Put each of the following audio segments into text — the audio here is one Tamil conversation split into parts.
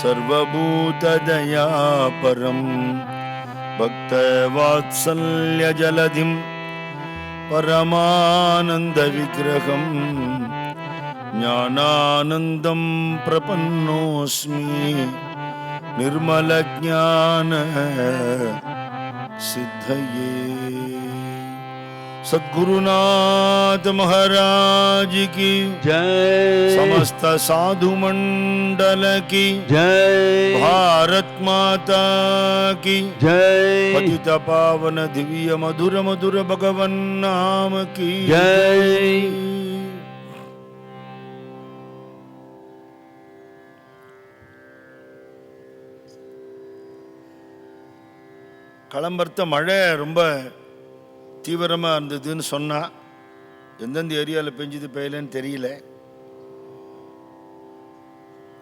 सर्वभूतदयापरं भक्तवात्सल्यजलधिं परमानन्दविग्रहं ज्ञानानन्दं प्रपन्नोऽस्मि निर्मलज्ञान सिद्धये। सद्गुरुनाथ महाराज की जय, समस्त साधु मंडल की जय, भारत माता की जय, पतित पावन दिव्य मधुर मधुर भगवन नाम की जय। களம்பர்த்த மழை ரொம்ப தீவிரமாக இருந்ததுன்னு சொன்னால் எந்தெந்த ஏரியாவில் பெஞ்சது பெய்யலன்னு தெரியல.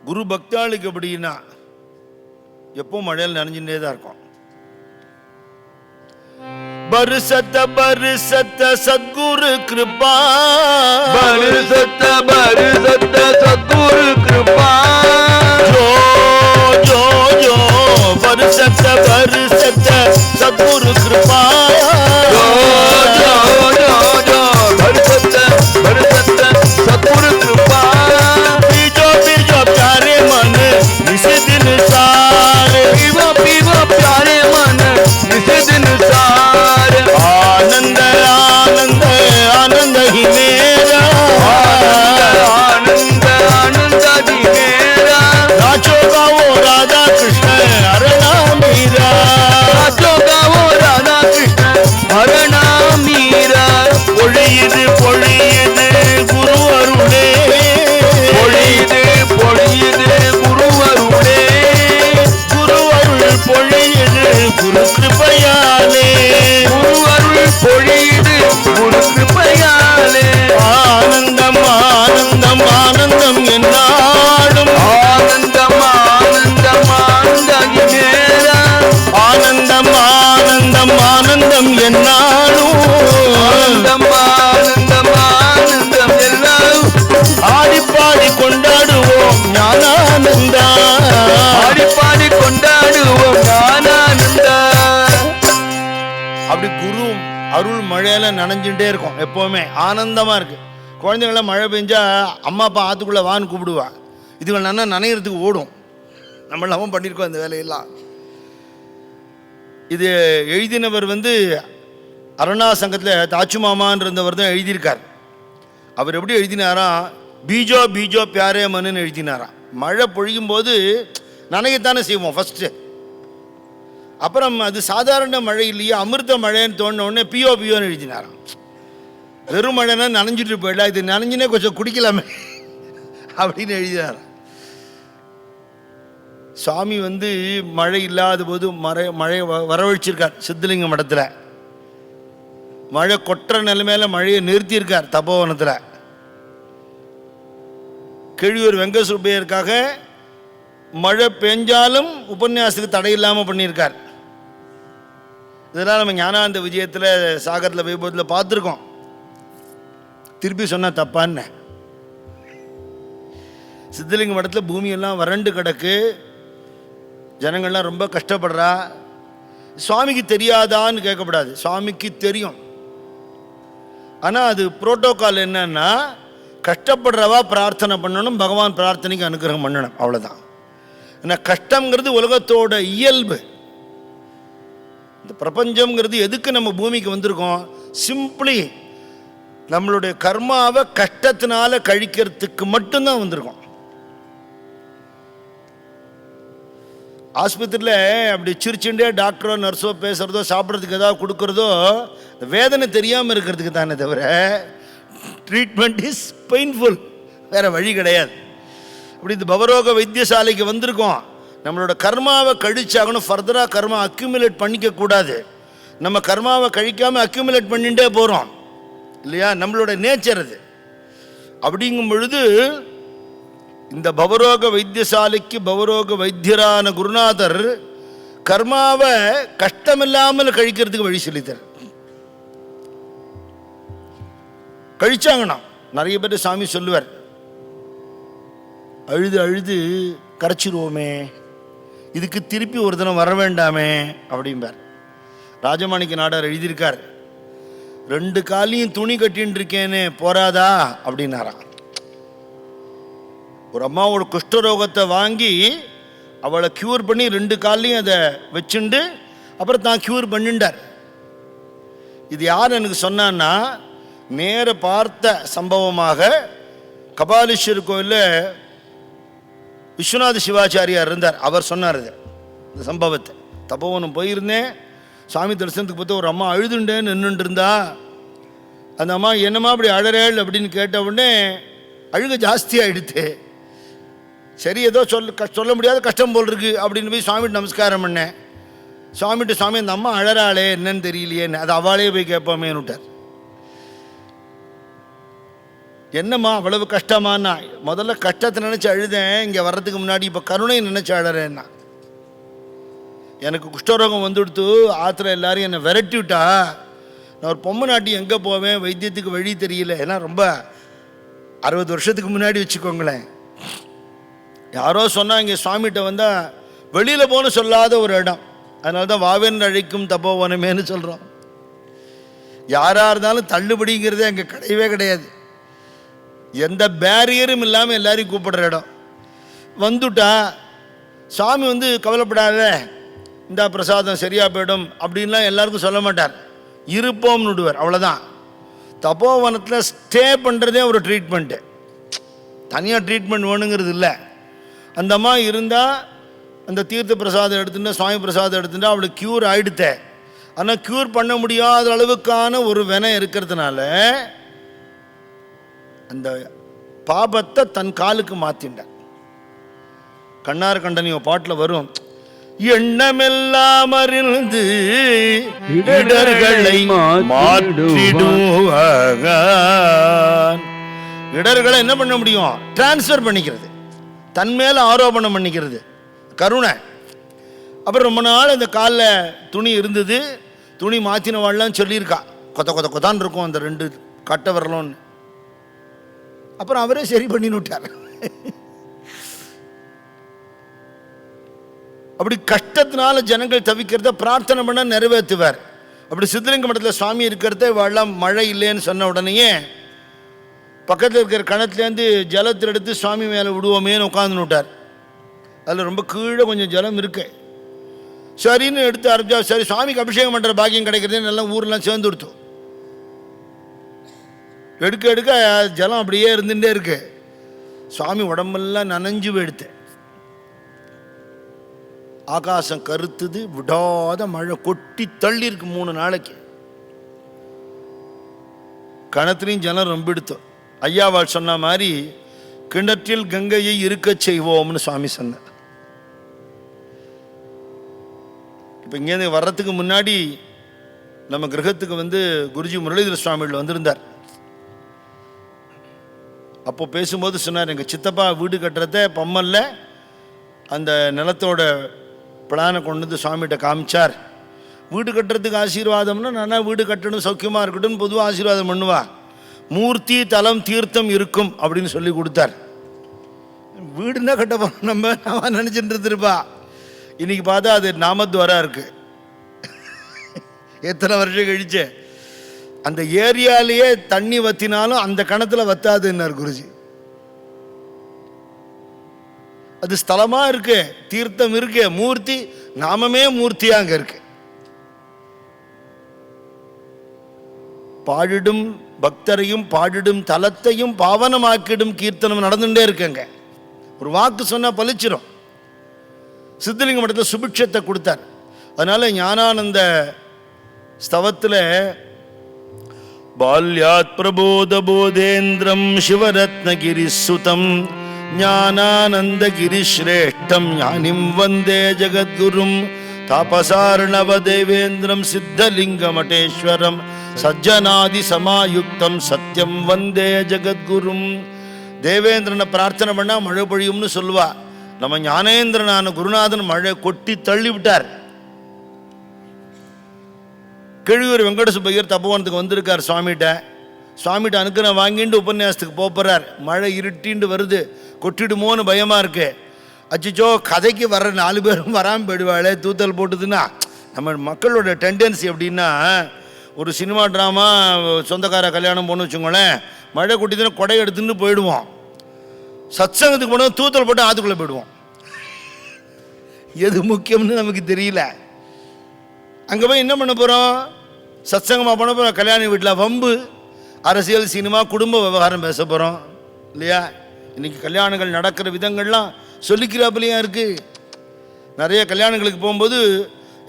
குரு பக்தாளுக்கு எப்படின்னா எப்போ மழையில் நனைஞ்சுட்டே தான் இருக்கும். बरसत बरसत सद्गुरु कृपा, बरसत बरसत सद्गुरु कृपा, जो जो जो बरसत बरसत सद्गुरु कृपा, जो जो जो जो बरसत बरसत सद्गुरु कृपा। बीजो बीजो प्यारे मन निस दिन सारे, पीवो पीवो प्यारे मन निस दिन सारे। आनंद आनंद आनंद ही मेरा, आनंद आनंद ही मेरा। नाचो गाओ राधा कृष्ण हरना मीरा, नाचो गाओ राधा कृष्ण हरना मीरा। பொழியுது பொழியுது குரு அருளே, பொழியுது பொழியுது குரு அருளே, குரு அருள் பொழியுது குரு கிருபையாலே, குரு அருள் பொழியுது குரு கிருபையாலே। ஆனந்தம் ஆனந்தம் ஆனந்தம் என்னாலும், ஆனந்தம் ஆனந்தம் ஆனந்தம் மேரா। ஆனந்தம் ஆனந்தம் ஆனந்தம் என்னாலும், ஆனந்தம் ஆனந்தம் ஆனந்தம் எல்லாம் ஆடிப்பாடி கொண்டாடுவோம் ஞானானந்தா, ஆடிப்பாடி கொண்டாடுவோம் ஞானானந்தா। அப்படி குரு அருள் மழையில நனைஞ்சுட்டே இருக்கும். எப்பவுமே ஆனந்தமா இருக்கு. குழந்தைங்களாம் மழை பெஞ்சா அம்மா அப்பா ஆத்துக்குள்ள வான்னு கூப்பிடுவா. இதுகள் நல்லா நனைகிறதுக்கு ஓடும். நம்மளாம் பண்ணியிருக்கோம் இந்த வேலையெல்லாம். இது எழுதினவர் அருணா சங்கத்தில் தாச்சு மாமான்றவர் தான் எழுதியிருக்கார். அவர் எப்படி எழுதினாரா, பீஜோ பீஜோ பியாரே மனுன்னு எழுதினாராம். மழை பொழியும் போது நனையத்தானே செய்வோம் ஃபஸ்ட்டு. அப்புறம் அது சாதாரண மழை இல்லையா, அமிர்த மழைன்னு தோணுன உடனே பியோ பியோன்னு எழுதினாராம். வெறும் மழைன்னா நனைஞ்சிட்டு போயிடலாம், இது நனைஞ்சுனே கொஞ்சம் குடிக்கலாமே அப்படின்னு எழுதினாராம். சுவாமி மழை இல்லாத போது மழையை வரவழைச்சிருக்கார். சித்தலிங்க மடத்தில் மழை கொட்டுற நிலைமையில மழையை நிறுத்தியிருக்கார். தபோவனத்தில் கிழியூர் வெங்கசுப்பையருக்காக மழை பெஞ்சாலும் உபன்யாசத்துக்கு தடை இல்லாமல் பண்ணியிருக்கார். இதெல்லாம் நம்ம ஞானானந்த விஜயத்தில் சாகரில் வைபவத்தில் பார்த்துருக்கோம். திருப்பி சொன்னால் தப்பான்னு. சித்தலிங்க மடத்தில் பூமியெல்லாம் வறண்டு கிடக்கு, ஜனங்கள்லாம் ரொம்ப கஷ்டப்படுறா. சுவாமிக்கு தெரியாதான்னு கேட்கக்கூடாது, சுவாமிக்கு தெரியும். ஆனால் அது புரோட்டோகால் என்னன்னா, கஷ்டப்படுறவா பிரார்த்தனை பண்ணணும், பகவான் பிரார்த்தனைக்கு அனுகிரகம் பண்ணணும், அவ்வளோதான். ஆனால் கஷ்டங்கிறது உலகத்தோட இயல்பு. இந்த பிரபஞ்சம்ங்கிறது எதுக்கு நம்ம பூமிக்கு வந்திருக்கோம், சிம்பிளி நம்மளுடைய கர்மாவை கஷ்டத்தினால கழிக்கிறதுக்கு மட்டும்தான் வந்திருக்கோம். ஆஸ்பத்திரியில் அப்படி சிரிச்சுட்டே டாக்டரோ நர்ஸோ பேசுகிறதோ சாப்பிட்றதுக்கு ஏதாவது கொடுக்குறதோ வேதனை தெரியாமல் இருக்கிறதுக்கு தானே தவிர, ட்ரீட்மெண்ட் இஸ் பெயின்ஃபுல், வேறு வழி கிடையாது. அப்படி இந்த பவரோக வைத்தியசாலைக்கு வந்திருக்கோம். நம்மளோட கர்மாவை கழிச்சாகணும், ஃபர்தராக கர்மா அக்யூமுலேட் பண்ணிக்கக்கூடாது. நம்ம கர்மாவை கழிக்காமல் அக்யூமுலேட் பண்ணிகிட்டே போகிறோம் இல்லையா, நம்மளோட நேச்சர் அது. அப்படிங்கும் பொழுது இந்த பவரோக வைத்தியசாலைக்கு பவரோக வைத்தியரான குருநாதர் கர்மாவை கஷ்டமில்லாமல் கழிக்கிறதுக்கு வழி சொல்லித்தர். கழிச்சாங்கண்ணா நிறைய பேர் சாமி சொல்லுவார், அழுது அழுது கரைச்சிருவோமே, இதுக்கு திருப்பி ஒரு தினம் வர வேண்டாமே அப்படிம்பார். ராஜமாணிக்க நாடார் எழுதியிருக்கார், 2 காலையும் துணி கட்டின்னு இருக்கேனே போராதா அப்படின்னாராம். ஒரு அம்மாவோட குஷ்டரோகத்தை வாங்கி அவளை க்யூர் பண்ணி 2 காலையும் அதை வச்சுண்டு அப்புறம் தான் க்யூர் பண்ணிண்டார். இது யார் எனக்கு சொன்னான்னா, நேர பார்த்த சம்பவமாக கபாலீஸ்வரர் கோயிலில் விஸ்வநாத சிவாச்சாரியார் இருந்தார். அவர் சொன்னார் இந்த சம்பவத்தை. தபோவனம் போயிருந்தேன், சாமி தரிசனத்துக்கு பார்த்து ஒரு அம்மா அழுதுண்டேன்னு நின்றுட்டு இருந்தா. அந்த அம்மா என்னம்மா அப்படி அழறேள் அப்படின்னு கேட்ட உடனே அழுக ஜாஸ்தி ஆகிடுது. சரி ஏதோ சொல்ல முடியாத கஷ்டம் போல் இருக்கு அப்படின்னு போய் சுவாமிகிட்ட நமஸ்காரம் பண்ணேன். சுவாமிகிட்ட, சுவாமி அந்த அம்மா அழறாளே என்னன்னு தெரியலையேன்னு, அது அவளே போய் கேட்போமேன்னு விட்டார். என்னம்மா அவ்வளவு கஷ்டமானா, முதல்ல கஷ்டத்தை நினச்சி அழுதேன் இங்கே வர்றதுக்கு முன்னாடி, இப்போ கருணை நினச்சி அழறேன்னா. எனக்கு குஷ்டரோகம் வந்துடுத்து, ஆத்திர எல்லாரும் என்னை விரட்டி விட்டா, நான் ஒரு பொம்மை நாட்டி எங்கே போவேன், வைத்தியத்துக்கு வழி தெரியல. ஏன்னா ரொம்ப 60 வருஷத்துக்கு முன்னாடி வச்சுக்கோங்களேன். யாரோ சொன்னால் இங்கே சுவாமிகிட்ட வந்தால் வெளியில் போன சொல்லாத ஒரு இடம், அதனால தான் வாவென்று அழைக்கும் தபோவனமேன்னு சொல்கிறோம். யாராக இருந்தாலும் தள்ளுபடிங்கிறதே அங்கே கிடையவே கிடையாது. எந்த பேரியரும் இல்லாமல் எல்லாரையும் கூப்பிடுற இடம். வந்துட்டா சாமி கவலைப்படாத, இந்த பிரசாதம் சரியாக போயிடும் அப்படின்லாம் எல்லாருக்கும் சொல்ல மாட்டார். இருப்போம்னு விடுவார், அவ்வளோதான். தபோவனத்தில் ஸ்டே பண்ணுறதே ஒரு ட்ரீட்மெண்ட்டு, தனியாக ட்ரீட்மெண்ட் வேணுங்கிறது இல்லை. அந்த அம்மா இருந்தால் அந்த தீர்த்த பிரசாதம் எடுத்துட்டா, சுவாமி பிரசாதம் எடுத்துட்டா அவளுக்கு க்யூர் ஆகிடுத்தே. ஆனால் க்யூர் பண்ண முடியாத அளவுக்கான ஒரு வினை இருக்கிறதுனால அந்த பாபத்தை தன் காலுக்கு மாற்றிண்டார். கண்ணார் கண்டனி பாட்டில் வரும், எண்ணமெல்லாம் அறிந்து இடர்களை மாற்றிடுவான். இடர்களை என்ன பண்ண முடியும்? டிரான்ஸ்ஃபர் பண்ணிக்கிறது, தன் மேல ஆரோபணம் பண்ணிக்கிறது, கருணை. அப்புறம் ரொம்ப நாள் அந்த காலில் துணி இருந்தது, துணி மாற்றினவாள்லாம் சொல்லியிருக்கா, கொத்தான் இருக்கும் அந்த 2 கட்டை வரலோன்னு. அப்புறம் அவரே சரி பண்ணின்னு விட்டார். அப்படி கஷ்டத்தினால ஜனங்கள் தவிக்கிறத பிரார்த்தனை பண்ண நிறைவேற்றுவார். அப்படி சித்தலிங்க மடத்தில் சுவாமி இருக்கிறத வெள்ளம் மழை இல்லைன்னு சொன்ன உடனேயே பக்கத்தில் இருக்கிற கிணத்துலேருந்து ஜலத்தில் எடுத்து சுவாமி மேலே விடுவோமேன்னு உட்காந்துன்னு விட்டார். அதில் ரொம்ப கீழே கொஞ்சம் ஜலம் இருக்கு. சரின்னு எடுத்து ஆரம்பிச்சா, சரி சுவாமிக்கு அபிஷேகம் பண்ணுற பாக்கியம் கிடைக்கிறதே நல்லா ஊரெலாம் சேர்ந்து கொடுத்தோம். எடுக்க எடுக்க ஜலம் அப்படியே இருந்துகிட்டே இருக்கு. சுவாமி உடம்பெல்லாம் நனைஞ்சு போயிடுத்து. ஆகாசம் கருத்துது, விடாத மழை கொட்டி தள்ளி இருக்கு 3 நாளைக்கு. கணத்துலையும் ஜலம் ரொம்ப எடுத்தோம். ஐயாவாள் சொன்ன மாதிரி கிணற்றில் கங்கையை இருக்க செய்வோம்னு சுவாமி சொன்னார். இப்போ இங்கேருந்து வர்றதுக்கு முன்னாடி நம்ம கிரகத்துக்கு குருஜி முரளிதர சுவாமிகள் வந்திருந்தார். அப்போ பேசும்போது சொன்னார், எங்கள் சித்தப்பா வீடு கட்டுறத பம்மல்ல அந்த நிலத்தோட பிளானை கொண்டு வந்து சுவாமிகிட்ட காமிச்சார். வீடு கட்டுறதுக்கு ஆசீர்வாதம்னா நானா வீடு கட்டணும், சௌக்கியமாக இருக்கட்டும் பொதுவாக ஆசீர்வாதம் பண்ணுவா. மூர்த்தி தலம் தீர்த்தம் இருக்கும் அப்படின்னு சொல்லி கொடுத்தார். வீடுன்னா கட்ட போகிறோம் நம்ம நினச்சிட்டு இருந்துருப்பா. இன்னைக்கு பார்த்தா அது நாமத்வாரா இருக்கு. எத்தனை வருஷம் கழிச்சு அந்த ஏரியாலேயே தண்ணி வத்தினாலும் அந்த கணத்தில் வத்தாதுன்னார் குருஜி. அது ஸ்தலமா இருக்கு, தீர்த்தம் இருக்கு, மூர்த்தி நாமமே மூர்த்தியா அங்க இருக்கு. பாடிடும் பக்தரையும் பாடிடும் தலத்தையும் பாவனமாக்கிடும் கீர்த்தனம் நடந்துட்டே இருக்குங்க. ஒரு வாக்கு சொன்னா பலிச்சிரும். சித்தலிங்க மடத்தில் சுபிட்சத்தை கொடுத்தார். அதனால ஞானானந்த ஸ்தவத்தில் பால்யாத் பிரபோத போதேந்திரம் சிவரத்னகிரி சுதம் ஞானானந்தகிரி ஸ்ரேஷ்டம் ஞானிம் வந்தே ஜகத்குரும் தாபசார்ணவ தேவேந்திரம் சித்தலிங்க மட்டேஸ்வரம் சஜ்ஜனாதி சமாயுக்தம் சத்யம் வந்தே ஜகத்குரும். தேவேந்திரனை பிரார்த்தனை பண்ணா மழை பொழியும்னு சொல்லுவா. நம்ம ஞானேந்திரனான குருநாதன் மழை கொட்டி தள்ளி விட்டார். கிழியூர் வெங்கட சுப்பையர் தபோவனத்துக்கு வந்திருக்கார் சுவாமிகிட்ட. சுவாமிகிட்ட அனுக்கிறம் வாங்கிட்டு உபன்யாசத்துக்கு போகிறார். மழை இருட்டின்னு வருது, கொட்டிடுமோன்னு பயமாக இருக்கு. அச்சிச்சோ கதைக்கு வர்ற 4 பேரும் வராமல் போயிடுவாளே தூத்தல் போட்டுதுன்னா. நம்ம மக்களோட டெண்டன்சி எப்படின்னா, ஒரு சினிமா ட்ராமா சொந்தக்கார கல்யாணம் போன்னு வச்சுக்கோங்களேன், மழை கொட்டிதுன்னா கொடை எடுத்துன்னு போயிடுவோம். சத்சங்கத்துக்கு போனால் தூத்தல் போட்டு ஆற்றுக்குள்ளே போயிடுவோம். எது முக்கியம்னு நமக்கு தெரியல. அங்கே போய் என்ன பண்ண போகிறோம்? சத்சங்கமாக பண்ண போகிறோம். கல்யாண வீட்டில் வம்பு, அரசியல், சினிமா, குடும்ப விவகாரம் பேச போகிறோம் இல்லையா? இன்றைக்கி கல்யாணங்கள் நடக்கிற விதங்கள்லாம் சொல்லிக்கிறாப்புலையா இருக்குது. நிறைய கல்யாணங்களுக்கு போகும்போது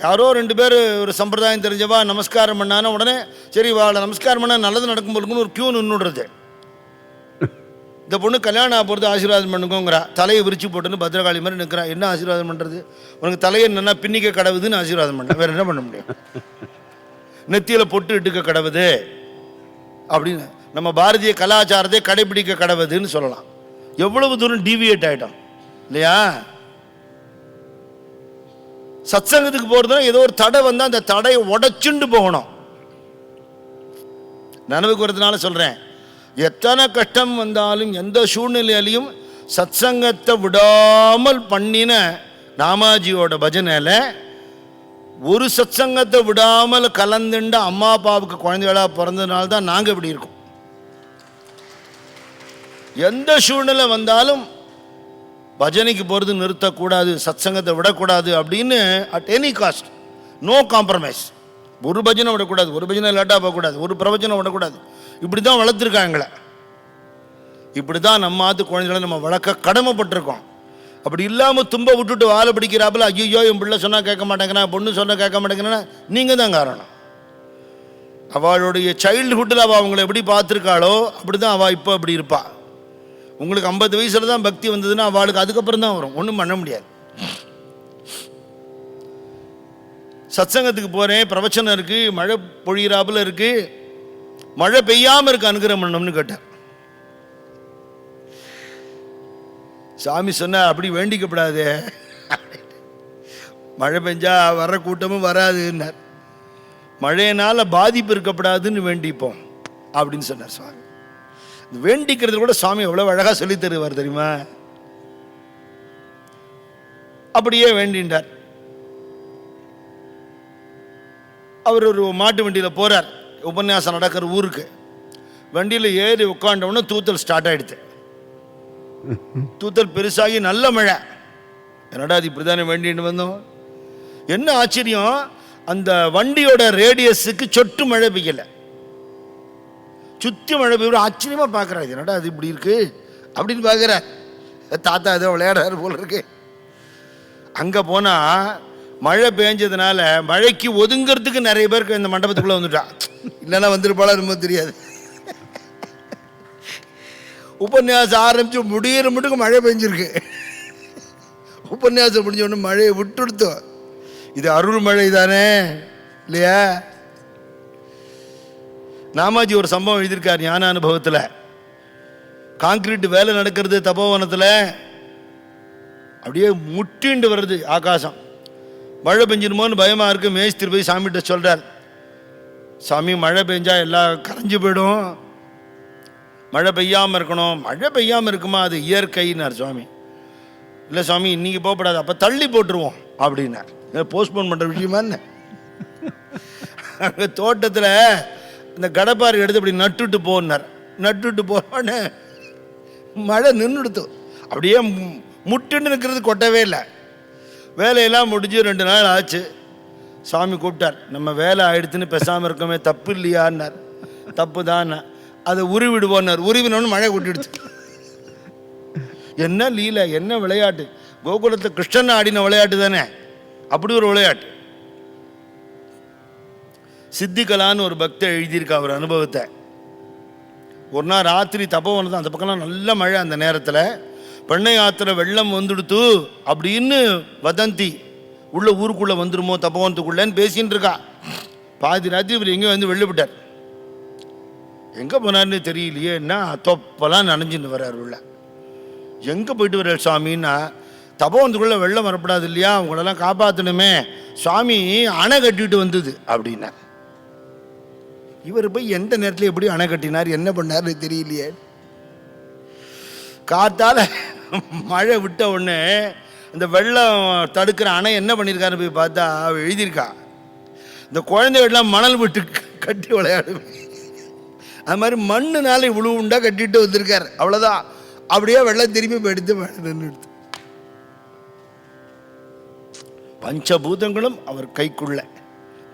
யாரோ 2 பேர் ஒரு சம்பிரதாயம் தெரிஞ்சவா நமஸ்காரம் பண்ணானா உடனே சரி வாழ நமஸ்காரம் பண்ணால் நல்லது நடக்கும் போலுக்குன்னு ஒரு க்யூ நின்றுடுறது. இந்த பொண்ணு கல்யாணம் ஆக போகிறது ஆசீர்வாதம் பண்ணுங்கோங்கிறா. தலையை விரிச்சு போட்டுன்னு பத்திரகாளி மாதிரி நிற்கிறா. என்ன ஆசீர்வாதம் பண்ணுறது? உனக்கு தலையை என்னன்னா பின்னிக்க கடவுதுன்னு ஆசீர்வாதம் பண்ண, வேறு என்ன பண்ண முடியும்? நெத்தியில் பொட்டு இட்டுக்க கடவுது அப்படின்னு நம்ம பாரதிய கலாச்சாரத்தை கடைபிடிக்க கடவுதுன்னு சொல்லலாம். எவ்வளவு தூரம் டீவியேட் ஆகிட்டோம் இல்லையா? சத்சங்கத்துக்கு போகிறதுனா ஏதோ ஒரு தடை வந்தால் அந்த தடையை உடைச்சுண்டு போகணும். நினைவுக்கு வரதுனால சொல்கிறேன், எத்தனை கஷ்டம் வந்தாலும் எந்த சூழ்நிலையிலையும் சத்சங்கத்தை விடாமல் பண்ணின நாமாஜியோட பஜனையில் ஒரு சத்சங்கத்தை விடாமல் கலந்துண்ட அம்மா அப்பாவுக்கு குழந்தைகளாக பிறந்ததுனால தான் நாங்கள் இப்படி இருக்கோம். எந்த சூழ்நிலை வந்தாலும் பஜனைக்கு போகிறது நிறுத்தக்கூடாது, சத்சங்கத்தை விடக்கூடாது அப்படின்னு at any cost, no compromise. ஒரு பஜனை விடக்கூடாது, ஒரு பஜனை லேட்டாக போகக்கூடாது, ஒரு பிரவச்சனம் விடக்கூடாது. இப்படி தான் வளர்த்துருக்காங்களே. இப்படி தான் நம்ம ஆத்து குழந்தைகளை நம்ம வளர்க்க கடமைப்பட்டிருக்கோம். அப்படி இல்லாமல் தும்ப விட்டுட்டு வாழை பிடிக்கிறாப்புல, ஐயோ என் பிள்ளை சொன்னால் கேட்க மாட்டேங்கிறா, பொண்ணு சொன்னால் கேட்க மாட்டேங்கிறேன்னா நீங்கள் தான் காரணம். அவளுடைய சைல்டுஹுட்டில் அவள் அவங்கள எப்படி பார்த்துருக்காளோ அப்படி தான் அவள் இப்போ அப்படி இருப்பாள். உங்களுக்கு 50 வயசுல தான் பக்தி வந்ததுன்னா அவளுக்கு அதுக்கப்புறம் தான் வரும், ஒன்றும் பண்ண முடியாது. சத்சங்கத்துக்கு போகிறேன், பிரவச்சனம் இருக்குது, மழை பொழியிறாப்புல இருக்குது, மழை பெய்யாமல் இருக்கு, அனுகிரகம் பண்ணணும்னு கேட்டார். சாமி சொன்ன அப்படி வேண்டிக்கப்படாது, மழை பெஞ்சா வர்ற கூட்டமும் வராதுன்னார். மழையினால் பாதிப்பு இருக்கப்படாதுன்னு வேண்டிப்போம் அப்படின்னு சொன்னார் சுவாமி. வேண்டிக்கிறது கூட சுவாமி எவ்வளோ அழகாக சொல்லி தருவார் தெரியுமா? அப்படியே வேண்டின்றார். அவர் ஒரு மாட்டு வண்டியில் போகிறார், உபன்யாசம் நடக்கிற ஊருக்கு. வண்டியில் ஏறி உட்காண்டவுடனே தூத்தல் ஸ்டார்ட் ஆகிடுது. தூத்தல் பெருசாகி நல்ல மழை. என்னடா அது இப்படி தானே வேண்டின்னு வந்தோம். என்ன ஆச்சரியம், அந்த வண்டியோட ரேடியஸுக்கு சொட்டு மழை பெய்யலை, சுற்றி மழை பெய்ய. ஆச்சரியமாக பார்க்குறாரு, என்னடா அது இப்படி இருக்கு அப்படின்னு பார்க்குற. தாத்தா ஏதோ விளையாடுறாரு போல இருக்கு. அங்கே போனால் மழை பெஞ்சதுனால மழைக்கு ஒதுங்கிறதுக்கு நிறைய பேருக்கு இந்த மண்டபத்துக்குள்ளே வந்துட்டா. இல்லைன்னா வந்துருப்பாளா ரொம்ப தெரியாது. உபன்யாசம் ஆரம்பித்து முடிகிற மட்டுக்கு மழை பெஞ்சிருக்கு. உபன்யாசம் முடிஞ்ச உடனே மழையை விட்டுடுத்தோம். இது அருள் மழை தானே இல்லையா? நாமாஜி ஒரு சம்பவம் எழுதியிருக்கார் ஞான அனுபவத்தில். காங்கிரீட் வேலை நடக்கிறது தபோவனத்தில், அப்படியே முட்டிண்டு வருது ஆகாசம். மழை பெஞ்சிருமோன்னு பயமாக இருக்குது. மேஸ்திரி போய் சாமிகிட்ட சொல்கிறார், சாமி மழை பெஞ்சா எல்லாம் கரைஞ்சி போயிடும், மழை பெய்யாமல் இருக்கணும். மழை பெய்யாமல் இருக்குமா, அது இயற்கைன்னார் சுவாமி. இல்லை சுவாமி இன்றைக்கி போகப்படாது, அப்போ தள்ளி போட்டுருவோம் அப்படின்னார். போஸ்ட்போன் பண்ணுற விஷயமா என்ன? அங்கே தோட்டத்தில் இந்த கடப்பாறை எடுத்து அப்படி நட்டுட்டு போனார். நட்டுட்டு போனோடனே மழை நின்றுடுத்து. அப்படியே முட்டுன்னு இருக்கிறது கொட்டவே இல்லை. வேலையெல்லாம் முடிஞ்சு 2 நாள் ஆச்சு. சாமி கூப்பிட்டார், நம்ம வேலை ஆயிடுத்துன்னு பேசாமல் இருக்கோமே, தப்பு இல்லையான்னார். தப்பு தான், அதை உருவிடுவோன்னார். உருவினோன்னு மழை கொட்டிடுச்சு. என்ன லீலை, என்ன விளையாட்டு! கோகுலத்தில் கிருஷ்ணன் ஆடின விளையாட்டு தானே, அப்படி ஒரு விளையாட்டு. சித்திகலான்னு ஒரு பக்தர் எழுதியிருக்கா அவர் அனுபவத்தை. ஒரு நாள் ராத்திரி தபோவனது அந்த பக்கம்லாம் நல்ல மழை. அந்த நேரத்தில் பெண்ணை யாத்திரை வெள்ளம் வந்துடுத்து அப்படின்னு வதந்தி உள்ள ஊருக்குள்ளே வந்துருமோ தபோவனத்துக்குள்ளேன்னு பேசின்னு இருக்கா. பாதி ராத்திரி இவர் எங்கேயும் வந்து வெளியிட்டார். எங்கே போனார்னு தெரியலையே, என்ன தொப்பெல்லாம் நனைஞ்சின்னு வர்றார் உள்ள. எங்கே போயிட்டு வர்றார் சுவாமின்னா, தபோவனத்துக்குள்ளே வெள்ளம் வரப்படாது இல்லையா, அவங்களெல்லாம் காப்பாற்றணுமே, சுவாமி அணை கட்டிட்டு வந்தது அப்படின்னா. இவர் போய் எந்த நேரத்தில் எப்படி அணை கட்டினார், என்ன பண்ணார்னு தெரியலையே. காத்தால மழை விட்ட உடனே இந்த வெள்ளம் தடுக்கிற அணை என்ன பண்ணியிருக்காரு போய் பார்த்தா எழுதியிருக்கா, இந்த குழந்தைகள்லாம் மணல் விட்டு கட்டி விளையாடுவேன், அது மாதிரி மண்ணுனால இவ்வளவு உண்டா கட்டிட்டு வந்திருக்காரு. அவ்வளோதான். அப்படியே வெள்ளம் திரும்பி எடுத்து மழை நின்று. பஞ்சபூதங்களும் அவர் கைக்குள்ள,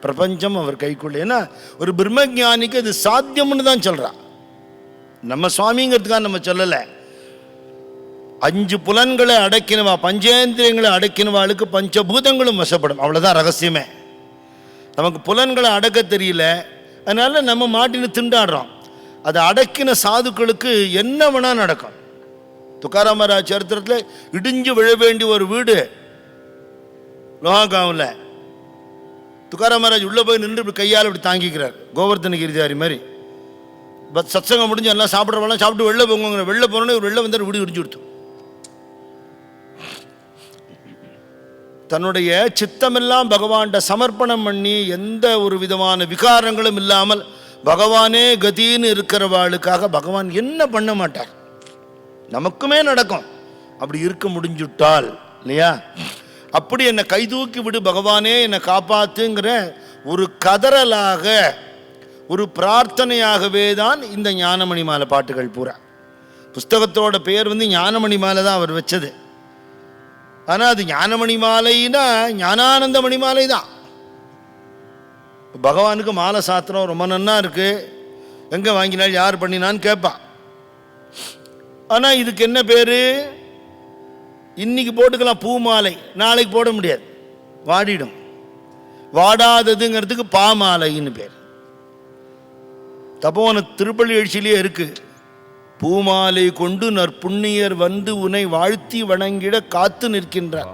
பிரபஞ்சம் அவர் கைக்குள்ள. ஏன்னா ஒரு பிரம்மஞானிக்கு அது சாத்தியம்னு தான் சொல்றான். நம்ம சுவாமிங்கிறதுக்காக நம்ம சொல்லலை. 5 புலன்களை அடக்கினவா, பஞ்சேந்திரியங்களை அடக்கினவாளுக்கு பஞ்சபூதங்களும் வசப்படும். அவ்வளோதான் ரகசியமே. நமக்கு புலன்களை அடக்க தெரியல, அதனால நம்ம மாட்டின்னு திண்டாடுறோம். அதை அடக்கின சாதுக்களுக்கு என்ன வேணா நடக்கும். துக்காராமராஜ் சரித்திரத்தில் இடிஞ்சு விழ வேண்டிய ஒரு வீடு லோகாகாவில், துக்காராமராஜ் உள்ளே போய் நின்று இப்படி கையால் இப்படி தாங்கிக்கிறார், கோவர்தன கிரிதாரி மாதிரி. சத்சங்கம் முடிஞ்சு எல்லாம் சாப்பிட்றவெல்லாம் சாப்பிட்டு வெளில போங்க, வெளில போனோன்னே ஒரு வெளில வந்தார், வீடு இடிஞ்சு கொடுத்தோம். தன்னுடைய சித்தமெல்லாம் பகவான்கிட்ட சமர்ப்பணம் பண்ணி எந்த ஒரு விதமான விகாரங்களும் இல்லாமல் பகவானே கதின்னு இருக்கிறவாளுக்காக பகவான் என்ன பண்ண மாட்டார். நமக்குமே நடக்கும். அப்படி இருக்க முடிஞ்சுட்டால் இல்லையா, அப்படி என்னை கைதூக்கி விடு பகவானே, என்னை காப்பாத்துங்கிற ஒரு கதறலாக, ஒரு பிரார்த்தனையாகவே தான் இந்த ஞானமணி மாலை பாட்டுகள் பூரா. புஸ்தகத்தோட பெயர் ஞானமணி மாலை தான் அவர் வச்சது. ஆனால் அது ஞானமணி மாலைன்னா ஞானானந்த மணி மாலை தான். பகவானுக்கு மாலை சாத்திரம் ரொம்ப நன்னா இருக்கு, எங்கே வாங்கினால் யார் பண்ணினான்னு கேட்பான். ஆனால் இதுக்கு என்ன பேர், இன்னைக்கு போட்டுக்கலாம் பூ மாலை, நாளைக்கு போட முடியாது, வாடிடும். வாடாததுங்கிறதுக்கு பாமாலைன்னு பேர். தபோவன திருப்பள்ளி எழுச்சியிலே இருக்கு, பூமாலை கொண்டு நற்புண்ணியர் வந்து உன்னை வாழ்த்தி வணங்கிட காத்து நிற்கின்றார்.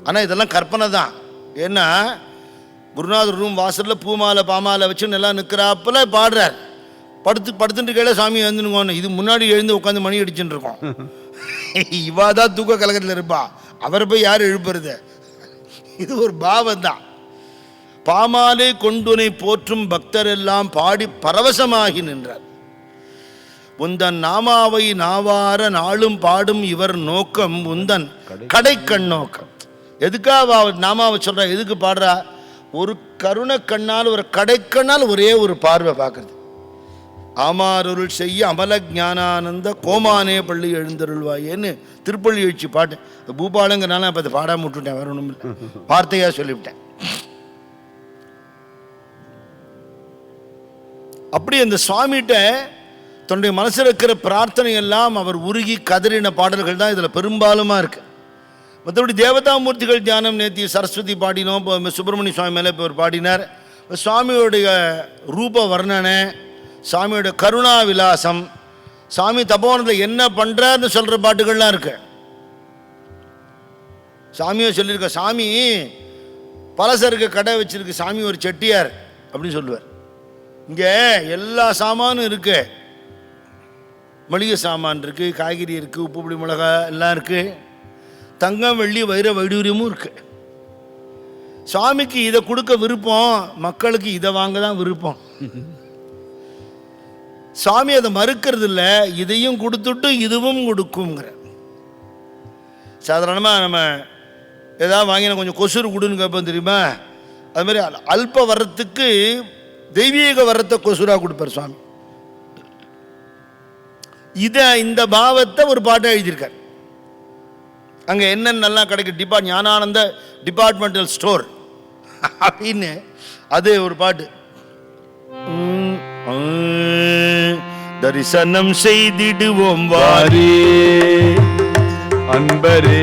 ஆனால் இதெல்லாம் கற்பனை தான். ஏன்னா குருநாதர் ரூம் வாசலில் பூமாலை பாமாலை வச்சு நல்லா நிற்கிறாப்புல பாடுறார். படுத்துட்டு கேள சாமி எழுந்துனுங்கன்னு. இது முன்னாடி எழுந்து உட்காந்து மணி அடிச்சுட்டு இருக்கோம். இவாதான் தூக்க கலகத்தில் இருப்பா, அவரை போய் யார் எழுப்புறது? இது ஒரு பாவம் தான். பாமாலை கொண்டுனை போற்றும் பக்தர் எல்லாம் பாடி பரவசமாகி நின்றார். உந்தன் நாமாவை நாவார நாளும் பாடும் இவர் நோக்கம் உந்தன் கடைக்கண் நோக்கம். எதுக்காக நாமாவை சொல்ற, எதுக்கு பாடுறா? ஒரு கருணை கண்ணால், ஒரு கடைக்கண்ணால் ஒரே ஒரு பார்வை பார்க்கறது. ஆமாரருள் செய்ய அமல ஞானானந்த கோமானே பள்ளி எழுந்தருள்வாயேன்னு திருப்பள்ளி எழுச்சி பாட்டு. பூபாலங்கிறனால இப்போ அதை பாடாம விட்டுட்டேன், வேற ஒன்றும் இல்லை, வார்த்தையாக சொல்லிவிட்டேன். அப்படி அந்த சுவாமிகிட்ட தன்னுடைய மனசில் இருக்கிற பிரார்த்தனை எல்லாம் அவர் உருகி கதறின பாடல்கள் தான் இதில் பெரும்பாலுமா இருக்கு. மற்றபடி தேவதாமூர்த்திகள் தியானம் நேற்று சரஸ்வதி பாடினோம், இப்போ சுப்பிரமணிய சுவாமி மேலே இப்போ ஒரு பாடினார். சுவாமியோடைய ரூப வர்ணனை, சாமியோட கருணா விலாசம், சாமி தபோவனத்தில் என்ன பண்ணுறாருன்னு சொல்கிற பாட்டுகள்லாம் இருக்கு. சாமியை சொல்லியிருக்க, சாமி பலசருக்கு கடை வச்சிருக்கு, சாமி ஒரு செட்டியார் அப்படின்னு சொல்லுவார். இங்கே எல்லா சாமானும் இருக்கு, மளிகை சாமான் இருக்கு, காய்கறி இருக்கு, உப்பு புளி மிளகா எல்லாம் இருக்கு, தங்கம் வெள்ளி வைர வைடூரியமும் இருக்கு. சுவாமிக்கு இதை கொடுக்க விருப்பம், மக்களுக்கு இதை வாங்க தான் விருப்பம். சுவாமி அதை மறுக்கிறது இல்லை, இதையும் கொடுத்துட்டு இதுவும் கொடுக்குங்கிற. சாதாரணமாக நம்ம ஏதாவது வாங்கினா கொஞ்சம் கொசுறு கொடுன்னு கேட்போம் தெரியுமா, அது மாதிரி அல்ப வரத்துக்கு தெய்வீக வரத்தை கொசுரா கொடுப்பார் சுவாமி. இந்த பாவத்தை ஒரு பாட்டை எழுதியிருக்கார். அங்கே என்னென்னலாம் கிடைக்கும், ஞானானந்த டிபார்ட்மெண்டல் ஸ்டோர் அப்படின்னு அது ஒரு பாட்டு. தரிசனம் செய்திடுவோம் வாரே அன்பரே,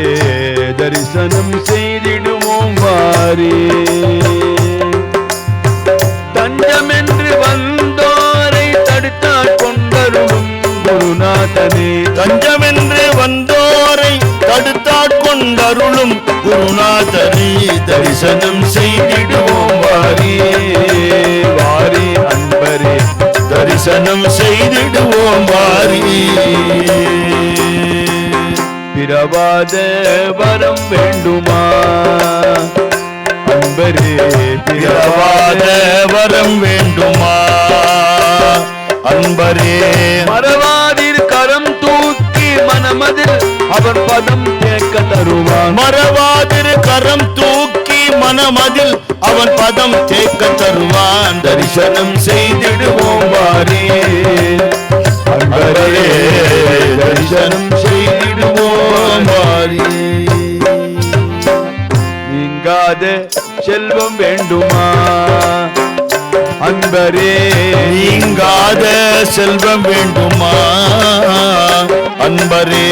தரிசனம் செய்திடுவோம் வாரே. தஞ்சமென்று வந்தோரை தடுத்தால் கொண்டருளும் குருநாதனே, தஞ்சமென்று வந்தோரை தடுத்தாட்கொண்டருளும் குருநாதனே, தரிசனம் செய்திடுவோம் வாரே வாரே அன்பரே, தரிசனம் செய்திடுவோம் வாரே. பிறவாத வரம் வேண்டுமா அன்பரே, பிறவாத வரம் வேண்டுமா இரு கரம் தூக்கி மனமதில் அவன் பதம் தேக்க தருவான். தரிசனம் செய்திடுவோம் வாரே அன்பரே, தரிசனம் செய்திடுவோம் வாரே. நீங்காத செல்வம் வேண்டுமா அன்பரே, நீங்காத செல்வம் வேண்டுமா அன்பரே.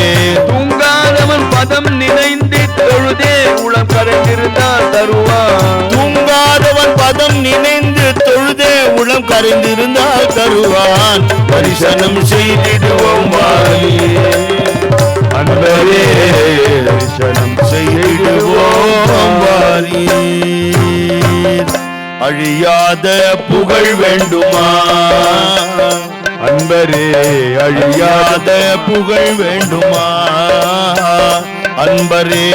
தூங்காதவன் பதம் நினைந்து தொழுதே உளம் கரைந்திருந்தால் தருவான். தூங்காதவன் பதம் நினைந்து தொழுதே உளம் கரைந்திருந்தால் தருவான். தரிசனம் செய்திடுவோம் வாரே அன்பரே, தரிசனம் செய்திடுவோம் வாரே. அழியாத புகழ் வேண்டுமா அன்பரே, அழியாத புகழ் வேண்டுமா அன்பரே.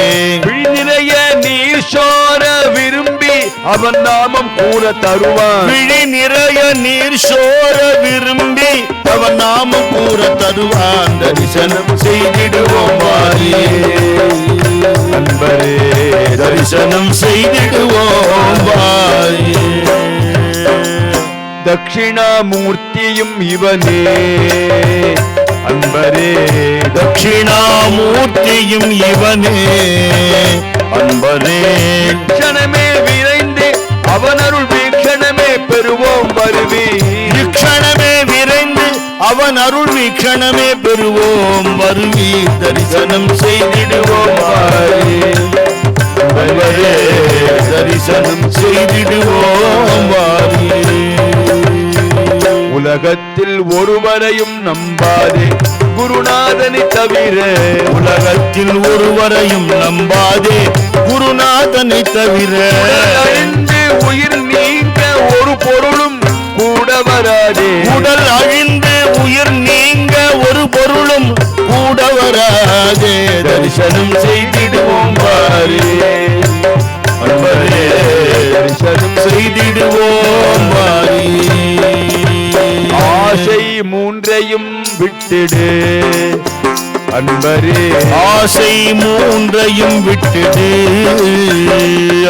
விழி நிறைய நீர் சோர விரும்பி அவன் நாமம் கூற தருவான். விழி நிறைய நீர் சோர விரும்பி அவன் நாமம் கூற தருவான். தரிசனம் செய்திடுவோம் வாரே அன்பரே, தரிசனம் செய்திடுவோம் வாரே. தட்சிணாமூர்த்தியும் இவனே அன்பரே, தட்சிணாமூர்த்தியும் இவனே அன்பரே. க்ஷணமே விரைந்து அவனருள் வீக்ஷணமே பெறுவோம் வருவி. வீக்ஷணமே விரைந்து அவன் அருள் வீக்ஷணமே பெறுவோம் வருவி. தரிசனம் செய்திடுவோம் வாரே அன்பரே, தரிசனம் செய்திடுவோம் வாரே. உலகத்தில் ஒருவரையும் நம்பாதே குருநாதனை தவிர. உலகத்தில் ஒருவரையும் நம்பாதே குருநாதனை தவிர. அழிந்து உயிர் நீங்க ஒரு பொருளும் கூட வராதே. உடல் அழிந்து உயிர் நீங்க ஒரு பொருளும் கூட வராதே. தரிசனம் செய்திடுவோம் வாரே அன்பரே, தரிசனம் செய்திடுவோம் வாரே. ஆசை மூன்றையும் விட்டிடு அன்பரே, ஆசை மூன்றையும் விட்டுடு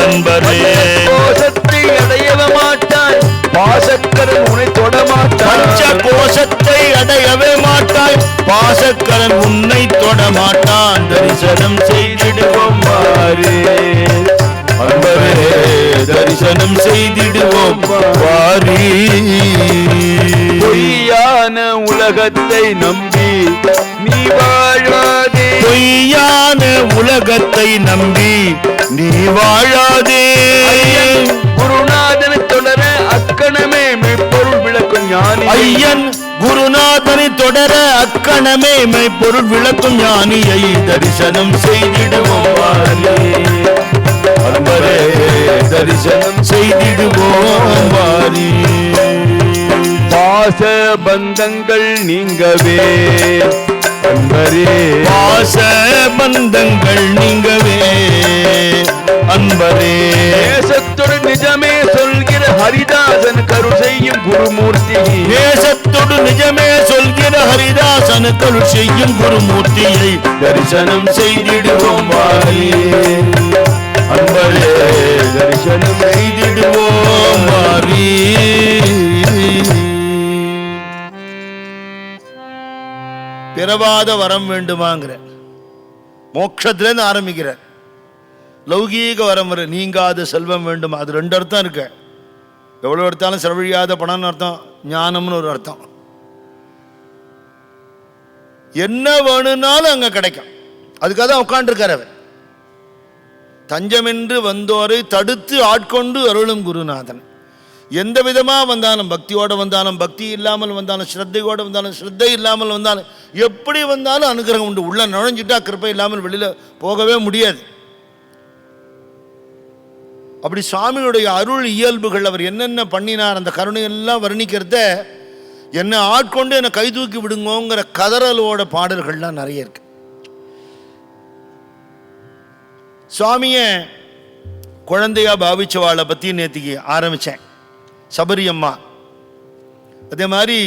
அன்பரே. கோஷத்தை அடையவ மாட்டாய் பாசக்கரன் உன்னை தொடமாட்டான். பஞ்ச கோஷத்தை அடையவே மாட்டாய் பாசக்கரன் உன்னை தொடமாட்டான். தரிசனம் செய்திடுவோம் வாரே அன்பரே, தரிசனம் செய்திடுவோம் வாரே. பொய்யான உலகத்தை நம்பி நீ வாழாதே. பொய்யான உலகத்தை நம்பி நீ வாழாதே. குருநாதனை தொடர அக்கணமே மெய்ப்பொருள் விளக்கும் ஞானி. ஐயன் குருநாதனை தொடர அக்கணமே மெய்ப்பொருள் விளக்கும் ஞானியை. தரிசனம் செய்திடுவோம் வாரே அன்பரே, தரிசனம் செய்திடுவோம் வாரே. பாச பந்தங்கள் நீங்கவே அன்பரே, பாச பந்தங்கள் நீங்கவே அன்பரே. நேசத்தோடு நிஜமே சொல்கிற ஹரிதாசன் கருள் செய்யும் குருமூர்த்தி. நேசத்தோடு நிஜமே சொல்கிற ஹரிதாசன் கருள் செய்யும் குருமூர்த்தியை. தரிசனம் செய்திடுவோம் வாரே அன்பரே, தரிசனம் செய்திடுவோம் வாரே. பிறவாத வரம் வேண்டுமாங்கிற மோட்சத்திலேருந்து ஆரம்பிக்கிற. லௌகீக வரம் வர நீங்காத செல்வம் வேண்டுமா, அது ரெண்டு அர்த்தம் இருக்கு. எவ்வளோ எடுத்தாலும் செலவழியாத பணம்னு அர்த்தம், ஞானம்னு ஒரு அர்த்தம். என்ன வேணும்னாலும் அங்கே கிடைக்கும். அதுக்காக தான் உட்காண்டிருக்கார் அவர். தஞ்சமென்று வந்தோரை தடுத்து ஆட்கொண்டு அருளும் குருநாதன். எந்த விதமாக வந்தாலும், பக்தியோடு வந்தாலும், பக்தி இல்லாமல் வந்தாலும், ஸ்ரத்தையோடு வந்தாலும், ஸ்ரத்தை இல்லாமல் வந்தாலும், எப்படி வந்தாலும் அனுகிரகம் உண்டு. உள்ள நுழைஞ்சிட்டா கிருப்பை இல்லாமல் வெளியில் போகவே முடியாது. அப்படி சுவாமியுடைய அருள் இயல்புகள், அவர் என்னென்ன பண்ணினார், அந்த கருணையெல்லாம் வர்ணிக்கிறத, என்னை ஆட்கொண்டு என்னை கை தூக்கி விடுங்கோங்கிற கதறலோட பாடல்கள்லாம் நிறைய இருக்கு. சுவாமியை குழந்தையா பாவிச்சவாளை பற்றி நேற்றுக்கு ஆரம்பித்தேன். சபரியம்மா, அதே மாதிரி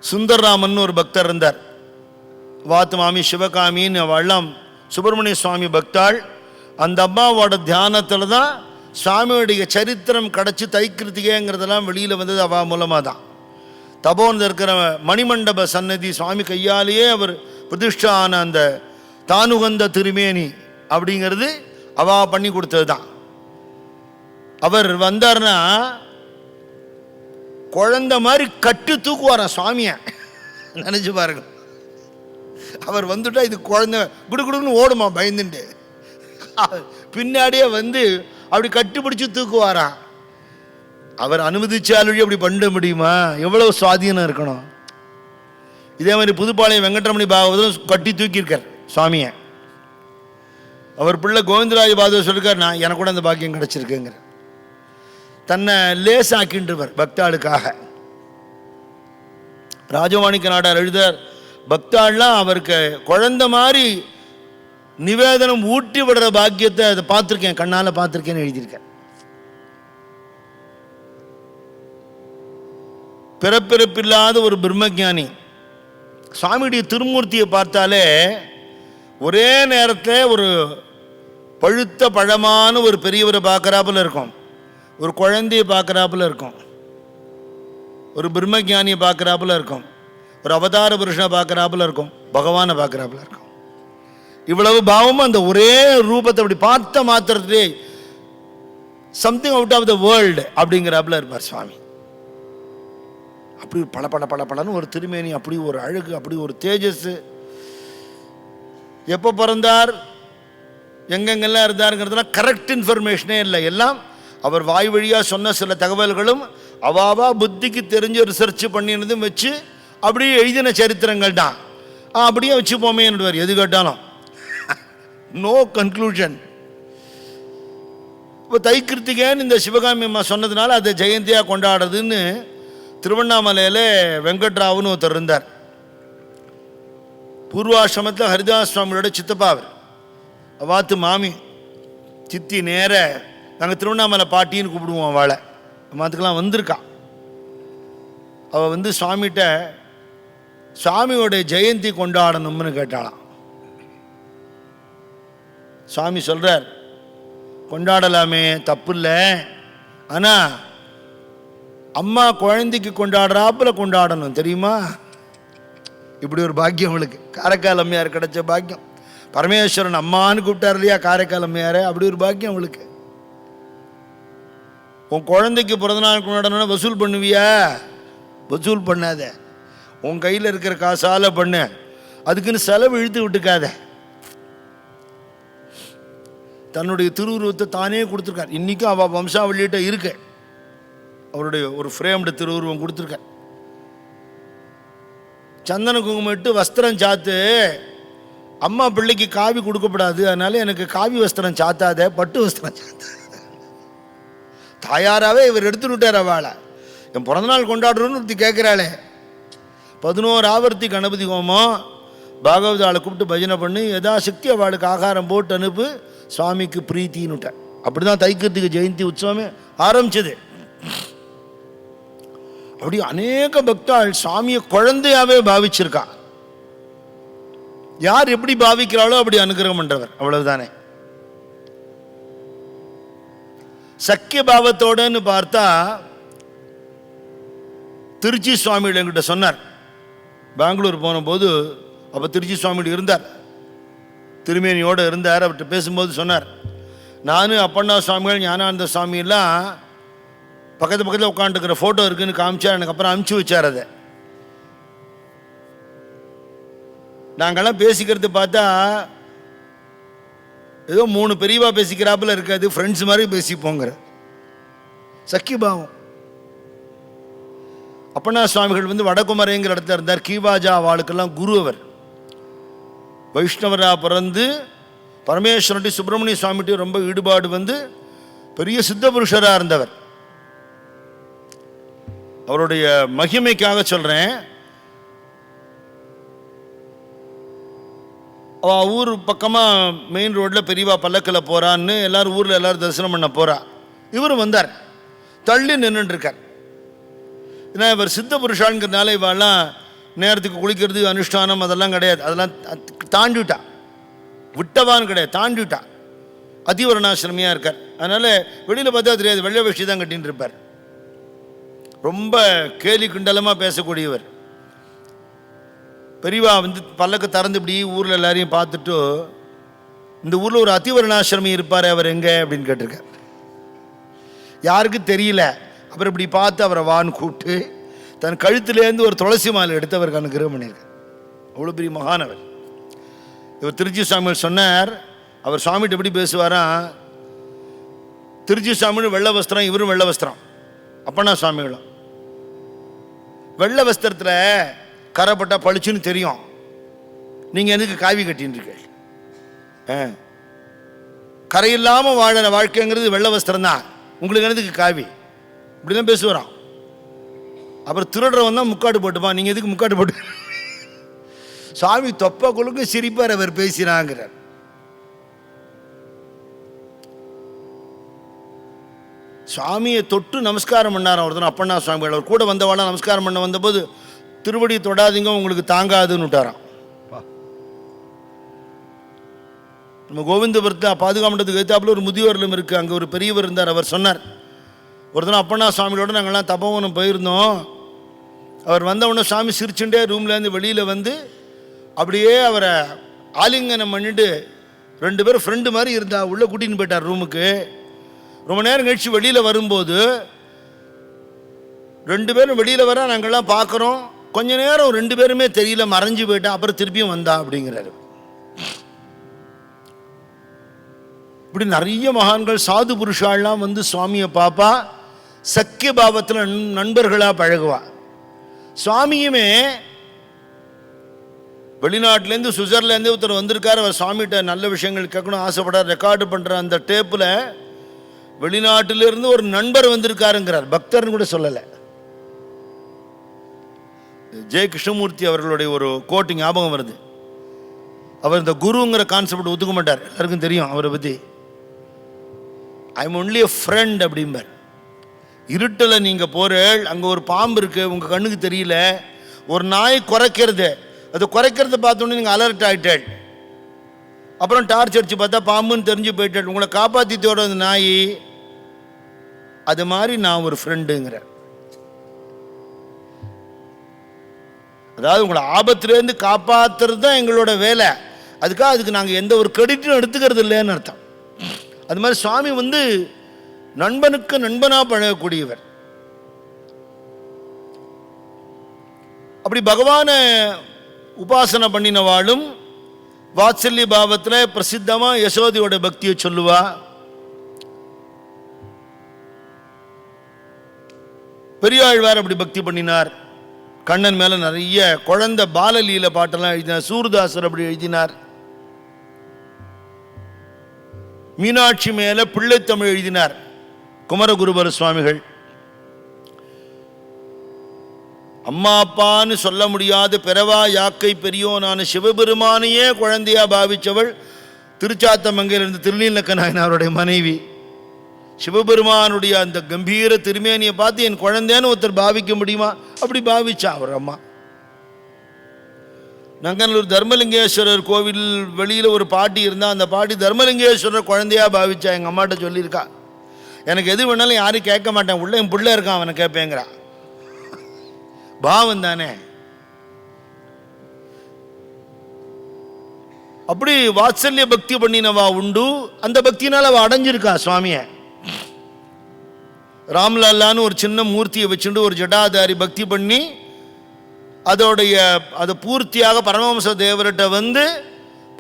சுந்தர்ராமன் ஒரு பக்தர் இருந்தார். வாத்து மாமி சிவகாமின்னு அவெல்லாம் சுப்பிரமணிய சுவாமி பக்தாள். அந்த அம்மாவோட தியானத்தில் தான் சுவாமியுடைய சரித்திரம் கிடச்சி தைக்கிருத்திகேங்கிறதெல்லாம் வெளியில் வந்தது அவா மூலமாக தான். தபோனில் இருக்கிற மணிமண்டப சன்னதி சுவாமி கையாலேயே அவர் பிரதிஷ்டா ஆன அந்த தானுகந்த திருமேனி அப்படிங்கிறது அவா பண்ணி கொடுத்தது தான். அவர் வந்தார்னா குழந்தை மாதிரி கட்டு தூக்குவாராம் சுவாமியை. நினைச்சு பாருங்க, அவர் வந்துட்டா இது குழந்தை குடுக்குடுன்னு ஓடுமா பயந்துட்டு, பின்னாடியே வந்து அப்படி கட்டுப்பிடிச்சு தூக்குவாராம். அவர் அனுமதிச்சாலும் அப்படி பண்ண முடியுமா? எவ்வளவு சுவாதீனம் இருக்கணும். இதே மாதிரி புதுப்பாளையம் வெங்கட்ரமணி பாகவதம் கட்டி தூக்கியிருக்கார் சுவாமியை. அவர் பிள்ளை கோவிந்தராஜ பாகவதர் சொல்லிருக்கார், நான் எனக்கு கூட அந்த பாக்கியம் கிடைச்சிருக்குங்கிற. தன்னை லேசாக்கின்றவர் பக்தாளுக்காக. ராஜமாணிக்க நாடார் எழுதார், பக்தாள்லாம் அவருக்கு குழந்தை மாதிரி நிவேதனம் ஊட்டி விடுற பாக்கியத்தை அதை பார்த்துருக்கேன், கண்ணால் பார்த்துருக்கேன்னு எழுதியிருக்கேன். பிறப்பிறப்பில்லாத ஒரு பிரம்மஞானி. சுவாமியுடைய திருமூர்த்தியை பார்த்தாலே ஒரே நேரத்தில் ஒரு பழுத்த பழமான ஒரு பெரியவரை பார்க்குறாப்புல இருக்கும், ஒரு குழந்தையை பார்க்குறாப்புல இருக்கும், ஒரு பிரம்மஞானியை பார்க்குறாப்புல இருக்கும், ஒரு அவதார புருஷனை பார்க்குறாப்புல இருக்கும், பகவானை பார்க்குறாப்புல இருக்கும். இவ்வளவு பாவமும் அந்த ஒரே ரூபத்தை அப்படி பார்த்த மாத்திரத்திலே something out of the world அப்படிங்கிறாப்புல இருப்பார் சுவாமி. அப்படி பல பல பல பலன்னு ஒரு திருமேனி, அப்படி ஒரு அழகு, அப்படி ஒரு தேஜஸ். எப்போ பிறந்தார், எங்கெங்கெல்லாம் இருந்தாருங்கிறதுலாம் கரெக்ட் இன்ஃபர்மேஷனே இல்லை. எல்லாம் அவர் வாய் வழியாக சொன்ன சில தகவல்களும் அவாவா புத்திக்கு தெரிஞ்ச ரிசர்ச் பண்ணினதும் வச்சு அப்படியே எழுதின சரித்திரங்கள் தான். அப்படியே வச்சுப்போமே என்னுவார் எது கேட்டாலும். No conclusion. இப்போ தைக்கிருத்திகேன்னு இந்த சிவகாமி அம்மா சொன்னதுனால அதை ஜெயந்தியாக கொண்டாடுறதுன்னு திருவண்ணாமலையில் வெங்கட்ராவுன்னு ஒருத்தர் இருந்தார். பூர்வாசிரமத்தில் ஹரிதாஸ் சுவாமியோட சித்தப்பா அவர், அவாத்து மாமி சித்தி. நேர நாங்கள் திருவண்ணாமலை பாட்டின்னு கூப்பிடுவோம் அவளை. மாத்துக்கெல்லாம் வந்திருக்கா. அவள் வந்து சுவாமிகிட்ட சுவாமியோட ஜெயந்தி கொண்டாடணும்னு கேட்டாளாம். சுவாமி சொல்கிறார், கொண்டாடலாமே, தப்பு இல்லை, ஆனால் அம்மா குழந்தைக்கு கொண்டாடுறாப்புல கொண்டாடணும் தெரியுமா? இப்படி ஒரு பாக்கியம் அவளுக்கு. காரைக்கால் அம்மையார் கிடைச்ச பாக்கியம். பரமேஸ்வரன் அம்மான்னு கூப்பிட்டார் இல்லையா காரைக்கால் அம்மையார், அப்படி ஒரு பாக்கியம் அவளுக்கு. உன் குழந்தைக்கு பிறந்தநாள் கொண்டாடணும்னா வசூல் பண்ணுவியா? வசூல் பண்ணாத, உன் கையில் இருக்கிற காசால பண்ணு, அதுக்குன்னு செலவு இழுத்து விட்டுக்காத. தன்னுடைய திருவுருவத்தை தானே கொடுத்துருக்கார். இன்றைக்கும் அவள் வம்சாவளியிட்ட இருக்கு, அவருடைய ஒரு ஃப்ரேம்டு திருவுருவம் கொடுத்துருக்கார். சந்தன குங்குமம் இட்டு வஸ்திரம் சாத்து, அம்மா பிள்ளைக்கு காவி கொடுக்கப்படாது, அதனால எனக்கு காவி வஸ்திரம் சாத்தாத, பட்டு வஸ்திரம் சாத்த. தாயாராகவே இவர் எடுத்துட்டு விட்டார் அவளை. என் பிறந்தநாள் கொண்டாடுறோன்னு ஒருத்தி கேட்குறாளே. 11 ஆவர்த்தி கணபதி ஹோமம், பாகவத ஆளை கூப்பிட்டு பஜனை பண்ணி யதாசக்தி அவளுக்கு ஆகாரம் போட்டு அனுப்பு, சுவாமிக்கு பிரீத்தின்னு விட்டார். அப்படி தான் தைக்கிருத்திகை ஜெயந்தி உற்சவமே ஆரம்பிச்சது. அப்படி அநேக பக்தாள் சுவாமியை குழந்தையாவே பாவிச்சிருக்கா. யார் எப்படி பாவிக்கிறாளோ அப்படி அனுகிரகம் பண்றவர், அவ்வளவுதானே. சக்கிய பாவத்தோடன்னு பார்த்தா திருச்சி சுவாமிகள் என்கிட்ட சொன்னார். பெங்களூர் போன போது அப்போ திருச்சி சுவாமிகள் இருந்தார், திருமேனியோடு இருந்தார். அவர்கிட்ட பேசும்போது சொன்னார், நானும் அப்பண்ணா சுவாமிகள் ஞானானந்த சுவாமியெல்லாம் பக்கத்தில் உட்காந்துருக்கிற ஃபோட்டோ இருக்குன்னு காமிச்சார். எனக்கு அப்புறம் அனுப்பிச்சி வச்சார். அதை நாங்கள்லாம் பேசிக்கிறது பார்த்தா ஏதோ 3 பெரியவா பேசிக்கிறாப்புல இருக்காது, ஃப்ரெண்ட்ஸ் மாதிரி பேசிப்போங்கிற சக்கியபாவம். அப்பண்ணா சுவாமிகள் வந்து வடகுமரைங்கிற இடத்துல இருந்தார். கீவாஜா அவளுக்கெல்லாம் குரு. அவர் வைஷ்ணவராக பிறந்து பரமேஸ்வரன்ட்டி சுப்பிரமணிய சுவாமிகிட்ட ரொம்ப ஈடுபாடு வந்து பெரிய சித்த புருஷராக இருந்தவர். அவருடைய மகிமைக்காக சொல்கிறேன். அவள் ஊர் பக்கமாக மெயின் ரோட்டில் பெரியவா பல்லக்கில் போகிறான்னு எல்லோரும் ஊரில் எல்லோரும் தரிசனம் பண்ண போகிறா. இவரும் வந்தார், தள்ளி நின்றுட்டுருக்கார். ஏன்னா இவர் சித்த புருஷாங்கிறதுனால இவெல்லாம் நேரத்துக்கு குளிக்கிறது அனுஷ்டானம் அதெல்லாம் கிடையாது, அதெல்லாம் தாண்டிவிட்டா. விட்டவான்னு கிடையாது, தாண்டிவிட்டா. அதிவர்ணாசிரமியாக இருக்கார். அதனால் வெளியில் பார்த்தா தெரியாது, வெள்ளை வேஷ்டி தான் கட்டின்னு இருப்பார். ரொம்ப கேலி கிண்டலமாக பேசக்கூடியவர். பெரியவா வந்து பல்லக்கு திறந்து இப்படி ஊரில் எல்லாரையும் பார்த்துட்டு, இந்த ஊரில் ஒரு அதிவர்ணாசிரமி இருப்பார், அவர் எங்கே அப்படின்னு கேட்டிருக்கார். யாருக்கும் தெரியல. அப்புறம் இப்படி பார்த்து அவரை வான்னு கூப்பிட்டு தன் கழுத்துலேருந்து ஒரு துளசி மாலை எடுத்து அவருக்கு அனுகிரகம் பண்ணியிருக்கார். அவ்வளோ பெரிய மகானவர். இவர் திருச்சி சுவாமிகள் சொன்னார், அவர் சுவாமிகிட்ட எப்படி பேசுவாராம், திருச்சி சுவாமின்னு வெள்ளை வஸ்திரம், இவரும் வெள்ளை வஸ்திரம், அப்பனா சுவாமிகளும். வெள்ளை வஸ்திரத்தில் கரைப்பட்டா பளிச்சுன்னு தெரியும், நீங்கள் எதுக்கு காவி கட்டின்னு இருக்கீங்க? கரையில்லாமல் வாழற வாழ்க்கைங்கிறது வெள்ளை வஸ்திரம் தான், உங்களுக்கு எதுக்கு காவி? இப்படிதான் பேசுவாராம். அப்புறம் திருடுறவன் தான் முக்காடு போட்டுப்பான், நீங்கள் எதுக்கு முக்காடு போட்டு? சுவாமி தொப்ப குழுக்கு சிரிப்பார் அவர் பேசினாங்கிறார். சுவாமியை தொட்டு நமஸ்காரம் பண்ணார் ஒருத்தர், அப்பண்ணா சுவாமிகள். அவர் கூட வந்தவாளா நமஸ்காரம் பண்ண வந்தபோது, திருவடி தொடாதீங்க உங்களுக்கு தாங்காதுன்னு விட்டாராம். நம்ம கோவிந்தபுரத்து பாதுகாமண்டத்துக்கு எழுத்தாப்புல ஒரு முதியோர்லம் இருக்குது, அங்கே ஒரு பெரியவர் இருந்தார். அவர் சொன்னார், ஒருத்தர் அப்பண்ணா சுவாமியோட நாங்கள்லாம் தபோவனம் போயிருந்தோம். அவர் வந்தவுடனே சுவாமி சிரிச்சுட்டே ரூம்லேருந்து வெளியில் வந்து அப்படியே அவரை ஆலிங்கனம் பண்ணிட்டு 2 பேரும் ஃப்ரெண்டு மாதிரி இருந்தா உள்ளே கூட்டின்னு போயிட்டார் ரூமுக்கு. ரொம்ப நேரம் கழிச்சு வெளியில் வரும்போது 2 பேரும் வெளியில் வர நாங்கள்லாம் பார்க்குறோம். கொஞ்ச நேரம் 2 பேருமே தெரியல, மறைஞ்சு போயிட்டா. அப்புறம் திருப்பியும் வந்தா அப்படிங்கிறாரு. இப்படி நிறைய மகான்கள் சாது புருஷாலாம் வந்து சுவாமியை பாப்பா, சக்கிய பாவத்தில் நண்பர்களாக பழகுவா. சுவாமியுமே வெளிநாட்டிலேருந்து சுவிட்சர்லேருந்து ஒருத்தர் வந்திருக்கார். அவர் சுவாமிகிட்ட நல்ல விஷயங்கள் கேட்கணும் ஆசைப்படார். ரெக்கார்டு பண்ணுற அந்த டேப்பில் வெளிநாட்டிலிருந்து ஒரு நண்பர் வந்திருக்காருங்கிறார். பக்தர்னு கூட சொல்லலை. ஜெய கிருஷ்ணமூர்த்தி அவர்களுடைய ஒரு கோட்டு ஞாபகம் வருது. அவர் இந்த குருங்கிற கான்செப்ட் ஒத்துக்க மாட்டார், எல்லாருக்கும் தெரியும் அவரை பற்றி. I am only a friend அப்படிம்பார். இருட்டில் நீங்கள் போகிறேள், அங்கே ஒரு பாம்பு இருக்குது, உங்கள் கண்ணுக்கு தெரியல. ஒரு நாய் குறைக்கிறது, அது குறைக்கிறத பார்த்தோன்னே நீங்கள் அலர்ட் ஆகிட்டேள். அப்புறம் டார்ச் அடித்து பார்த்தா பாம்புன்னு தெரிஞ்சு போயிட்டேள். உங்களை காப்பாற்றித்தோட அந்த நாய். அது மாதிரி நான் ஒரு ஃப்ரெண்டுங்கிறேன். அதாவது உங்களை ஆபத்துலேருந்து காப்பாற்றுறது தான் எங்களோட வேலை. அதுக்கு நாங்கள் எந்த ஒரு கிரெடிட்டும் எடுத்துக்கிறது இல்லைன்னு அர்த்தம். அது மாதிரி சுவாமி வந்து நண்பனுக்கு நண்பனாக பழகக்கூடியவர். அப்படி பகவானை உபாசனை பண்ணினவாளும் வாத்சல்ய பாவத்தில் பிரசித்தமாக யசோதையோட பக்தியை சொல்லுவா. பெரியாழ்வார் அப்படி பக்தி பண்ணினார். கண்ணன் மேலே நிறைய குழந்தை பாலலீல பாட்டெல்லாம் எழுதினார். சூர்தாசர் அப்படி எழுதினார். மீனாட்சி மேலே பிள்ளைத்தமிழ் எழுதினார் குமரகுருபர சுவாமிகள். அம்மா அப்பான்னு சொல்ல முடியாத பிறவா யாக்கை பெரியோனான சிவபெருமானையே குழந்தையா பாவிச்சவள் திருச்சாத்தமங்கையிலிருந்து திருநீலக்க நாயனாருடைய மனைவி. சிவபெருமானுடைய அந்த கம்பீர திருமேனியை பார்த்து என் குழந்தைன்னு ஒருத்தர் பாவிக்க முடியுமா? அப்படி பாவிச்சா அவர் அம்மா. நங்கநல்லூர் தர்மலிங்கேஸ்வரர் கோவில் வெளியில் ஒரு பாட்டி இருந்தால், அந்த பாட்டி தர்மலிங்கேஸ்வரர் குழந்தையா பாவிச்சா. எங்கள் அம்மாட்ட சொல்லியிருக்கா, எனக்கு எது வேணாலும் யாரும் கேட்க மாட்டேன், உள்ள என் பிள்ளை இருக்கான் அவனை கேட்பேங்கிறா. பாவம் தானே. அப்படி வாத்சல்ய பக்தி பண்ணினவா உண்டு. அந்த பக்தினால அவ அடைஞ்சிருக்கா சுவாமிய. ராம்லாலான்னு ஒரு சின்ன மூர்த்தியை வச்சுட்டு ஒரு ஜடாதாரி பக்தி பண்ணி அதை பூர்த்தியாக பரமஹம்ச தேவர்கிட்ட வந்து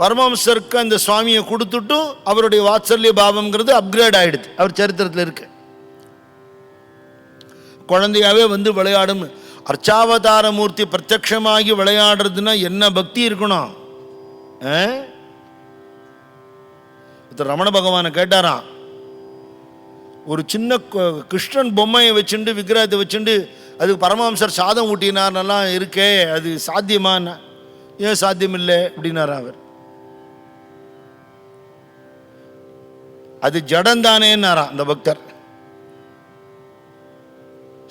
பரமஹம்சருக்கு அந்த சுவாமியை கொடுத்துட்டு அவருடைய வாத்சல்ய பாவம்ங்கிறது அப்கிரேட் ஆயிடுது. அவர் சரித்திரத்தில் இருக்கு. குழந்தையாவே வந்து விளையாடும். அர்ச்சாவதார மூர்த்தி பிரத்யட்சமாகி விளையாடுறதுன்னா என்ன பக்தி இருக்கணும். ரமண பகவானை கேட்டாராம், ஒரு சின்ன கிருஷ்ணன் பொம்மையை வச்சுண்டு விக்கிரகத்தை வச்சுண்டு அதுக்கு பரமஹம்சர் சாதம் ஊட்டினார்னெல்லாம் இருக்கே, அது சாத்தியமான? ஏன் சாத்தியம் இல்லை அப்படின்னாரா அவர். அது ஜடந்தானேன்னாராம் அந்த பக்தர்.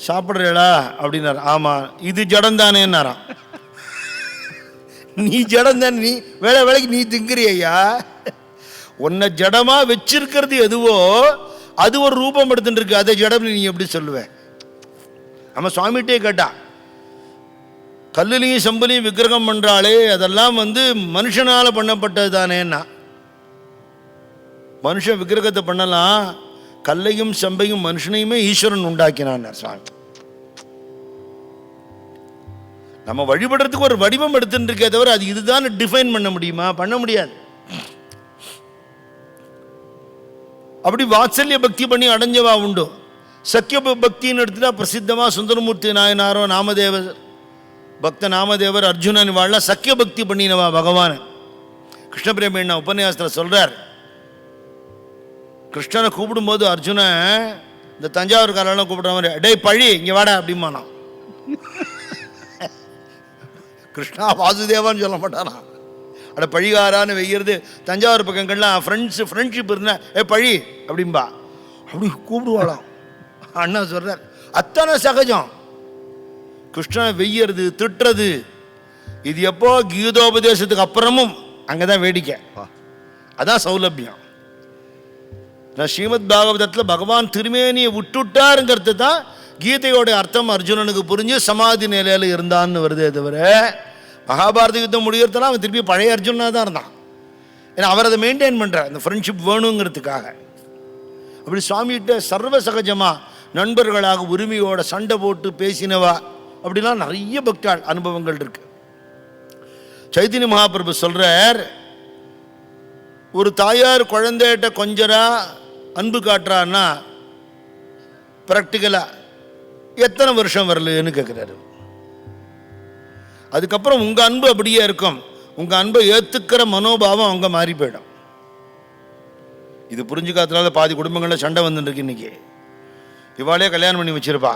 சாப்பிட்றா அப்படின்னாரு. ஆமா, இது ஜடந்தானேன்னாராம். நீ ஜடந்தான், நீ வேலைக்கு நீ திங்குறியா? உன்னை ஜடமா வச்சிருக்கிறது எதுவோ அது ஒரு ரூபம் எடுத்துட்டு இருக்கு. அதை ஜடம் நீ எப்படி சொல்லுவ? நம்ம சுவாமிகிட்டே கேட்டா, கல்லுலையும் செம்புலையும் விக்கிரகம் பண்றாளே அதெல்லாம் மனுஷனால பண்ணப்பட்டது தானேன்னா, மனுஷன் விக்கிரகத்தை பண்ணலாம், கல்லையும் செம்பையும் மனுஷனையுமே ஈஸ்வரன் உண்டாக்கினான் சுவாமி. நம்ம வழிபடுறதுக்கு ஒரு வடிவம் எடுத்துட்டு இருக்கே தவிர அது இதுதான் டிஃபைன் பண்ண முடியுமா? பண்ண முடியாது. அப்படி வாத்சல்ய பக்தி பண்ணி அடைஞ்சவா உண்டு. சக்கிய பக்தின்னு எடுத்துட்டா பிரசித்தமா சுந்தரமூர்த்தி நாயனாரோ நாமதேவர் பக்த நாமதேவர் அர்ஜுனன் வாழலாம் சக்கிய பக்தி பண்ணினவா பகவான். கிருஷ்ண பிரேமண்ணா உபன்யாசத்தில் சொல்றார், கிருஷ்ணனை கூப்பிடும்போது அர்ஜுனன் இந்த தஞ்சாவூர் காரெல்லாம் கூப்பிடுற மாதிரி, டேய் பழி இங்க வாடா அப்படிமானா. கிருஷ்ணா வாசுதேவான்னு சொல்ல மாட்டானா, அட பழிகாரான்னு வைக்கிறது. தஞ்சாவூர் பக்கங்கள்லாம் ஃப்ரெண்ட்ஷிப் இருந்தா பழி அப்படின்பா, அப்படி கூப்பிடுவாளாம். அண்ணா சொல்றார் அத்தனை சகஜம். கிருஷ்ணனை வெய்யறது திட்டுறது இது எப்போ கீதோபதேசத்துக்கு அப்புறமும் அங்கதான் வேடிக்கை, அதான் சௌலபியம். ஸ்ரீமத் பாகவதத்தில் பகவான் திருமேனியை விட்டுட்டாருங்கிறது தான் கீதையோட அர்த்தம் அர்ஜுனனுக்கு புரிஞ்சு சமாதி நிலையில இருந்தான்னு வருதே தவிர, மகாபாரத யுத்தம் முடிகிறதுலாம் அவன் திருப்பி பழைய அர்ஜுனா தான் இருந்தான். ஏன்னா அவர் அதை மெயின்டைன் பண்றார், அந்த ஃப்ரெண்ட்ஷிப் வேணுங்கிறதுக்காக. அப்படி சுவாமிகிட்ட சர்வ சகஜமா நண்பர்களாக உரிமையோட சண்டை போட்டு பேசினவா அப்படிலாம் நிறைய பக்தாள் அனுபவங்கள் இருக்கு. சைத்தன்ய மகாபிரபு சொல்றார், ஒரு தாயார் குழந்தைகிட்ட கொஞ்சரா அன்பு காட்டுறான்னா பிராக்டிக்கலா எத்தனை வருஷம் வரலன்னு கேட்குறாரு. அதுக்கப்புறம் உங்க அன்பு அப்படியே இருக்கும், உங்க அன்பை ஏத்துக்கிற மனோபாவம் அவங்க மாறி போயிடும். இது புரிஞ்சுக்காதனால பாதி குடும்பங்களில் சண்டை வந்துட்டு இருக்கு. இன்னைக்கு இவாளே கல்யாணம் பண்ணி வச்சிருப்பா,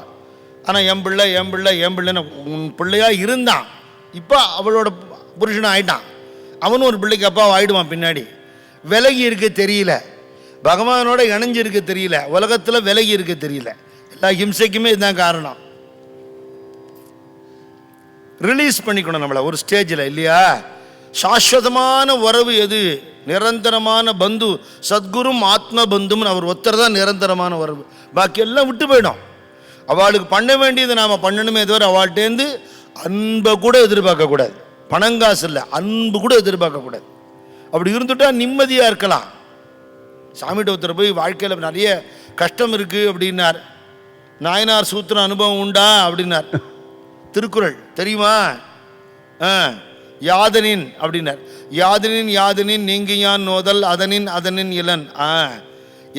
ஆனால் என் பிள்ளைன்னு உன் பிள்ளையா இருந்தான், இப்போ அவளோட புருஷனும் ஆயிட்டான், அவனும் ஒரு பிள்ளைக்கு அப்பாவும் ஆயிடுவான். பின்னாடி விலகி இருக்க தெரியல, பகவானோட இணைஞ்சு இருக்க தெரியல, உலகத்தில் விலகி இருக்க தெரியல. எல்லா ஹிம்சைக்குமே இதுதான் காரணம். ரிலீஸ் பண்ணிக்கணும் நம்மளை ஒரு ஸ்டேஜில், இல்லையா? சாஸ்வதமான உறவு எது? நிரந்தரமான பந்து சத்குரும் ஆத்ம பந்தும்னு அவர் ஒருத்தர் தான் நிரந்தரமான உறவு. பாக்கி எல்லாம் விட்டு போயிடும். அவளுக்கு பண்ண வேண்டியது நாம் பண்ணணுமே தவிர அவள்கிட்டேருந்து அன்பை கூட எதிர்பார்க்கக்கூடாது. பணங்காசு இல்லை, அன்பு கூட எதிர்பார்க்கக்கூடாது. அப்படி இருந்துட்டா நிம்மதியாக இருக்கலாம். சாமிகிட்ட ஒருத்தர் போய் வாழ்க்கையில் நிறைய கஷ்டம் இருக்குது அப்படின்னார். நாயனார் சூத்திர அனுபவம் உண்டா அப்படின்னார். திருக்குறள் தெரியுமா? யாதனின் அப்படின்னார். யாதனின் நீங்கியான் நோதல் அதனின் இளன்.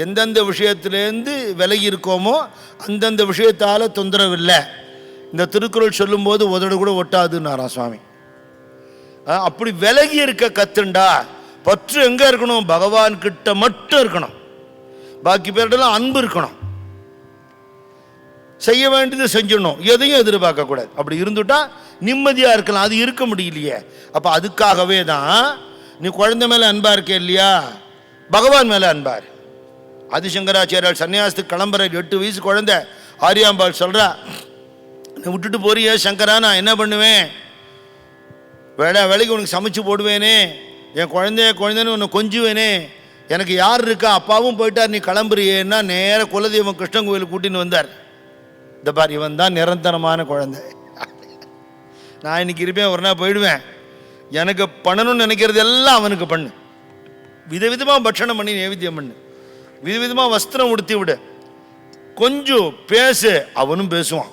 எந்தெந்த விஷயத்திலேருந்து விலகி இருக்கோமோ அந்தந்த விஷயத்தால் தொந்தரவு இல்லை. இந்த திருக்குறள் சொல்லும்போது உதடு கூட ஒட்டாதுன்னாரா சுவாமி. அப்படி விலகி இருக்க கத்துண்டா பற்று எங்கே இருக்கணும்? பகவான் கிட்ட மட்டும் இருக்கணும். பாக்கி பேர்டெல்லாம் அன்பு இருக்கணும். செய்ய வேண்டியது செஞ்சிடணும், எதையும் எதிர்பார்க்கக்கூடாது. அப்படி இருந்துட்டா நிம்மதியாக இருக்கலாம். அது இருக்க முடியலையே. அப்போ அதுக்காகவே தான் நீ குழந்தை மேலே அன்பா இருக்க இல்லையா, பகவான் மேலே அன்பார். ஆதிசங்கராச்சாரியால் சன்னியாசத்துக்கு கிளம்புற 8 வயசு குழந்தை ஆரியாம்பாள் சொல்கிறா, என்னை விட்டுட்டு போறியே சங்கரா, நான் என்ன பண்ணுவேன்? வேலைக்கு உனக்கு சமைச்சு போடுவேனே, என் குழந்தைன்னு உன்னை கொஞ்சுவேனே, எனக்கு யார் இருக்கா? அப்பாவும் போயிட்டார், நீ கிளம்புறியேன்னா நேர குலதெய்வம் கிருஷ்ணன் கோயிலுக்கு கூட்டின்னு வந்தார். இந்த பார், இவன் தான் நிரந்தரமான குழந்தை. நான் இன்னைக்கு இருப்பேன், ஒரு நாள் போயிடுவேன். எனக்கு பண்ணணும்னு நினைக்கிறது எல்லாம் அவனுக்கு பண்ணு. விதவிதமாக பட்சணம் பண்ணி நைவேத்தியம் பண்ணு, விதவிதமாக வஸ்திரம் உடுத்தி விடு, கொஞ்சம் பேசு, அவனும் பேசுவான்.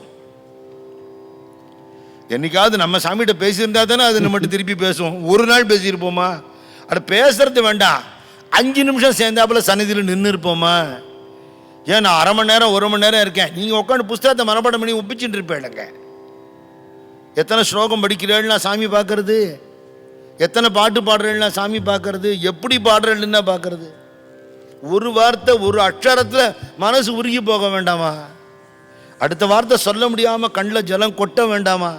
என்னைக்காவது நம்ம சாமிகிட்ட பேசியிருந்தா தானே அது நம்மகிட்ட திருப்பி பேசுவோம். ஒரு நாள் பேசியிருப்போமா? அது பேசுறது வேண்டாம், 5 நிமிஷம் சேர்ந்தாப்புல சன்னிதியில் நின்று இருப்போமா? ஏன் நான் 1/2 மணி நேரம் 1 மணி நேரம் இருக்கேன், நீங்கள் உட்காந்து புஸ்தகத்தை மனப்பாடம் பண்ணி ஒப்பிச்சுட்டு இருப்பேங்க. எத்தனை ஸ்லோகம் படிக்கிறேன்னா சாமி பார்க்கறது, எத்தனை பாட்டு பாடுறேன்னா சாமி பார்க்கறது, எப்படி பாடுறேன்னா பார்க்கறது. ஒரு வார்த்தை ஒரு அக்ஷரத்தில் மனசு உருகி போக வேண்டாமா? அடுத்த வார்த்தை சொல்ல முடியாமல் கண்ணில் ஜலம் கொட்ட வேண்டாமா?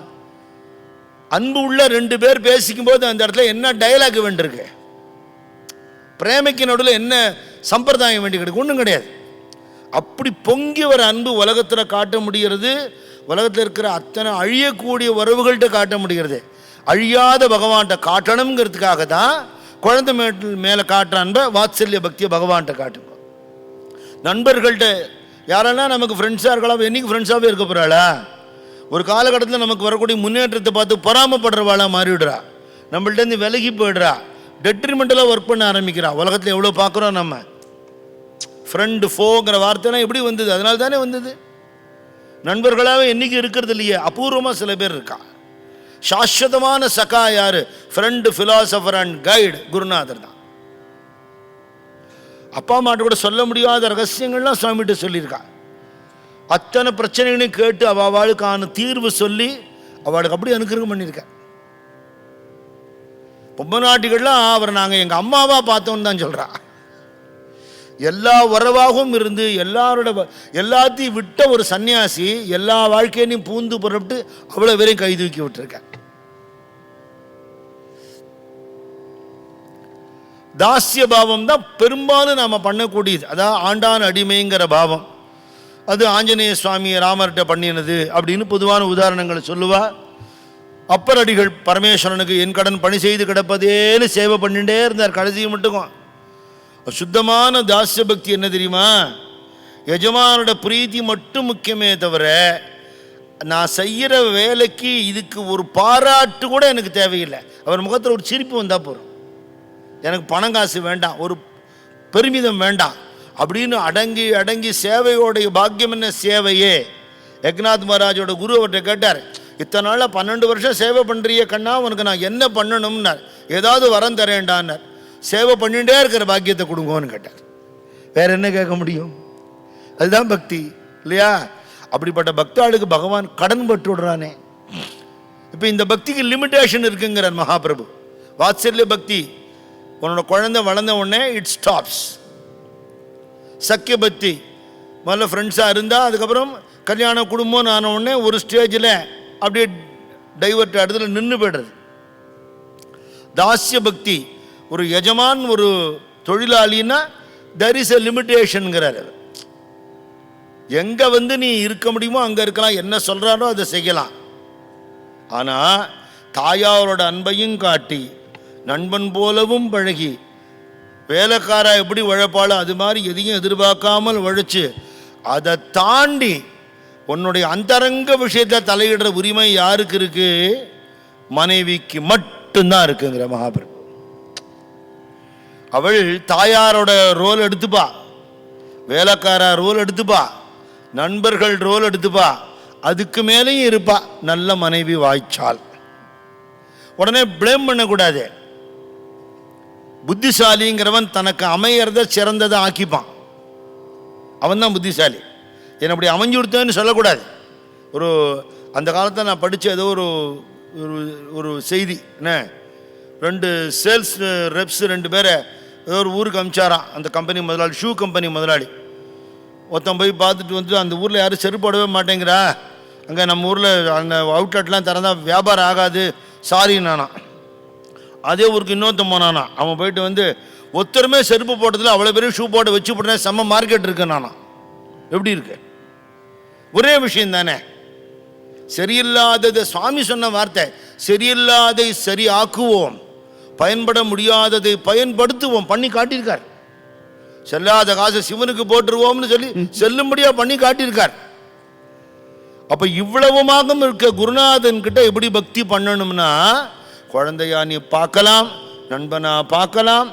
அன்பு உள்ள 2 பேர் பேசிக்கும் போது அந்த இடத்துல என்ன டயலாக் வேண்டியிருக்கு? பிரேமைக்கு நடுவில் என்ன சம்பிரதாயம் வேண்டி கிடைக்கும்? ஒன்றும் கிடையாது. அப்படி பொங்கி வர அன்பு உலகத்தில் காட்ட முடிகிறது. உலகத்தில் இருக்கிற அத்தனை அழியக்கூடிய உறவுகள்கிட்ட காட்ட முடிகிறது. அழியாத பகவான்கிட்ட காட்டணுங்கிறதுக்காக தான் குழந்தை மேலே காட்டுற அன்பை வாத்சல்ய பக்தியை பகவான்கிட்ட காட்டுங்க. நண்பர்கள்ட்ட யாரெல்லாம் நமக்கு ஃப்ரெண்ட்ஸாக இருக்கலாம், என்னைக்கு ஃப்ரெண்ட்ஸாகவே இருக்க போகிறாளா? ஒரு காலகட்டத்தில் நமக்கு வரக்கூடிய முன்னேற்றத்தை பார்த்து பொறாமப்படுறவாளா மாறிவிடுறா, நம்மள்டேருந்து விலகி போயிடுறா, டெட்ரிமெண்டலாக ஒர்க் பண்ண ஆரம்பிக்கிறா. உலகத்தில் எவ்வளோ பார்க்குறோம் நம்ம. ஃப்ரெண்டு ஃபோங்கிற வார்த்தைலாம் எப்படி வந்தது? அதனால தானே வந்தது. நண்பர்களாகவே என்றைக்கு இருக்கிறது இல்லையே, அபூர்வமாக சில பேர் இருக்கா. சாஸ்வதமான சகா யாரு? ஃப்ரெண்டு, ஃபிலாசபர் அண்ட் கைடு குருநாதர் தான். அப்பா அம்மாட்ட கூட சொல்ல முடியாத ரகசியங்கள்லாம் சுவாமிகிட்ட சொல்லியிருக்கா. அத்தனை பிரச்சனைகளையும் கேட்டு அவளுக்கான தீர்வு சொல்லி அவளுக்கு அப்படி அனுகிரகம் பண்ணியிருக்க. பொம்மநாட்டிகள்லாம் அவரை நாங்கள் எங்கள் அம்மாவா பார்த்தோன்னு தான் சொல்கிறா. எல்லா உறவாகவும் இருந்து எல்லாத்தையும் விட்ட ஒரு சன்னியாசி எல்லா வாழ்க்கையிலையும் பூந்து புறப்பட்டு அவ்வளோ பேரையும் கை தூக்கி விட்டுருக்க. தாசிய பாவம் தான் பெரும்பாலும் நாம் பண்ணக்கூடியது. அதான் ஆண்டான் அடிமைங்கிற பாவம். அது ஆஞ்சநேய சுவாமி ராமர்கிட்ட பண்ணினது அப்படின்னு பொதுவான உதாரணங்களை சொல்லுவா. அப்பர் அடிகள் பரமேஸ்வரனுக்கு என் கடன் பணி செய்து கிடப்பதேன்னு சேவை பண்ணிகிட்டே இருந்தார் கடைசியை மட்டுக்கும். சுத்தமான தாசிய பக்தி என்ன தெரியுமா? எஜமானோட பிரீத்தி மட்டும் முக்கியமே தவிர நான் செய்கிற வேலைக்கு இதுக்கு ஒரு பாராட்டு கூட எனக்கு தேவையில்லை. அவர் முகத்தில் ஒரு சிரிப்பு வந்தால் போகிறோம், எனக்கு பணம் காசு வேண்டாம், ஒரு பெருமிதம் வேண்டாம் அப்படின்னு அடங்கி அடங்கி சேவையோடைய பாக்கியம் என்ன சேவையே. ஏக்நாத் மகாராஜோட குரு அவர்கிட்ட கேட்டார், இத்தனை நாளில் 12 வருஷம் சேவை பண்ணுறிய கண்ணா, உனக்கு நான் என்ன பண்ணணும்னார். ஏதாவது வரம் தரேன்டான்னார். சேவை பண்ணிகிட்டே இருக்கிற பாக்கியத்தை கொடுங்கன்னு கேட்டார். வேற என்ன கேட்க முடியும்? அதுதான் பக்தி இல்லையா? அப்படிப்பட்ட பக்தாளுக்கு பகவான் கடன் பட்டு விடுறானே. இப்போ இந்த பக்திக்கு லிமிட்டேஷன் இருக்குங்கிறார் மகாபிரபு. வாத்சல்ய பக்தி உன்னோட குழந்தை வளர்ந்த உடனே இட் ஸ்டாப்ஸ். சக்கிய பக்தி முதல்ல ஃப்ரெண்ட்ஸாக இருந்தால் அதுக்கப்புறம் கல்யாணம் குடும்பம் ஆன உடனே ஒரு ஸ்டேஜில் அப்படியே டைவர்ட் இடத்துல நின்று போய்டுறது. தாசிய பக்தி ஒரு எஜமான் ஒரு தொழிலாளின்னா there is a லிமிட்டேஷனுங்கிறார். எங்கே நீ இருக்க முடியுமோ அங்கே இருக்கலாம், என்ன சொல்கிறாரோ அதை செய்யலாம். ஆனால் தாயாரோட அன்பையும் காட்டி நண்பன் போலவும் பழகி வேலைக்காரா எப்படி உழைப்பாளோ அது மாதிரி எதையும் எதிர்பார்க்காமல் உழைச்சு அதை தாண்டி உன்னுடைய அந்தரங்க விஷயத்தை தலையிடுற உரிமை யாருக்கு இருக்கு? மனைவிக்கு மட்டும்தான் இருக்குங்கிற மகாபிரபு. அவள் தாயாரோட ரோல் எடுத்துப்பா, வேலைக்காரா ரோல் எடுத்துப்பா, நண்பர்கள் ரோல் எடுத்துப்பா, அதுக்கு மேலேயும் இருப்பா. நல்ல மனைவி வாய்ச்சால் உடனே பிளேம் பண்ணக்கூடாது. புத்திசாலிங்கிறவன் தனக்கு அமையறத சிறந்ததை ஆக்கிப்பான். அவன் தான் புத்திசாலி. என்னை அப்படி அமைஞ்சு கொடுத்தேன்னு சொல்லக்கூடாது. ஒரு அந்த காலத்தில் நான் படித்த ஏதோ ஒரு செய்தி என்ன, 2 சேல்ஸ் ரெப்ஸ் 2 பேரை ஏதோ ஒரு ஊருக்கு அமிச்சாராம். அந்த கம்பெனி முதலாளி, ஷூ கம்பெனி முதலாளி. ஒருத்தன் போய் பார்த்துட்டு வந்து அந்த ஊரில் யாரும் செருப்பு போடவே மாட்டேங்கிறா, அங்கே நம்ம ஊரில் அந்த அவுட்லெட்லாம் திறந்தால் வியாபாரம் ஆகாது, சாரி நானா. அதே ஊருக்கு இன்னொருத்தன் போனானா, அவன் போயிட்டு வந்து ஒருத்தருமே செருப்பு போட்டதில் அவ்வளோ பேரும் ஷூ போட்டு வச்சு போட்டேன், செம்ம மார்க்கெட் இருக்கு நானா. எப்படி இருக்கு? ஒரே விஷயம் தானே. சரியில்லாததை சுவாமி சொன்ன வார்த்தை, சரியில்லாதை சரி ஆக்குவோம், பயன்பட முடியாததை பயன்படுத்துவோம் பண்ணி காட்டியிருக்கார். செல்லாத காசை சிவனுக்கு போட்டுருவோம்னு சொல்லி செல்லும்படியா பண்ணி காட்டியிருக்கார். அப்ப இவ்வளவுமாக இருக்க குருநாதன் கிட்ட எப்படி பக்தி பண்ணணும்னா, குழந்தையா நீ பார்க்கலாம், நண்பனா பார்க்கலாம்,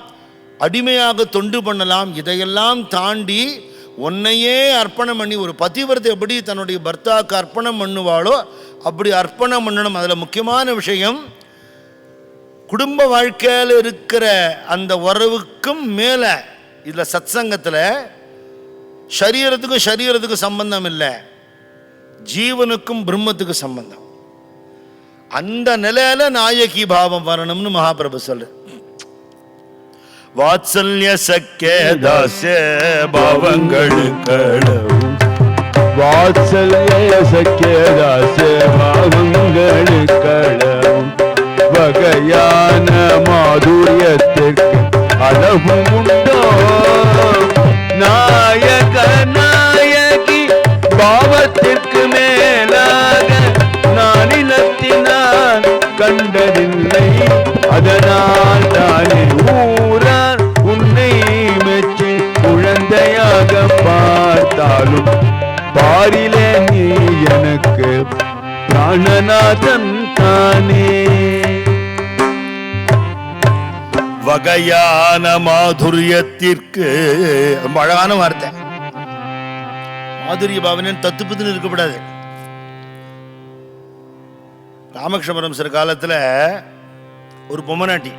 அடிமையாக தொண்டு பண்ணலாம். இதையெல்லாம் தாண்டி உன்னையே அர்ப்பணம் பண்ணி, ஒரு பதிவிரத்தை எப்படி தன்னுடைய பர்த்தாவுக்கு அர்ப்பணம் பண்ணுவாளோ அப்படி அர்ப்பணம் பண்ணணும். அதில் முக்கியமான விஷயம், குடும்ப வாழ்க்கையில் இருக்கிற அந்த உறவுக்கும் மேலே இதில் சத்சங்கத்தில் சரீரத்துக்கும் சம்பந்தம் இல்லை, ஜீவனுக்கும் பிரம்மத்துக்கு சம்பந்தம். அந்த நிலையில நாயகி பாவம் வரணும்னு மகாபிரபு சொல்ற. வாத்சல்ய சக்கிய தாஸ்ய பாவங்களுக்கு, வாத்சல்ய சக்கிய தாஸ்ய பாவங்களுக்கு வகையான மாதுரியத்திற்கு அளவும் உண்டோ? நாயக நாயகி பாவத்திற்கு மேலாக நானிலத்தினான் கண்டதில்லை அதனால் தானே ஊரார் உன்னை மெச்சி குழந்தையாக பார்த்தாலும் பாரிலே நீ எனக்கு பிராணநாதன் தானே. வகையான மாதுரியத்திற்கு ரொம்ப அழகான வார்த்தை. மாதுரிய பாவனன் தத்துப்பதுன்னு இருக்கக்கூடாது. ராமகிருஷ்ணபுரம் சிறு காலத்துல ஒரு பொம்மநாட்டி,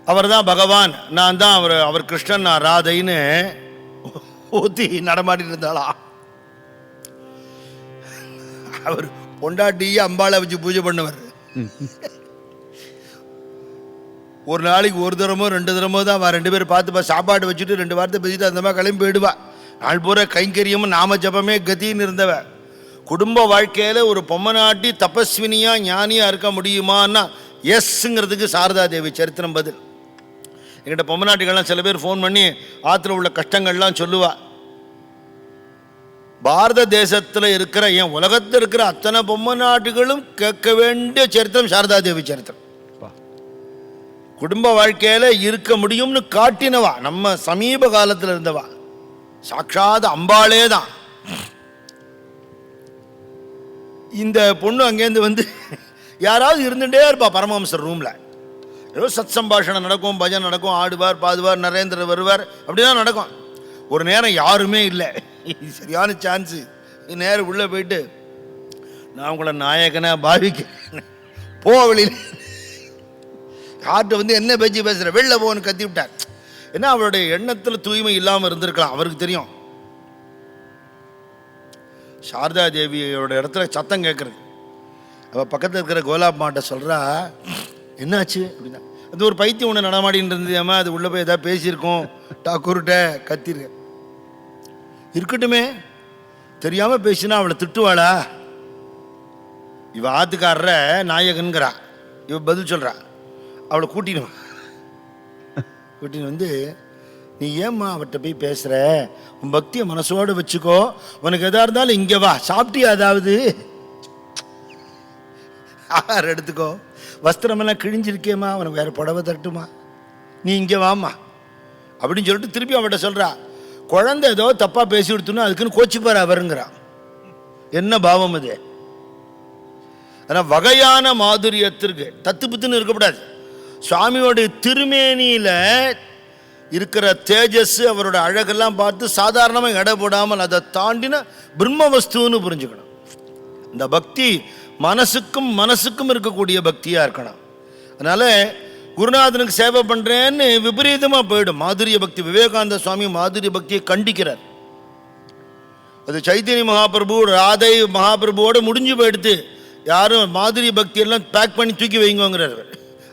அவர் தான் பகவான், நான் தான் அவர் கிருஷ்ணன், நான் ராதைன்னு ஊத்தி நடமாடிட்டு இருந்தாளா. அவர் பொண்டாட்டியே அம்பாளை வச்சு பூஜை பண்ணுவார். ஒரு நாளைக்கு ஒரு தரமோ 2 தரமோ தான் அவன் 2 பேர் பார்த்துப்பா, சாப்பாடு வச்சுட்டு 2 வார்த்தை பேசிட்டு அந்த மாதிரி கிளம்பி போயிடுவா. நாள் பூரா கைங்கரியமும் நாம ஜபமே கத்தின்னு இருந்தவ. குடும்ப வாழ்க்கையில ஒரு பொம்மநாட்டி தபஸ்வினியா ஞானியா இருக்க முடியுமான்னா எஸ்ங்கிறதுக்கு சாரதா தேவி சரித்திரம் பதில். என்கிட்ட பொம்மநாட்டிகள்லாம் சில பேர் ஃபோன் பண்ணி ஆற்றுல உள்ள கஷ்டங்கள்லாம் சொல்லுவா. பாரத தேசத்துல இருக்கிற என் உலகத்தில் இருக்கிற அத்தனை பொம்மநாட்டிகளும் கேட்க வேண்டிய சரித்திரம் சாரதா தேவி சரித்திரம். குடும்ப வாழ்க்கையில இருக்க முடியும்னு காட்டினவா, நம்ம சமீப காலத்தில் இருந்தவா, சாட்சாத் அம்பாளே தான். இந்த பொண்ணு அங்கேருந்து வந்து யாராவது இருந்துட்டே இருப்பா பரமஹம்சர் ரூம்ல. ஏதோ சத் சம்பாஷணம் நடக்கும், பஜன் நடக்கும், ஆடுவார் பாடுவார், நரேந்திரர் வருவார், அப்படிதான் நடக்கும். ஒரு நேரம் யாருமே இல்லை, சரியான சான்ஸு. நேரம் உள்ள போயிட்டு நான் உங்களை நாயகனா பாவிக்கிறேன், போ வெளியில், யார்கிட்ட வந்து என்ன பேச்சு பேசுகிற, வெளில போன்னு கத்தி விட்டார். ஏன்னா அவருடைய எண்ணத்தில் தூய்மை இல்லாமல் இருந்திருக்கலாம், அவருக்கு தெரியும். சாரதா தேவியோட இடத்துல சத்தம் கேட்குறது. அவள் பக்கத்தில் இருக்கிற கோலாப் மாட்ட சொல்கிறா, என்னாச்சு அப்படின்னா, அது ஒரு பைத்தியம் ஒன்று நடமாடின்னு இருந்ததுமா, அது உள்ளே போய் எதாவது பேசியிருக்கோம், டாக்கூர்கிட்ட கத்திரு. இருக்கட்டுமே, தெரியாமல் பேசினா அவளை திட்டுவாளா? இவ ஆத்துக்காரர நாயகன்கிறா, இவ பதில் சொல்கிறா. அவளை கூட்டின்னு வந்து, நீ ஏம்மா அவர்கிட்ட போய் பேசுகிற, உன் பக்தியை மனசோடு வச்சுக்கோ, உனக்கு எதாக இருந்தாலும் இங்கே வா, சாப்பிட்டியா அதாவது ஆகாரம் எடுத்துக்கோ, வஸ்திரமெல்லாம் கிழிஞ்சிருக்கேம்மா, உனக்கு வேறு புடவை தட்டுமா, நீ இங்கே வாம்மா அப்படின்னு சொல்லிட்டு திருப்பி அவட்ட சொல்கிறா. குழந்தை ஏதோ தப்பாக பேசி கொடுத்தோன்னா அதுக்குன்னு கோச்சிப்பார் அவருங்கிறா. என்ன பாவம் அது? ஆனால் வகையான மாதுரியத்திற்கு தத்துப்புத்துன்னு இருக்கக்கூடாது. சுவாமியோடைய திருமேனியில் இருக்கிற தேஜஸ், அவரோட அழகெல்லாம் பார்த்து சாதாரணமாக எடை போடாமல் அதை தாண்டின பிரம்ம வஸ்துன்னு புரிஞ்சுக்கணும். இந்த பக்தி மனசுக்கும் இருக்கக்கூடிய பக்தியாக இருக்கணும். அதனால் குருநாதனுக்கு சேவை பண்ணுறேன்னு விபரீதமாக போயிடும் மாதுரிய பக்தி. விவேகானந்த சுவாமி மாதுரிய பக்தியை கண்டிக்கிறார். அது சைத்தன்ய மகாபிரபு ராதை மகாபிரபுவோடு முடிஞ்சு போயிடுத்து. யாரும் மாதுரிய பக்தியெல்லாம் பேக் பண்ணி தூக்கி வைங்கோங்கிறார்.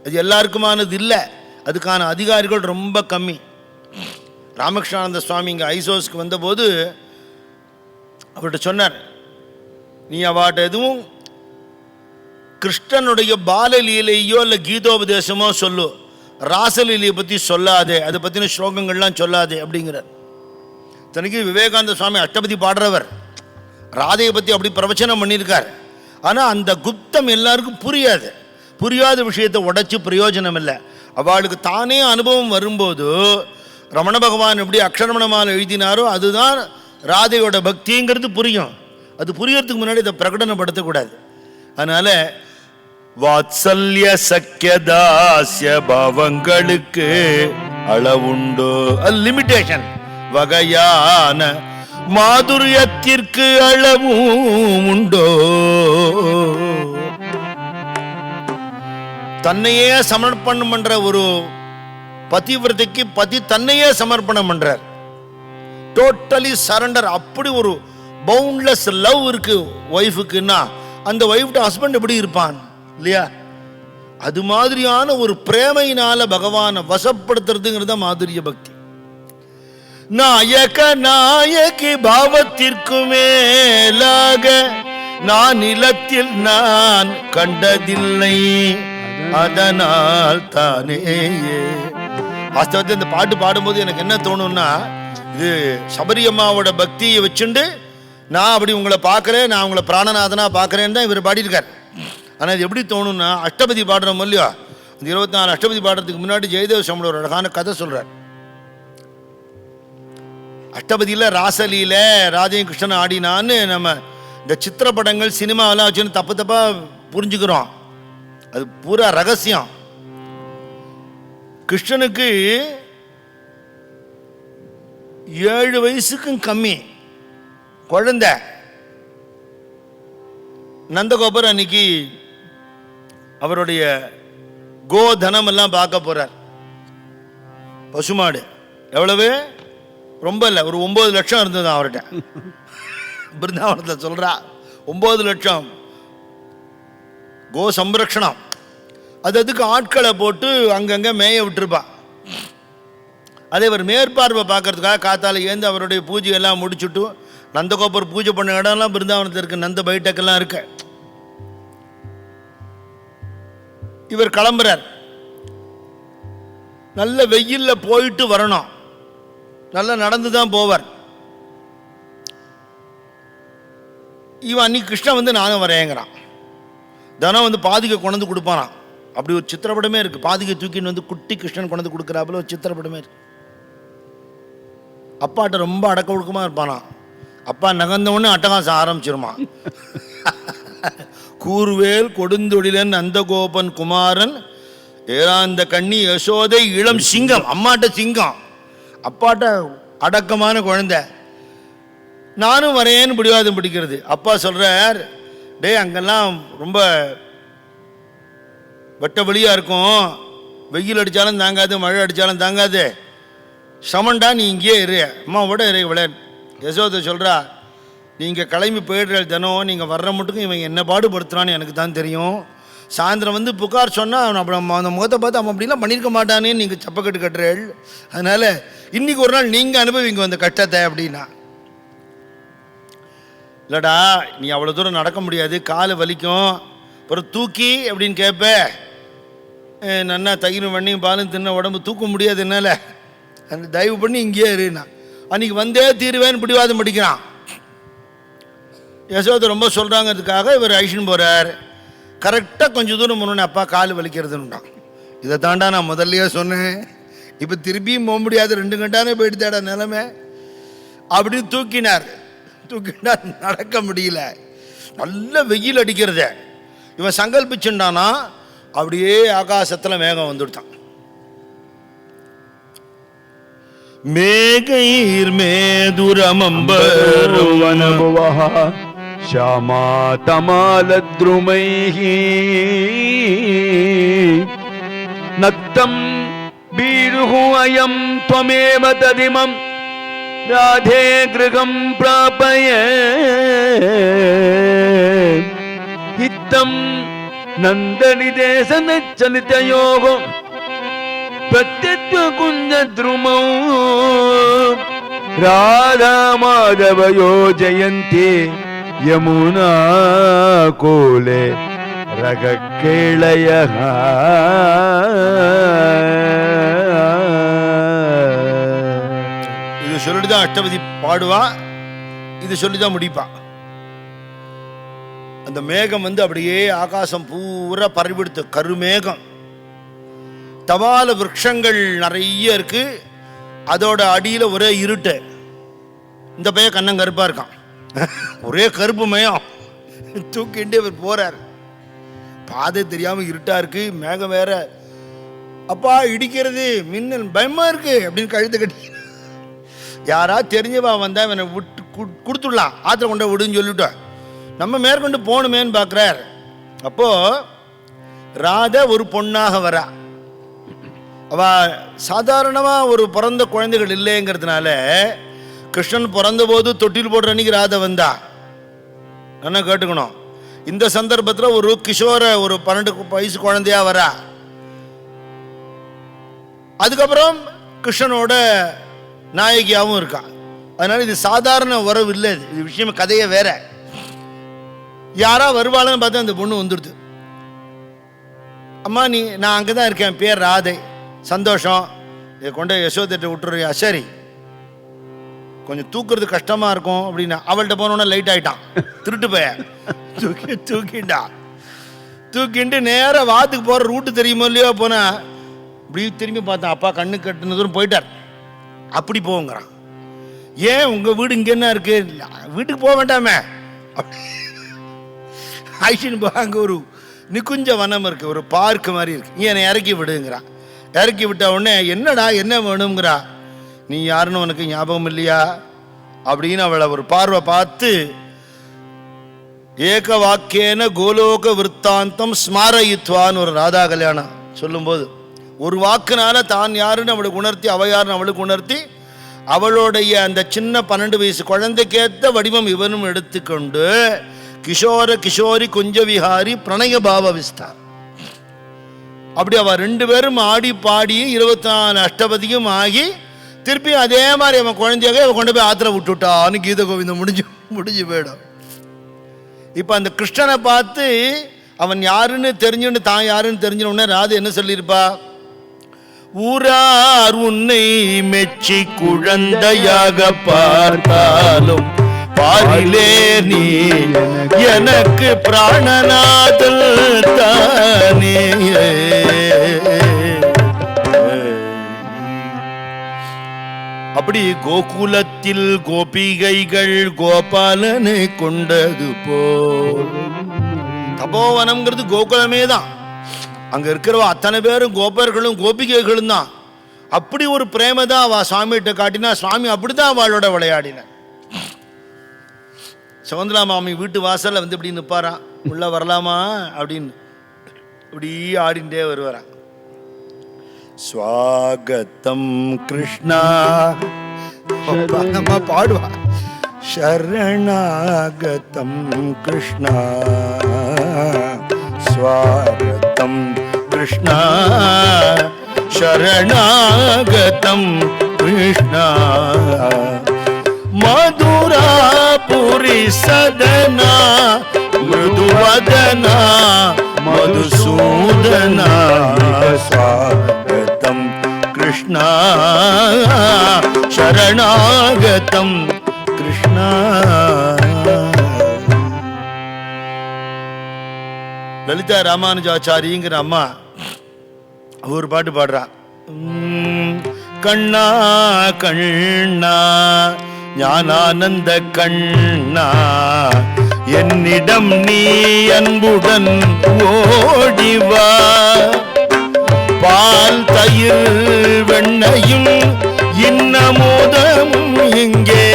அது எல்லாருக்குமானது இல்லை, அதுக்கான அதிகாரிகள் ரொம்ப கம்மி. ராமகிருஷ்ணானந்த சுவாமி இங்கே ஐசோஸ்க்கு வந்தபோது அவர்கிட்ட சொன்னார், நீ அவாட்ட எதுவும் கிருஷ்ணனுடைய பாலலீலையோ இல்லை கீதோபதேசமோ சொல்லு, ராசலீலையை பற்றி சொல்லாதே, அதை பற்றின ஸ்லோகங்கள்லாம் சொல்லாதே அப்படிங்கிறார். தனக்கு விவேகானந்த சுவாமி அஷ்டபதி பாடுறவர், ராதையை பற்றி அப்படி பிரவச்சனம் பண்ணியிருக்கார். ஆனால் அந்த குப்தம் எல்லாருக்கும் புரியாத விஷயத்தை உடைச்சி பிரயோஜனம் இல்லை. அவளுக்கு தானே அனுபவம் வரும்போது ரமண பகவான் எப்படி அக்ஷரமணமால் எழுதினாரோ அதுதான் ராதையோட பக்திங்கிறது புரியும். அது புரியறதுக்கு முன்னாடி இதை பிரகடனப்படுத்தக்கூடாது. அதனால் வாத்சல்ய சக்கியதாஸ்ய பாவங்களுக்கு அளவுண்டோ, அது லிமிட்டேஷன். வகையான மாதுரியத்திற்கு அளவும் உண்டோ. தன்னையே சமர்ப்பணம் பண்ற ஒரு பதிவிரதைக்கு பதி தன்னையே சமர்ப்பணம் பண்றார். Totally surrender. அப்படி ஒரு பவுண்ட்லெஸ் லவ் இருக்கு ஒய்ஃபுக்குன்னா அந்த ஒய்ஃப்ட ஹஸ்பண்ட் எப்படி இருப்பான் இல்லையா? அது மாதிரியான ஒரு பிரேமையினால பகவானை வசப்படுத்துறதுங்கிறத மாதுரிய பக்தி. நாயகி பாவத்திற்கு மேலாக நான் நிலத்தில் நான் கண்டதில்லை, அதனால் தானே. வாஸ்தவத்தில் இந்த பாட்டு பாடும்போது எனக்கு என்ன தோணும்னா, இது சபரியம்மாவோட பக்தியை வச்சுண்டு நான் அப்படி உங்களை பார்க்குறேன், நான் உங்களை பிராணநாதனா பார்க்குறேன்னு தான் இவர் பாடியிருக்கார். ஆனால் இது எப்படி தோணும்னா, அஷ்டபதி பாடுறோம் இல்லையோ, அந்த 24 அஷ்டபதி பாடுறதுக்கு முன்னாடி ஜெயதேவ சம்பளம் ஒரு அழகான கதை சொல்கிறார். அஷ்டபதியில் ராசலீல ராதையும் கிருஷ்ணன் ஆடினான்னு நம்ம இந்த சித்திரப்படங்கள் சினிமாவெல்லாம் வச்சுன்னு தப்பு தப்பாக புரிஞ்சுக்கிறோம். அது பூரா ரகசியம். கிருஷ்ணனுக்கு 7 வயசுக்கும் கம்மி குழந்தை. நந்தகோபர் அன்னைக்கு அவருடைய கோதனம் எல்லாம் பார்க்க போறார். பசுமாடு எவ்வளவு, ரொம்ப இல்லை, ஒரு 9 லட்சம் இருந்தது அவர்கிட்ட. பிருந்தாவனத்தில் சொல்றா 9 லட்சம் கோ சம்ரக்ஷணம். அதுக்கு ஆட்களை போட்டு அங்கங்கே மேய விட்டுருப்பா. அதே ஒரு மேற்பார்வை பார்க்கறதுக்காக காத்தால ஏந்து அவருடைய பூஜை எல்லாம் முடிச்சுட்டு, நந்தகோபர் பூஜை பண்ண இடம்லாம் பிருந்தாவனத்தில் இருக்கு, நந்த பைட்டக்கெல்லாம் இருக்கு. இவர் கிளம்புறார். நல்ல வெயில்ல போயிட்டு வரணும், நல்லா நடந்து தான் போவார். இவன் அன்னைக்கு கிருஷ்ணன் நானும் வரேங்கிறான். தினம் பாதிகை கொண்டு கொடுப்பானான். அப்படி ஒரு சித்திரப்படமே இருக்கு. பாதிகை தூக்கின்னு குட்டி கிருஷ்ணன் கொண்டு கொடுக்குறாப்புல ஒரு சித்திரப்படமே இருக்கு. அப்பாட்ட ரொம்ப அடக்க ஒடுக்கமா இருப்பானா. அப்பா நகர்ந்தவொடனே அட்டகாசம் ஆரம்பிச்சிருமா. கூர்வேல் கொடுந்தொழிலன் நந்தகோபன் குமாரன் ஏராந்த கண்ணி யசோதை இளம் சிங்கம். அம்மாட்ட சிங்கம், அப்பாட்ட அடக்கமான குழந்தை. நானும் வரேன்னு பிடிவாதம் பிடிக்கிறது. அப்பா சொல்றார், டே அங்கெல்லாம் ரொம்ப வெட்ட வெளியா இருக்கும், வெயில் அடித்தாலும் தாங்காது, மழை அடித்தாலும் தாங்காது, சமண்டா நீ இங்கேயே இரு, அம்மாவோட இரு விளையாடு. யசோதை சொல்கிறா, நீங்கள் கிளம்பி போயிடுற தினம், நீங்கள் வர்ற மட்டுக்கும் இவன் என்ன பாடுபடுத்துறான்னு எனக்கு தான் தெரியும். சாயந்தரம் புகார் சொன்னால் அப்புறம் அந்த முகத்தை பார்த்து அவன் அப்படிலாம் பண்ணியிருக்க மாட்டானேன்னு நீங்கள் சப்பக்கட்டு கட்டுறேள். அதனால் இன்றைக்கி ஒரு நாள் நீங்கள் அனுபவிங்க அந்த கஷ்டத்தை அப்படின்னா. இல்லைடா நீ அவ்வளோ தூரம் நடக்க முடியாது, காலை வலிக்கும், அப்புறம் தூக்கி அப்படின்னு கேட்ப, நன்னா தயிரும் வெண்ணையும் பாலும் தின்ன உடம்பு தூக்க முடியாது என்னால், அந்த தயவு பண்ணி இங்கேயே இருனா. அன்றைக்கி வந்தே தீருவேன்னு பிடிவாதம் படிக்கிறான். யசோதை ரொம்ப சொல்கிறாங்கிறதுக்காக இவர் ஐஷன் போகிறார். கரெக்டாக கொஞ்சம் தூரம் முன்னே அப்பா கால் வலிக்கிறதுன்னுட்டான். இதை தாண்டா நான் முதல்லையே சொன்னேன், இப்போ திருப்பியும் போக முடியாது, 2 கண்டானே போயிட்டு நிலைமை அப்படின்னு தூக்கினார். தூக்கினா நடக்க முடியல, நல்ல வெயில் அடிக்கிறத. இவன் சங்கல்பிச்சுட்டானா அப்படியே ஆகாசத்தில் மேகம் வந்துடுத்தான். மேகைர் மேதுரமம்பருவனபுவஹ ஷாமா தமாலத்ருமைஹி நக்தம் பீருஹு அயம் த்வமேவ ததிமம் ராதே கிருகம் பிராபய ஹித்தம் நந்தனிதேசன சலிதயோகம் பிரத்யத்வ குஞ்ச த்ருமௌ ராதா மாதவயோ ஜெயந்தி யமுனா கோலே ரகக்கேளயஹ. இது சொல்லிட்டுதான் அஷ்டபதி பாடுவா, இது சொல்லிதான் முடிப்பா. அந்த மேகம் அப்படியே ஆகாசம் பூரா பரவிடுத்து, கருமேகம். தவால விருட்சங்கள் நிறைய இருக்கு, அதோட அடியில் ஒரே இருட்டு. இந்த பையன் கண்ணம் கருப்பா இருக்கான், ஒரே கருப்பு மயம். தூக்கிட்டு இவர் போறார், பாதை தெரியாம இருட்டா இருக்கு, மேகம் வேற. அப்பா இடிக்கிறது, மின்னல், பயமா இருக்கு அப்படின்னு கழுத்து கட்டி, யாரா தெரிஞ்சவா வந்தா இவனை விட்டு கொடுத்துடலாம், ஆத்திர கொண்ட விடுன்னு சொல்லிட்டோம், நம்ம மேற்கொண்டு போகணுமேன்னு பார்க்குறார். அப்போ ராதை ஒரு பொண்ணாக வரா. அவ சாதாரணமாக ஒரு பிறந்த குழந்தைகள் இல்லைங்கிறதுனால, கிருஷ்ணன் பிறந்த போது தொட்டில் போடுற அன்னைக்கு ராதை வந்தா. என்ன கேட்டுக்கணும், இந்த சந்தர்ப்பத்தில் ஒரு கிஷோர, ஒரு 12 வயசு குழந்தையா வரா. அதுக்கப்புறம் கிருஷ்ணனோட நாயகியாகவும் இருக்கா. அதனால இது சாதாரண உறவு இல்லை, இது விஷயம் கதையே வேற. யாரா வருவாளுன்னு பார்த்தா அந்த பொண்ணு வந்துடுது. அம்மா நான் அங்கே தான் இருக்கேன், பேர் ராதை, சந்தோஷம், இதை கொண்டு யசோதைட்ட விட்டுறியா? சரி, கொஞ்சம் தூக்குறது கஷ்டமா இருக்கும் அப்படின்னா. அவள்கிட்ட போனோன்னா லைட் ஆயிட்டான், திருட்டு போய தூக்கிட்டா. தூக்கிட்டு நேராக வாத்துக்கு போகிற ரூட்டு தெரியுமோ இல்லையோ போனா இப்படி திரும்பி பார்த்தேன். அப்பா கண்ணு கட்டுன தூரம் போயிட்டார். அப்படி போங்கிறான். ஏன் உங்கள் வீடு இங்கே என்ன இருக்கு? வீட்டுக்கு போக வேண்டாமே. ஆயிஷின் போ, அங்கே ஒரு நிக்குஞ்ச வனம் இருக்கு, ஒரு பார்க் மாதிரி இருக்கு, நீ என்னை இறக்கி விடுங்கிறான். இறக்கி விட்ட உடனே என்னடா என்ன வேணுங்கிறா. நீ யாருன்னு உனக்கு ஞாபகம் இல்லையா அப்படின்னு அவளை ஒரு பார்வை பார்த்து, ஏக வாக்கியேன கோலோக விற்த்தாந்தம் ஸ்மாரயித்வான்னு ஒரு ராதா கல்யாணம் சொல்லும்போது ஒரு வாக்குனால தான் யாருன்னு அவளுக்கு உணர்த்தி, அவ யாருன்னு அவளுக்கு உணர்த்தி, அவளுடைய அந்த சின்ன 12 வயசு குழந்தைக்கேற்ற வடிவம் இவனும் எடுத்துக்கொண்டு கிஷோர கிஷோரி குஞ்ச விஹாரி பிரணய பாவ விஸ்தார். அப்படி அவ 2 பேரும் ஆடி பாடி 24 அஷ்டபதியும் ஆகி திருப்பி அதே மாதிரி அவன் குழந்தையாக அவன் கொண்டு போய் ஆத்திர விட்டுட்டான்னு கீத கோவிந்தம் முடிஞ்சு போயிடும். இப்போ அந்த கிருஷ்ணனை பார்த்து அவன் யாருன்னு தெரிஞ்சுன்னு தான் யாருன்னு தெரிஞ்சுன்னு ராது என்ன சொல்லியிருப்பா, ஊரார் உன்னை மெச்சி குழந்தையாக பார்த்தாலும் பாரிலே நீ எனக்கு பிராணநாதல் தானே. அப்படி கோகுலத்தில் கோபிகைகள் கோபாலனை கொண்டது போல். தபோவனம்ங்கிறது கோகுலமே தான். அங்க இருக்கிறவ அத்தனை பேரும் கோபர்களும் கோபிகைகளும் தான். அப்படி ஒரு பிரேம தான் அவ சுவாமிகிட்ட காட்டினா. சுவாமி அப்படிதான் அவளோட விளையாடின. சவுந்தரா மாமி வீட்டு வாசல்ல வந்து இப்படி நிற்பாரான், உள்ள வரலாமா அப்படின்னு இப்படி ஆடிண்டே வருவாரான். ஸ்வாகத்தம் கிருஷ்ணா பாடுவா, சரணாகதம் கிருஷ்ணா ஸ்வாகத்தம் கிருஷ்ணா சரணாகதம் கிருஷ்ணா மதுராபுரி சதனா மிருதுவதனா மதுசூதனா ஸ்வாகதம் கிருஷ்ணா சரணாகதம் கிருஷ்ணா. லலிதா ராமானுஜாச்சாரிங்கிற அம்மா ஒரு பாட்டு பாடுறா. கண்ணா கண்ணா ஞானானந்த கண்ணா என்னிடம் நீ அன்புடன் ஓடிவா, பால் தயிர் வெண்ணையும் இன்னமோதமும் இங்கே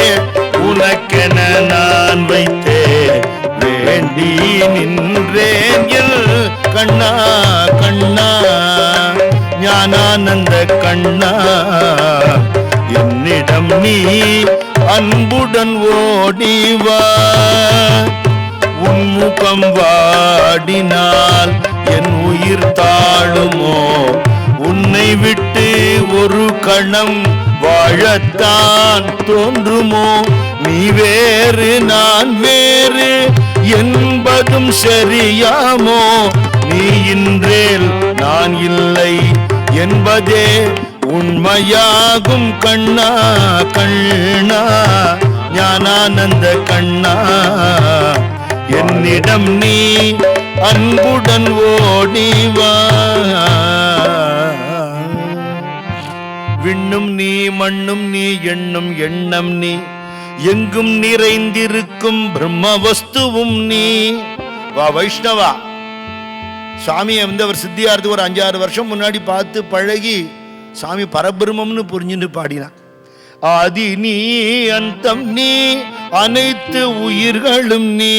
உனக்கென நான் வைத்தே வேண்டி நின்றேன் கண்ணா கண்ணா ஞானானந்த கண்ணா என்னிடம் நீ அன்புடன் ஓடிவா, உன்முகம் வாடினால் என் உயிர் தாழுமோ, உன்னை விட்டு ஒரு கணம் வாழத்தான் தோன்றுமோ, நீ வேறு நான் வேறு என்பதும் சரியாமோ, நீ இன்றேல் நான் இல்லை என்பதே உண்மையாகும் கண்ணா கண்ணா ஞானானந்த கண்ணா என்னிடம் நீ அன்புடன் ஓடிவா. விண்ணும் நீ மண்ணும் நீ எண்ணும் எண்ணம் நீ எங்கும் நிறைந்திருக்கும் பிரம்ம வஸ்துவும் நீ. வா வைஷ்ணவா. சுவாமியை அவர் சித்தியார்த்து ஒரு 5-6 வருஷம் முன்னாடி பார்த்து பழகி சாமி பரபிரம்மம்னு புரிஞ்சுட்டு பாடினான். ஆதி நீ அந்தம் நீ அனைத்து உயிர்களும் நீ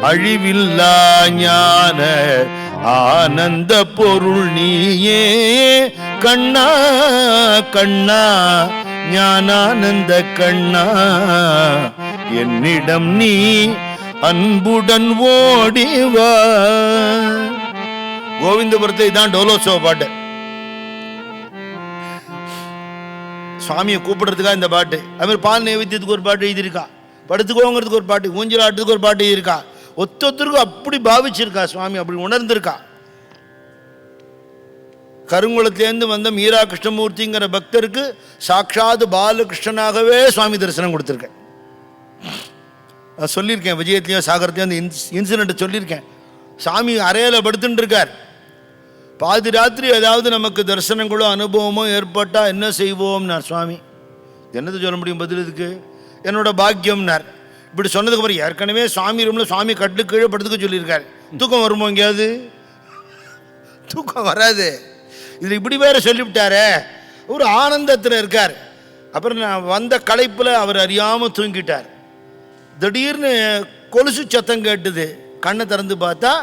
அழிவில்லா ஞான ஆனந்த பொருள் நீயே கண்ணா கண்ணா ஞானானந்த கண்ணா என்னிடம் நீ அன்புடன் ஓடிவா. கோவிந்தபுரத்தை தான் டோலோத்சவ பாட்டு. சுவாமியை கூப்பிடுறதுக்காக இந்த பாட்டு. அது மாதிரி பால் நைவேத்தியத்துக்கு ஒரு பாட்டு எழுதியிருக்கா, படுத்துக்கோங்கிறதுக்கு ஒரு பாட்டு, ஊஞ்சல் ஆட்டத்துக்கு ஒரு பாட்டு எழுதியிருக்கா. ஒத்தொத்தருக்கும் அப்படி பாவிச்சிருக்கா சுவாமி, அப்படி உணர்ந்திருக்கா. கருங்குளத்திலேருந்து வந்த மீரா கிருஷ்ணமூர்த்திங்கிற பக்தருக்கு சாட்சாத் பாலகிருஷ்ணனாகவே சுவாமி தரிசனம் கொடுத்துருக்கேன். சொல்லியிருக்கேன், விஜயத்திலையும் சாகரத்தையும் அந்த இன்சிடென்ட் சொல்லியிருக்கேன். சாமி அறையில் படுத்துட்டு இருக்கார். பாதி ராத்திரி ஏதாவது நமக்கு தரிசனங்களோ அனுபவமோ ஏற்பட்டால் என்ன செய்வோம்னார் சுவாமி. என்னது சொல்ல முடியும் பதில் இதுக்கு? என்னோட பாக்கியம்னார். இப்படி சொன்னதுக்கு அப்புறம் ஏற்கனவே சுவாமி ரூமில் சுவாமி கட்டு கீழே படுத்துக்க சொல்லியிருக்காரு. தூக்கம் வருமோ எங்கேயாவது? தூக்கம் வராது. இதில் இப்படி வேற சொல்லிவிட்டாரே, ஒரு ஆனந்தத்தில் இருக்கார். அப்புறம் நான் வந்த களைப்பில் அவர் அறியாமல் தூங்கிட்டார். திடீர்னு கொலுசு சத்தம் கேட்டுது. கண்ணை திறந்து பார்த்தா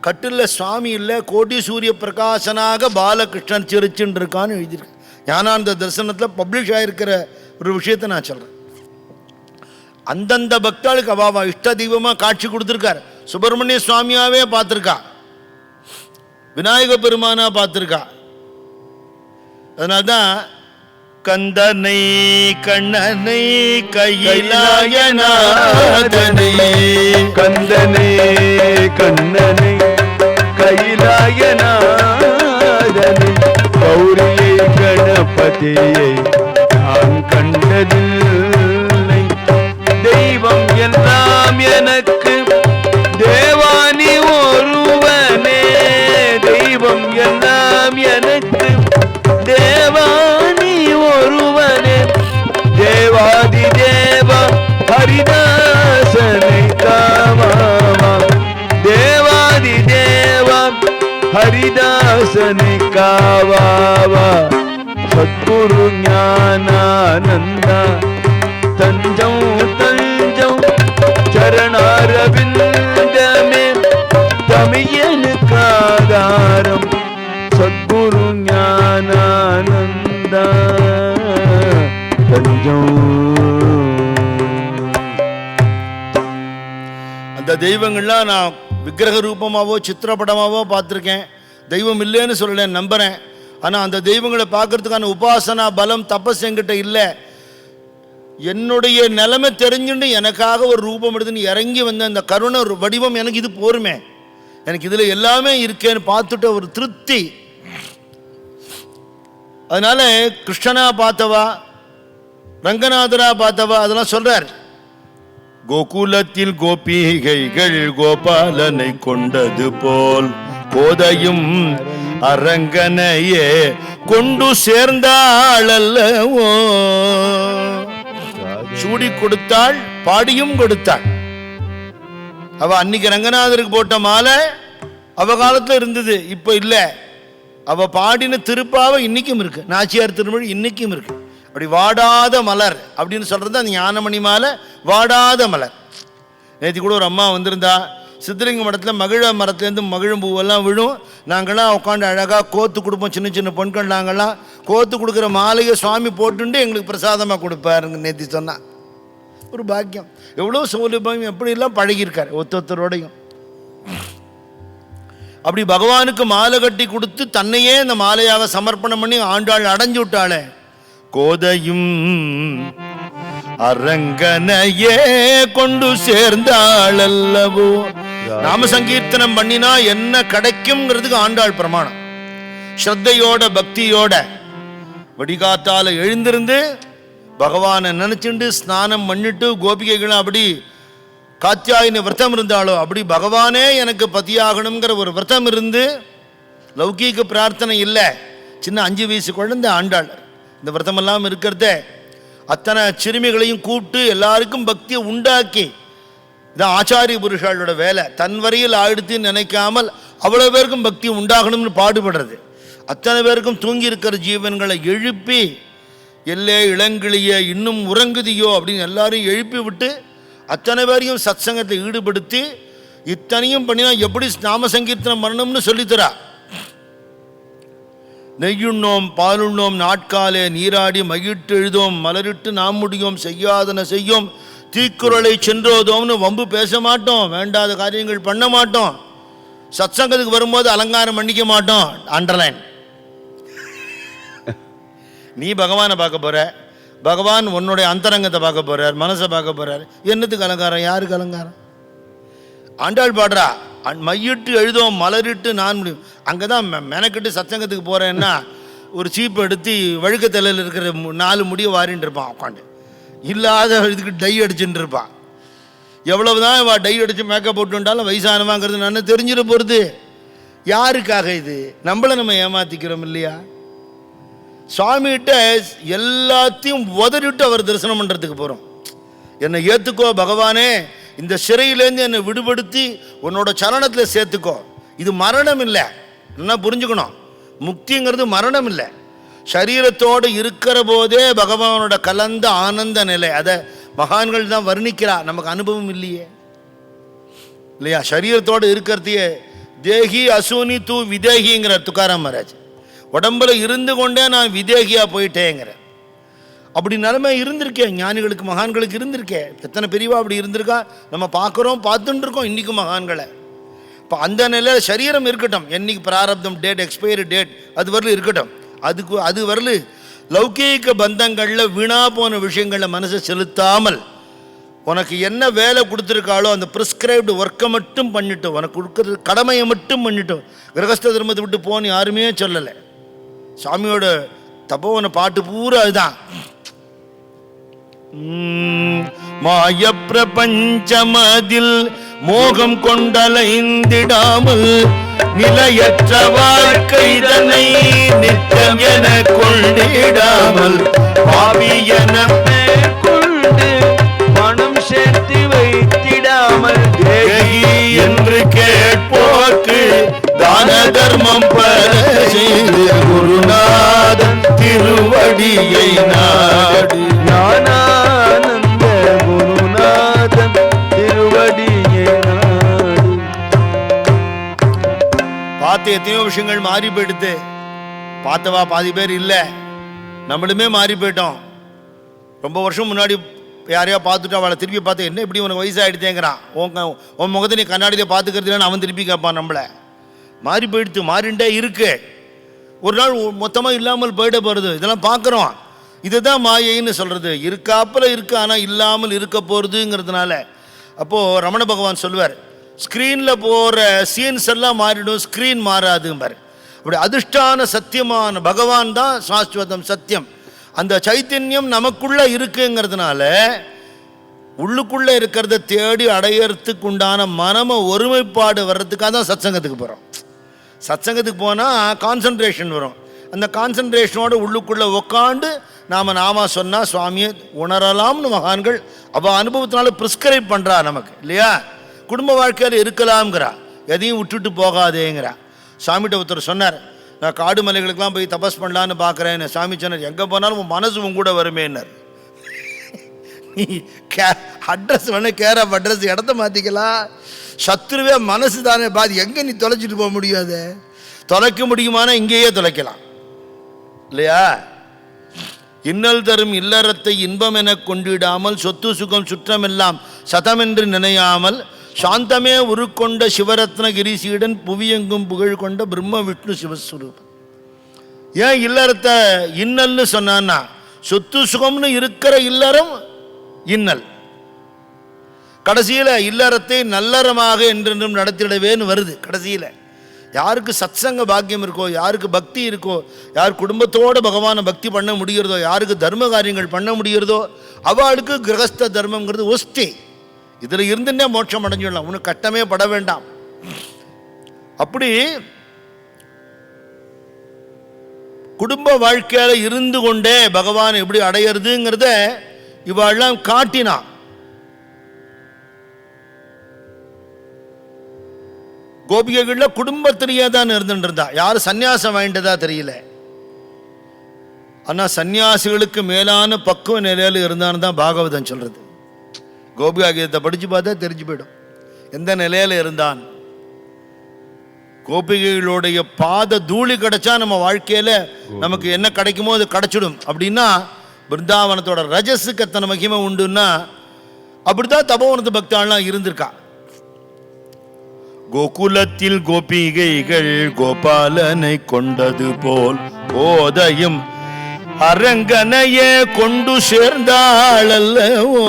கட்டில் சுவாமி இல்லை, கோடி சூரிய பிரகாசனாக பாலகிருஷ்ணன் சிரிச்சுன்னு இருக்கான்னு எழுதியிருக்கு. ஞானானந்த தரிசனத்தில் பப்ளிஷ் ஆகிருக்கிற ஒரு விஷயத்தை நான் சொல்கிறேன். அந்தந்த பக்தாளுக்கு அவாவா இஷ்ட தெய்வமாக காட்சி கொடுத்துருக்கார். சுப்பிரமணிய சுவாமியாவே பார்த்துருக்கா, விநாயக பெருமானா பார்த்துருக்கா. அதனால்தான் கந்தனை கண்ணனை கையிலாயநாதனை, கந்தனை கண்ணனை கையிலாயநாதனை, கௌரியை கணபதியை நான் கண்டதில்லை. தெய்வம் எல்லாம் எனக்கு தேவானி ஒருவனே, தெய்வம் எல்லாம் எனக்கு தேவானி ஒருவனே, தேவாதி தேவா ஹரிதாசனை காவாவா, தேவாதி தேவா ஹரிதாசனை காவாவா. சத்குரு ஞானானந்தா தஞ்சம் தஞ்சம் சரணாரவிந்தமே தமியனுக்காதாரம். சத்குரு ஞானானந்தா தஞ்சம். அந்த தெய்வங்கள்லாம் நான் விக்கிரக ரூபமாவோ சித்திரப்படமாவோ பார்த்துருக்கேன். தெய்வம் இல்லைன்னு சொல்லலை, நம்புகிறேன். ஆனால் அந்த தெய்வங்களை பார்க்கறதுக்கான உபாசனா பலம் தபஸ் என்கிட்ட இல்லை. என்னுடைய நிலைமை தெரிஞ்சுட்டு எனக்காக ஒரு ரூபம் எடுத்துன்னு இறங்கி வந்த அந்த கருணை வடிவம் எனக்கு இது போருமே, எனக்கு இதில் எல்லாமே இருக்கேன்னு பார்த்துட்ட ஒரு திருப்தி. அதனால கிருஷ்ணனா பார்த்தவா, ரங்கநாதரா பார்த்தவா அதெல்லாம் சொல்றார். கோகுலத்தில் கோபிகைகள் கோபாலனை கொண்டது போல் கோதையும் அரங்கனையே கொண்டு சேர்ந்தாள் அல்லவோ. சூடி கொடுத்தாள், பாடியும் கொடுத்தாள். அவ அன்னைக்கு ரங்கநாதருக்கு போட்ட மாலை அவ காலத்துல இருந்தது, இப்ப இல்ல. அவ பாடின திருப்பாவை இன்னைக்கும் இருக்கு, நாச்சியார் திருமொழி இன்னைக்கும் இருக்கு. அப்படி வாடாத மலர் அப்படின்னு சொல்றது அந்த ஞானமணி மாலை, வாடாத மலர். நேற்று கூட ஒரு அம்மா வந்திருந்தா, சித்தலிங்க மடத்தில் மகிழ மரத்துலேருந்து மகிழும் பூவெல்லாம் விழும். நாங்கள்லாம் உட்காந்து அழகாக கோத்து கொடுப்போம். சின்ன சின்ன பொண்கள் நாங்கள்லாம் கோத்து கொடுக்குற மாலையை சுவாமி போட்டுண்டு எங்களுக்கு பிரசாதமாக கொடுப்பாருங்க நேற்று சொன்னான். ஒரு பாக்கியம், எவ்வளோ சௌலபியம், எப்படிலாம் பழகியிருக்கார் ஒருத்தரோடையும். அப்படி பகவானுக்கு மாலை கட்டி கொடுத்து தன்னையே அந்த மாலையாக சமர்ப்பணம் பண்ணி ஆண்டாள் அடைஞ்சு விட்டாளே. கோதையும் அரங்கனையே கொண்டு சேர்ந்தாள் அல்லவோ. நாம சங்கீர்த்தனம் பண்ணினா என்ன கிடைக்கும்ங்கிறதுக்கு ஆண்டாள் பிரமாணம். ஸ்ரத்தையோட பக்தியோட வடிகாத்தால எழுந்திருந்து பகவானை நினைச்சுண்டு ஸ்நானம் பண்ணிட்டு கோபிகைகள் அப்படி காத்தியாயினி விரதம் இருந்தாலோ அப்படி பகவானே எனக்கு பதியாகணுங்கிற ஒரு விரதம் இருந்து, லௌகீக பிரார்த்தனை இல்லை, சின்ன 5 வயசு குழந்தை ஆண்டாள் இந்த விரதமெல்லாம் இருக்கிறதே. அத்தனை சிறுமிகளையும் கூப்பிட்டு எல்லாருக்கும் பக்தியை உண்டாக்கி, இதான் ஆச்சாரிய புருஷாளோட வேலை. தன் வரையில் ஆயிடுத்துன்னு நினைக்காமல் அவ்வளோ பேருக்கும் பக்தி உண்டாகணும்னு பாடுபடுறது. அத்தனை பேருக்கும் தூங்கி இருக்கிற ஜீவன்களை எழுப்பி, எல்லே இளங்கிளிய இன்னும் உறங்குதியோ அப்படின்னு எல்லாரையும் எழுப்பி விட்டு அத்தனை பேரையும் சத் சங்கத்தை ஈடுபடுத்தி இத்தனையும் பண்ணினா எப்படி நாம சங்கீர்த்தனம் பண்ணணும்னு சொல்லித்தரா. நெய்யுண்ணோம் பாலுண்ணோம் நாட்காலே நீராடி மகிழ்ட்டு எழுதோம் மலரிட்டு நாம் முடியோம் செய்யாதன செய்யோம் தீக்குறளை சென்றோதோம்னு வம்பு பேச மாட்டோம், வேண்டாத காரியங்கள் பண்ண மாட்டோம், சத் சங்கத்துக்கு வரும்போது அலங்காரம் பண்ணிக்க மாட்டோம். அண்டர்லைன். நீ பகவானை பார்க்க போற, பகவான் உன்னுடைய அந்தரங்கத்தை பார்க்க போறார், மனசை பார்க்க போறார். என்னத்துக்கு அலங்காரம்? யாருக்கு அலங்காரம்? ஆண்டாள் பாடுறா, மையிட்டு எழுதோம் மலரிட்டு நான் முடியும். அங்கதான் மெனக்கிட்டு சத்சங்கத்துக்கு போறேன்னா ஒரு சீப்பை எடுத்து வழுக்கத்தலையில் இருக்கிற 4 முடியை வாரின்னு இருப்பான் உட்காந்து, இல்லாத இதுக்கு டை அடிச்சுட்டு இருப்பான். எவ்வளவுதான் இவ டை அடிச்சு மேக்கப் போட்டுட்டாலும் வயசானவாங்கிறது நான் தெரிஞ்சிட போகிறது. யாருக்காக இது? நம்மளை நம்ம ஏமாத்திக்கிறோம் இல்லையா? சுவாமிகிட்ட எல்லாத்தையும் உதறிட்டு அவர் தரிசனம் பண்ணுறதுக்கு போகிறோம். என்னை ஏற்றுக்கோ பகவானே, இந்த சிறையிலேருந்து என்னை விடுபடுத்தி உன்னோட சரணத்தில் சேர்த்துக்கோ. இது மரணம் இல்லை, என்ன புரிஞ்சுக்கணும். முக்திங்கிறது மரணம் இல்லை. சரீரத்தோடு இருக்கிற போதே பகவானோட கலந்த ஆனந்த நிலை, அதை மகான்கள் தான் வர்ணிக்கிறா. நமக்கு அனுபவம் இல்லையே இல்லையா? சரீரத்தோடு இருக்கிறதையே தேகி அசூனி தூ விதேகிங்கிற துக்காராம் மகாராஜ். உடம்புல இருந்து கொண்டே நான் விதேகியா போயிட்டேங்கிற. அப்படி நிலைமை இருந்திருக்கேன், ஞானிகளுக்கு மகான்களுக்கு இருந்திருக்கேன். எத்தனை பெரியவா அப்படி இருந்திருக்கா நம்ம பார்க்குறோம், பார்த்துட்டு இருக்கோம் இன்றைக்கும் மகான்களை. இப்போ அந்த நிலையில் சரீரம் இருக்கட்டும், என்னைக்கு பிராரப்தம் டேட், எக்ஸ்பைரி டேட் அது வரலும் இருக்கட்டும். அது வரலு லௌகீக பந்தங்களில் வீணா போன விஷயங்களில் மனசை செலுத்தாமல் உனக்கு என்ன வேலை கொடுத்துருக்காளோ அந்த ப்ரிஸ்கிரைப்டு ஒர்க்கை மட்டும் பண்ணிட்டு, உனக்கு கொடுக்குறது கடமையை மட்டும் பண்ணிட்டு, கிரகஸ்த தர்மத்தை விட்டு போன்னு யாருமே சொல்லலை. சாமியோட தபோவன பாட்டு பூரா அதுதான். மாய பிரபஞ்சமதில் மோகம் கொண்டலைந்திடாமல் நிலையற்ற வாழ்க்கை இதனை நித்தம் என கொண்டிடாமல் பாவியன கொண்டு மனம் சேர்த்து வைத்திடாமல் என்று கேட்போர்க்கு தான தர்மம் பல செய்து குருநாதன் திருவடியை நாடு. ஞானானந்த குருநாதன் திருவடியை நாடு. பார்த்து எத்தனையோ விஷயங்கள் மாறி போயிடுது. பார்த்தவா பாதி பேர் இல்லை, நம்மளுமே மாறி போயிட்டோம். ரொம்ப வருஷம் முன்னாடி யாரையா பார்த்துட்டு அவளை திருப்பி பார்த்து என்ன இப்படி உனக்கு வயசாகிடுதேங்கிறான். உன் முகத்தை நீ கண்ணாடியிலே பார்த்துக்கிறது இல்லைன்னு அவன் திருப்பி கேட்பான். நம்மளை மாறி போயிடுத்து, மாறிண்டே இருக்கு. ஒரு நாள் மொத்தமாக இல்லாமல் போயிட போகிறது. இதெல்லாம் பார்க்குறோம். இதுதான் மாயைன்னு சொல்கிறது. இருக்காப்புல இருக்கு, ஆனால் இல்லாமல் இருக்க போகிறதுங்கிறதுனால. அப்போது ரமண பகவான் சொல்லுவார், ஸ்க்ரீனில் போகிற சீன்ஸ் எல்லாம் மாறிடும், ஸ்க்ரீன் மாறாதும்பார். அப்படி அதிஷ்டான சத்தியமான பகவான் தான் சாஸ்வதம், சத்தியம். அந்த சைத்தன்யம் நமக்குள்ளே இருக்குங்கிறதுனால உள்ளுக்குள்ளே இருக்கிறத தேடி அடையறதுக்கு உண்டான மனம ஒருமைப்பாடு வர்றதுக்காக தான் சத்சங்கத்துக்கு போகிறோம். சத்சங்கத்துக்கு போனால் கான்சன்ட்ரேஷன் வரும். அந்த கான்சன்ட்ரேஷனோட உள்ளுக்குள்ளே உக்காண்டு நாம் நாம சொன்னால் சுவாமியை உணரலாம்னு மகான்கள் அவள் அனுபவத்தினால ப்ரிஸ்கிரைப் பண்ணுறா நமக்கு இல்லையா? குடும்ப வாழ்க்கையில் இருக்கலாம்ங்கிறா, எதையும் விட்டுட்டு போகாதேங்கிறா. சாமிகிட்ட ஒருத்தர் சொன்னார், நான் காடு மலைகளுக்கெல்லாம் போய் தபஸ் பண்ணலான்னு பார்க்குறேன்னு. சாமி சொன்னார், எங்கே போனாலும் உன் மனசு உன் கூட வருமேன்னார். நீ அட்ரஸ் வேணும், கேர் ஆஃப் அட்ரஸ் இடத்த மாற்றிக்கலாம். சத்ருவே மனசு தானே பாதி, எங்கே நீ தொலைச்சிட்டு போக முடியாது? தொலைக்க முடியுமானா இங்கேயே தொலைக்கலாம் இல்லையா? இன்னல் தரும் இல்லறத்தை இன்பம் என கொண்டிடாமல் சொத்து சுகம் சுற்றமெல்லாம் சதமென்று நினையாமல் சாந்தமே உருக்கொண்ட சிவரத்ன கிரிசீடன் புவியெங்கும் புகழ் கொண்ட பிரம்ம விஷ்ணு சிவஸ்வரூபம். ஏன் இல்லறத்தை இன்னல்னு சொன்னான்னா, சொத்து சுகம்னு இருக்கிற இல்லறம் இன்னல். கடைசியில் இல்லறத்தை நல்லறமாக என்றென்றும் நடத்திடவேன்னு வருது. கடைசியில் யாருக்கு சத்சங்க பாக்கியம் இருக்கோ, யாருக்கு பக்தி இருக்கோ, யார் குடும்பத்தோடு பகவானை பக்தி பண்ண முடிகிறதோ, யாருக்கு தர்ம காரியங்கள் பண்ண முடிகிறதோ அவளுக்கு கிரகஸ்த தர்மங்கிறது ஒஸ்தி. இதில் இருந்துட்டே மோட்சம் அடைஞ்சிடலாம், உனக்கு கட்டமே பட வேண்டாம். அப்படி குடும்ப வாழ்க்கையில் இருந்து கொண்டே பகவான் எப்படி அடையிறதுங்கிறத இவாள்லாம் காட்டினான். கோபிகைகளில் குடும்பத்திலேயே தான் இருந்துட்டு இருந்தா. யாரும் சன்னியாசம் வாங்கிட்டதா தெரியல. ஆனால் சன்னியாசிகளுக்கு மேலான பக்குவ நிலையில் இருந்தான்னு தான் பாகவதம் சொல்றது. கோபிகா கீதத்தை படித்து பார்த்தா தெரிஞ்சு போயிடும் எந்த நிலையில் இருந்தான். கோபிகைகளுடைய பாத தூளி கிடைச்சா நம்ம வாழ்க்கையில் நமக்கு என்ன கிடைக்குமோ அது கிடைச்சிடும். அப்படின்னா பிருந்தாவனத்தோட ரஜஸுக்கு எத்தனை மகிமை உண்டுன்னா அப்படித்தான் தபோவனத்து பக்தாள்லாம் இருந்திருக்கா. கோகுலத்தில் கோபிகைகள் கோபாலனை கொண்டது போல் போதையும் அரங்கனையே கொண்டு சேர்ந்தாள் அல்லவோ.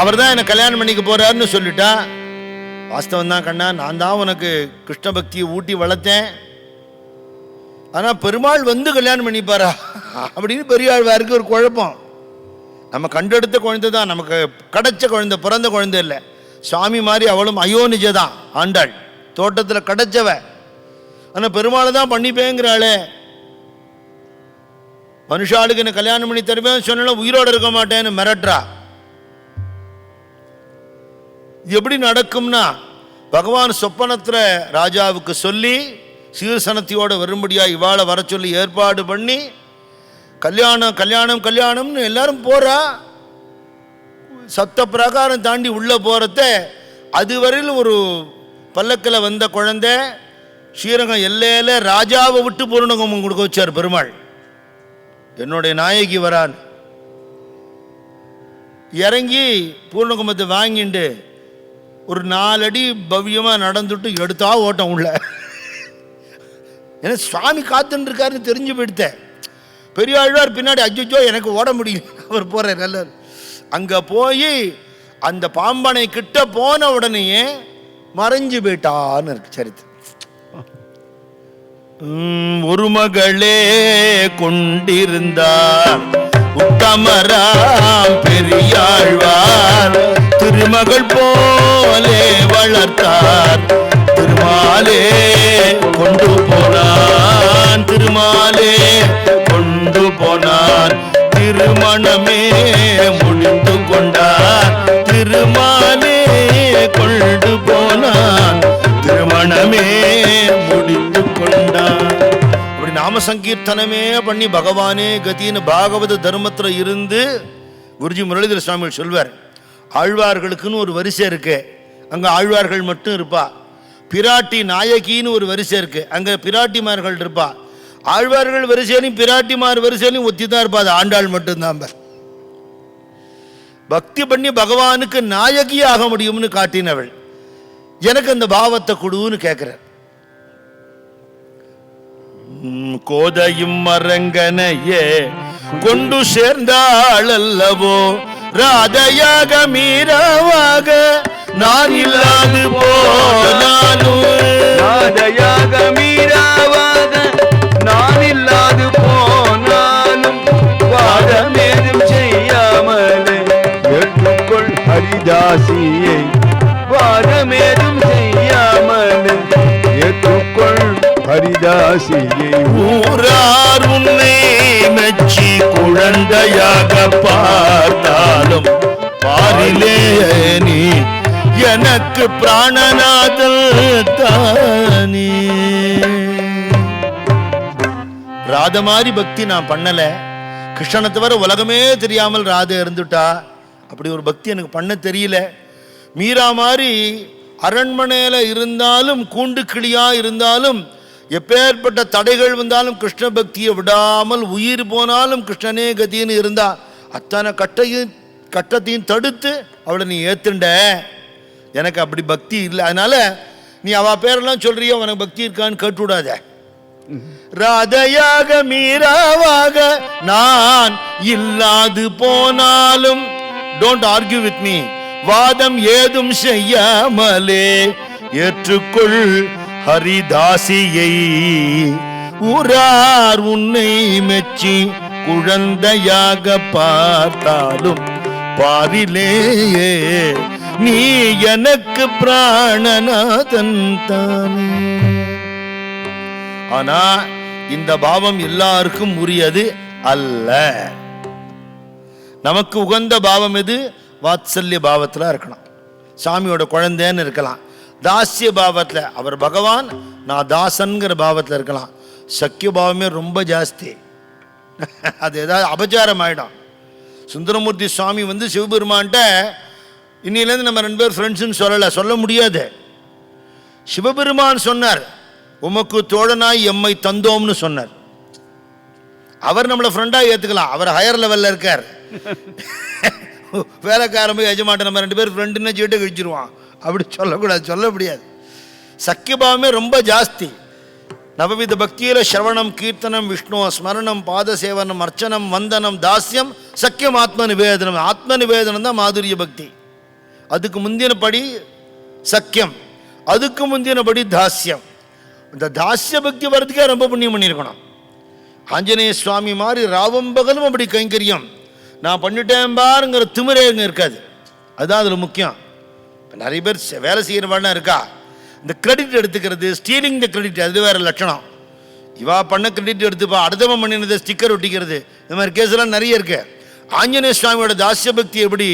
அவர் தான் என்னை கல்யாணம் பண்ணிக்க போறாருன்னு சொல்லிட்டா. வாஸ்தவம் தான் கண்ணா, நான் தான் உனக்கு கிருஷ்ண பக்தியை ஊட்டி வளர்த்தேன். ஆனால் பெருமாள் வந்து கல்யாணம் பண்ணிப்பாரா அப்படின்னு பெரியாழ்வாருக்கு ஒரு குழப்பம். நம்ம கண்டெடுத்த குழந்தை தான், நமக்கு கிடைச்ச குழந்தை, பிறந்த குழந்தை இல்லை. சுவாமி மாதிரி அவளும் அயோனிஜ தான், ஆண்டாள் தோட்டத்தில் கிடைச்சவ. ஆனால் பெருமாளை தான் பண்ணிப்பேங்கிறாளே. மனுஷாளுக்கு என்ன கல்யாணம் பண்ணி தருவேன் சொன்னாலும் உயிரோடு இருக்க மாட்டேன்னு மிரட்டுறா. இது எப்படி நடக்கும்னா, பகவான் சொப்பனத்தில் ராஜாவுக்கு சொல்லி சீர்சனத்தியோடு வரும்படியா இவாளை வர சொல்லி ஏற்பாடு பண்ணி கல்யாணம் கல்யாணம் கல்யாணம்னு எல்லாரும் போறா. சத்த பிரகாரம் தாண்டி உள்ள போறத அதுவரையில் ஒரு பல்லக்கில் வந்த குழந்தை ஸ்ரீரங்கம் எல்லையில ராஜாவை விட்டு பூர்ணகுமம் கொடுக்க வச்சார் பெருமாள். என்னுடைய நாயகி வரான் இறங்கி பூர்ணகுமத்தை வாங்கிட்டு ஒரு 4 அடி பவ்யமாக நடந்துட்டு எடுத்தா ஓட்டம் உள்ள. ஏன்னா சுவாமி காத்துன்னு இருக்காருன்னு தெரிஞ்சு போயிடுத்தேன். பெரியாழ்வார் பின்னாடி அஜ்ஜோ எனக்கு ஓட முடியும், அவர் போறார் நல்லது. அங்கே போய் அந்த பாம்பனை கிட்ட போன உடனேயே மறைஞ்சு போயிட்டான்னு இருக்கு சரித்திரம். ஒரு மகளே கொண்டிருந்தார் உத்தமராம் பெரியாழ்வார், திருமகள் போலே வளர்த்தார், திருமாலே கொண்டு போனான், திருமாலே கொண்டு போனான், திருமணமே முடிந்து கொண்டார், திருமாலே கொண்டு போனான், திருமணமே முடிந்து கொண்டான். அப்படி நாம சங்கீர்த்தனமே பண்ணி பகவானே கதின்னு பாகவத தர்மத்துல இருந்து குருஜி முரளிதர சுவாமி சொல்வார். ஆழ்வார்களுக்குன்னு ஒரு வரிசை இருக்கு, அங்க ஆழ்வார்கள் மட்டும் இருப்பா. பிராட்டி நாயகின்னு ஒரு வரிசை இருக்கு, அங்க பிராட்டிமார்கள் இருப்பா. ஆழ்வார்கள் வரிசையிலையும் பிராட்டிமார் வரிசையிலையும் ஒத்தி தான் இருப்பா, அது ஆண்டாள் மட்டும்தான். பக்தி பண்ணி பகவானுக்கு நாயகி ஆக முடியும்னு காட்டினவள். எனக்கு அந்த பாவத்தை கொடுன்னு கேட்கிறேன். கோதையும் மரங்கனையே கொண்டு சேர்ந்தாள் அல்லவோ, ராதையாக மீராவாக நான் இல்லாது போனாலும், ராதையாக மீராவாக நான் இல்லாது போனாலும், வாதமேதும் செய்யாமலே ஏற்றுக்கொள் ஹரிதாசியை, வாதமேதும் செய்யாமலே ஏற்றுக்கொள் ஹரிதாசியை. ஊரார் உன்னை மெச்சி குழந்தையாக பார்த்தாலும் பாரிலே நீ எனக்கு பிராணநாதல் தானே. ராத மாதிரி பக்தி நான் பண்ணல, கிருஷ்ணனை தவிர உலகமே தெரியாமல் ராதை இருந்துட்டா. அப்படி ஒரு பக்தி எனக்கு பண்ண தெரியல. மீரா மாதிரி அரண்மனையில் இருந்தாலும் கூண்டு கிளியா இருந்தாலும் எப்பேற்பட்ட தடைகள் வந்தாலும் கிருஷ்ண பக்தியை விடாமல், உயிர் போனாலும் கிருஷ்ணனே கதின்னு இருந்தா அத்தனை கட்டத்தையும் தடுத்து அவளை நீ ஏத்துண்ட. எனக்கு அப்படி பக்தி இல்லை, அதனால நீ அவ பேரெல்லாம் சொல்றிய உனக்கு பக்தி இருக்கான்னு கேட்டுவிடாத. ராதையாக மீராவாக நான் இல்லாது போனாலும், டோன்ட் ஆர்கியூ வித் மீ, வாதம் ஏதும் செய்யாமலே ஏற்றுக்கொள் ஹரிதாசியை. ஊரார் உன்னை மெச்சி குழந்தையாக பார்த்தாலும் பாரிலேயே நீ எனக்கு பிராணநாதன் தானே. ஆனா இந்த பாவம் எல்லாருக்கும் உரியது அல்ல. நமக்கு உகந்த பாவம் எது? வாத்சல்ய பாவத்தில் இருக்கணும், சாமியோட குழந்தைன்னு இருக்கலாம். தாசிய பாவத்தில் அவர் பகவான், நான் தாசன்கிற பாவத்தில் இருக்கலாம். சக்கிய பாவமே ரொம்ப ஜாஸ்தி, அது ஏதாவது அபச்சாரம் ஆயிடும். சுந்தரமூர்த்தி சுவாமி சிவபெருமான்கிட்ட இன்னிலேருந்து நம்ம 2 பேர் ஃப்ரெண்ட்ஸுன்னு சொல்ல முடியாது. சிவபெருமான் சொன்னார், உமக்கு தோழனாய் எம்மை தந்தோம்னு சொன்னார். அவர் நம்மளை ஃப்ரெண்டாக ஏற்றுக்கலாம், அவர் ஹையர் லெவலில் இருக்கார். வேலைக்காரன் போய் எஜமாட்ட நம்ம 2 பேர் ஃப்ரெண்டுன்னு சீட்டை கழிச்சிருவான், அப்படி சொல்லக்கூடாது, சொல்ல முடியாது. சக்கியபாவமே ரொம்ப ஜாஸ்தி. நவவித பக்தியில ஸ்ரவணம், கீர்த்தனம், விஷ்ணு ஸ்மரணம், பாத சேவனம், அர்ச்சனம், வந்தனம், தாஸ்யம், சக்கியம், ஆத்ம நிவேதனம். ஆத்ம நிவேதனம் தான் மாதுரிய பக்தி. அதுக்கு முந்தினபடி சக்கியம், அதுக்கு முந்தினபடி தாஸ்யம். இந்த தாஸ்ய பக்தி வர்றதுக்கே ரொம்ப புண்ணியம் பண்ணியிருக்கணும். ஆஞ்சநேய சுவாமி மாதிரி ராவம் பகலும் அப்படி கைங்கரியம். நான் பண்ணிட்டேன் பாருங்கிற திமிரே இருக்காது. அதுதான் அதில் முக்கியம். இப்போ நிறைய பேர் வேலை செய்கிறவானா இருக்கா, இந்த கிரெடிட் எடுத்துக்கிறது, ஸ்டீலிங் த கிரெடிட், அது வேறு லட்சணம். இவா பண்ண கிரெடிட் எடுத்துப்பா, அடுத்தவன் பண்ணினதை ஸ்டிக்கர் ஒட்டிக்கிறது, இந்த மாதிரி கேஸ்லாம் நிறைய இருக்கு. ஆஞ்சநேய சுவாமியோட தாஸ்ய பக்தி எப்படி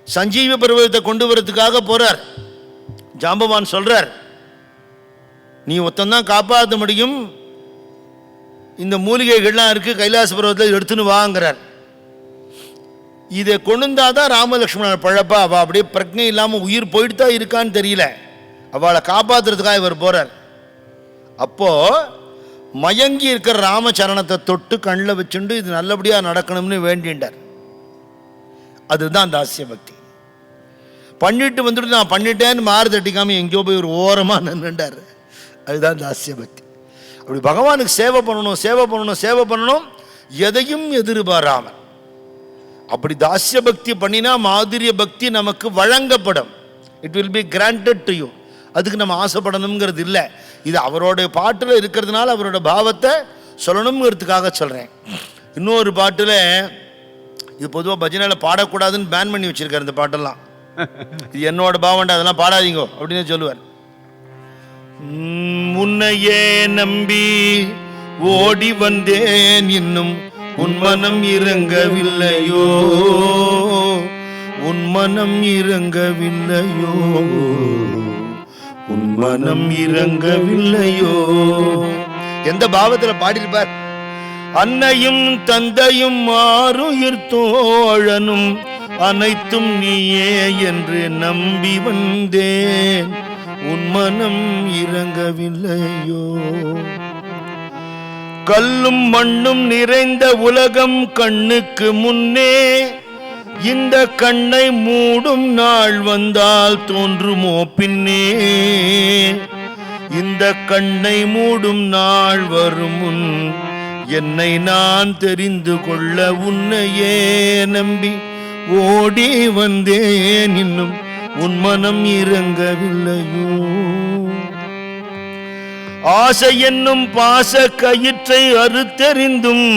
சஞ்சீவ பர்வதத்தை கொண்டு வரதுக்காக போறார். ஜாம்பவான் சொல்றார், நீ ஒத்தந்தான் காப்பாற்ற முடியும், இந்த மூலிகைகள்லாம் இருக்கு, கைலாச பர்வதத்தில் எடுத்துன்னு வாங்கிறார். இதை கொண்டுந்தாதான் ராமலட்சுமணன் பழப்பா. அவள் அப்படியே பிரக்ஞை இல்லாமல் உயிர் போயிட்டு தான் இருக்கான்னு தெரியல, அவளை காப்பாற்றுறதுக்காக இவர் போறார். அப்போ மயங்கி இருக்கிற ராமச்சரணத்தை தொட்டு கண்ணில் வச்சுண்டு இது நல்லபடியாக நடக்கணும்னு வேண்டின்றார். அதுதான் தாஸ்ய பக்தி. பண்ணிட்டு வந்துட்டு நான் பண்ணிட்டேன்னு மாறு தட்டிக்காம எங்கேயோ போய் ஒரு ஓரமாக நின்றுண்டார். அதுதான் தாஸ்ய பக்தி. அப்படி பகவானுக்கு சேவை பண்ணணும், சேவை பண்ணணும், சேவை பண்ணணும், எதையும் எதிர்பாராமல். அப்படி தாஸ்ய பக்தி பண்ணினா மாதுரிய பக்தி நமக்கு வழங்கப்படும். It will be granted to you. அதுக்கு நம்ம ஆசைப்படணுங்கிறது இல்லை. இது அவரோட பாட்டில் இருக்கிறதுனால அவரோட பாவத்தை சொல்லணுங்கிறதுக்காக சொல்கிறேன். இன்னொரு பாட்டில், இது பொதுவாக பஜனையில் பாடக்கூடாதுன்னு பேன் பண்ணி வச்சிருக்காரு இந்த பாட்டெல்லாம். இது என்னோட பாவண்டா, அதெல்லாம் பாடாதீங்கோ அப்படின்னு சொல்லுவார். உன்னையே நம்பி ஓடி வந்தேன், இன்னும் உன் மனம் இறங்கவில்லையோ, உன் மனம் இறங்கவில்லையோ, உன் மனம் இறங்கவில்லையோ. எந்த பாவத்தில் பாடியிருப்பார். அன்னையும் தந்தையும் ஆருயிர் தோழனும் அனைத்தும் நீயே என்று நம்பி வந்தேன், உன் மனம் இறங்கவில்லையோ. கல்லும் மண்ணும் நிறைந்த உலகம் கண்ணுக்கு முன்னே, இந்த கண்ணை மூடும் நாள் வந்தால் தோன்றுமோ பின்னே, இந்த கண்ணை மூடும் நாள் வரும் முன் என்னை நான் தெரிந்து கொள்ள உன்னையே நம்பி ஓடி வந்தேன், இன்னும் உன் மனம் இறங்கவில்லையோ. ஆசை என்னும் பாச கயிற்றை அறுத்தெறிந்தும்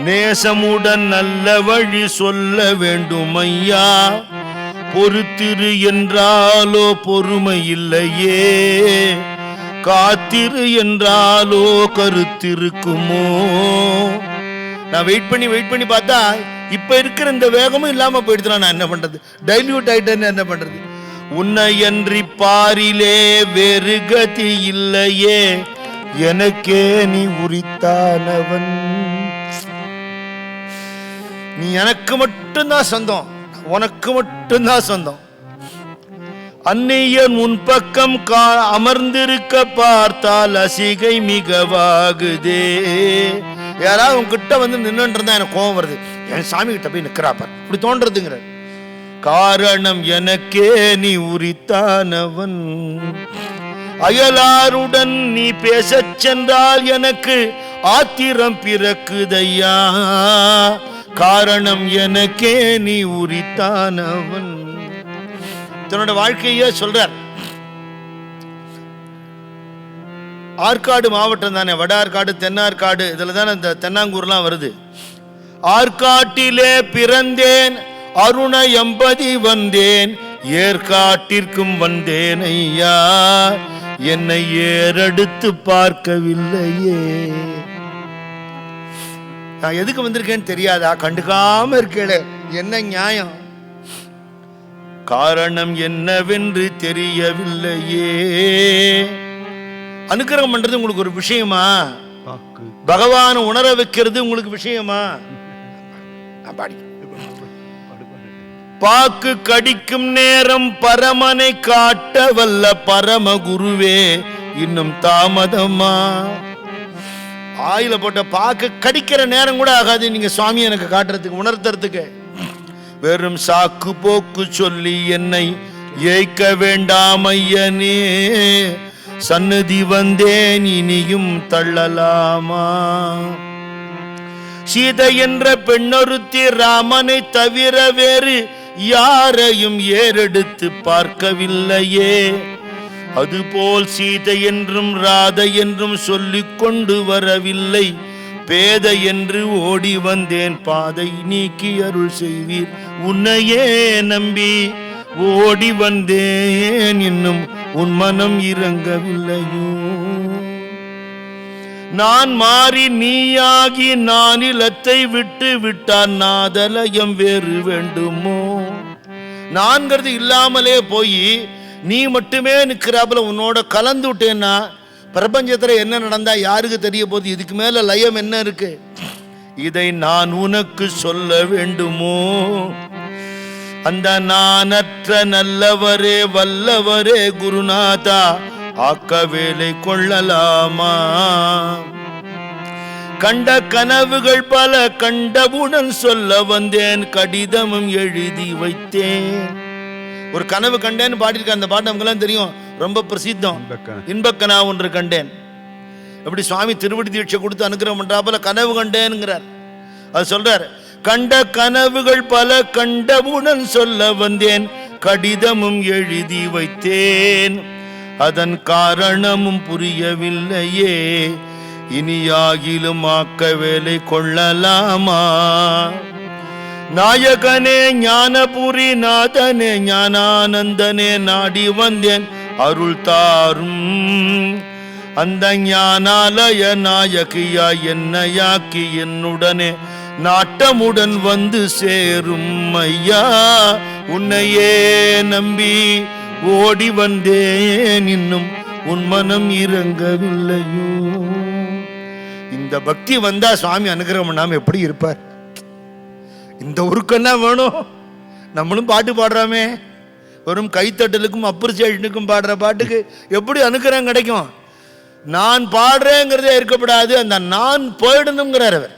நேசமுடன் நல்ல வழி சொல்ல வேண்டும் ஐயா, பொறுத்திரு என்றாலோ பொறுமை இல்லையே, காத்திரு என்றாலோ கருத்திருக்குமோ. நான் வெயிட் பண்ணி பார்த்தா இப்ப இருக்கிற இந்த வேகமும் இல்லாம போயிடுச்சு. நான் என்ன பண்றது, டைல்யூட் ஆயிட்டேன்னு என்ன பண்றது. உன்னையன்றி பாரிலே வேறு கதி இல்லையே, எனக்கே நீ உரித்தானவன். நீ எனக்கு மட்டும்தான் சொந்தம், உனக்கு மட்டும்தான் சொந்தம். அந்நியன் உன் பக்கம் அமர்ந்திருக்க பார்த்தால் அசிகை மிகவாகுதே. யாராவது உன்கிட்ட வந்து நின்றுட்டு இருந்தா எனக்கு கோபம் வருது, என் சாமி கிட்ட போய் நிற்கிறாப்பார், இப்படி தோன்றதுங்கிற காரணம் எனக்கே நீ உரித்தானவன். அயலாருடன் நீ பேசச் சென்றால் எனக்கு ஆத்திரம் பிறக்குதையா, காரணம் எனக்கே நீ உரித்தானவன். தன்னோட வாழ்க்கைய சொல்றார். ஆற்காடு மாவட்டம் தானே, வட ஆற்காடு தென்னார்காடு, இதுல தானே இந்த தென்னாங்கூர்லாம் வருது. ஆற்காட்டிலே பிறந்தேன், அருண எம்பதி வந்தேன், ஏற்காட்டிற்கும் வந்தேன் ஐயா, என்னை ஏறெடுத்து பார்க்கவில்லையே. நான் எதுக்கு வந்திருக்கேன்னு தெரியாதா, கண்டுக்காம இருக்கே, என்ன நியாயம், காரணம் என்னவென்று தெரியவில்லையே. அனுக்கிரகம் பண்றது உங்களுக்கு ஒரு விஷயமா, பகவான் உணர வைக்கிறது உங்களுக்கு விஷயமா. பாக்கு கடிக்கும் நேரம் பரமனை காட்ட வல்ல பரம குருவே, இன்னும் தாமதமா. ஆயில போட்ட பாக்கு கடிக்கிற நேரம் கூட ஆகாது நீங்க சுவாமி எனக்கு காட்டுறதுக்கு, உணர்த்துறதுக்கு. வெறும் சாக்கு போக்கு சொல்லி என்னை ஏய்க்க வேண்டாம் ஐயனே, சன்னதி வந்தேன் இனியும் தள்ளலாமா. சீதை என்ற பெண்ணொருத்தி ராமனை தவிர வேறு யாரையும் ஏறெடுத்து பார்க்கவில்லையே, அதுபோல் சீதை என்றும் ராதை என்றும் சொல்லிக் கொண்டு வரவில்லை பேத என்று ஓடி வந்தேன், பாதை நீக்கி அருள் செய்வீர். உன்னையே நம்பி ஓடி வந்தேன், இன்னும் உன் மனம் இறங்கவில்லையோ. நான் மாறி நீயாகி நானிலத்தை விட்டு விட்டான், நாதலயம் வேறு வேண்டுமோ. நான்கிறது இல்லாமலே போய் நீ மட்டுமே நிற்கிறாப்புல உன்னோட கலந்து விட்டேன்னா பிரபஞ்சத்தில் என்ன நடந்தா யாருக்கு தெரிய போகுது? இதுக்கு மேல லயம் என்ன இருக்கு? இதை நான் உனக்கு சொல்ல வேண்டுமோ? அந்த நானற்ற நல்லவரே வல்லவரே குருநாதா, ஆக்க வேலை கொள்ளலாமா? கண்ட கனவுகள் பல கண்டவுடன் சொல்ல வந்தேன், கடிதமும் எழுதி வைத்தேன். ஒரு கனவு கண்டேன்னு பாடியிருக்க அந்த பாட்டு நமக்கெல்லாம் தெரியும், ரொம்ப பிரசித்தம். இன்பக்கனா ஒன்று கண்டேன். எப்படி சுவாமி திருவடி தீட்சை கொடுத்து அனுகிரகம் பண்றாப்புல கனவு கண்டேன்ங்கிறார். அது சொல்றார், கண்ட கனவுகள் பல கண்டவுடன் சொல்ல வந்தேன், கடிதமும் எழுதி வைத்தேன். அதன் காரணமும் புரியவில்லையே, இனியாகிலும் ஆக்க வேலை கொள்ளலாமா? நாயகனே ஞானபுரி நாதனே ஞானானந்தனே நாடி வந்தேன், அருள் தாரும். அந்த ஞானாலய நாயகியா என்னையாக்கி என்னுடனே நாட்டமுடன் வந்து சேரும் ஐயா. உன்னையே நம்பி ஓடி வந்தேன், இன்னும் உன் மனம் இறங்கவில்லையோ. இந்த பக்தி வந்தா சுவாமி அனுகிரகம் பண்ணாம எப்படி இருப்பார்? இந்த உருக்கன்னா வேணும். நம்மளும் பாட்டு பாடுறாமே, வெறும் கைத்தட்டலுக்கும் அப்ரிசியேஷனுக்கும் பாடுற பாட்டுக்கு எப்படி அனுகிரகம் கிடைக்கும்? நான் பாடுறேங்கிறதே இருக்கப்படாது, அந்த நான் போயிடணுங்கிறார் அவர்.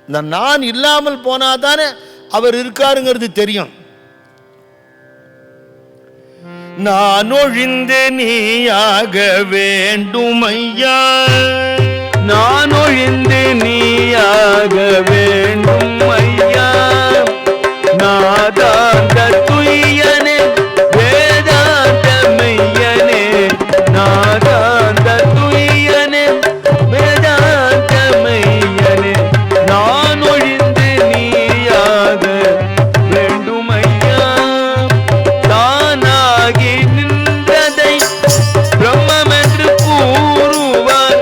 இந்த நான் இல்லாமல் போனாதானே அவர் இருக்காருங்கிறது தெரியும். நான் ஒழிந்து நீயாக வேண்டும் ஐயா, நான் ஒழிந்து நீயாக வேண்டும் ஐயா. நாதாந்த துய்யனே வேதாந்த மெய்யனே, நாதாந்த துய்யனே வேதாந்த மெய்யனே, நான் ஒழிந்து நீயாக வேண்டும் ஐயா. தானாகி நின்றதை பிரம்மம் என்று கூறுவார்,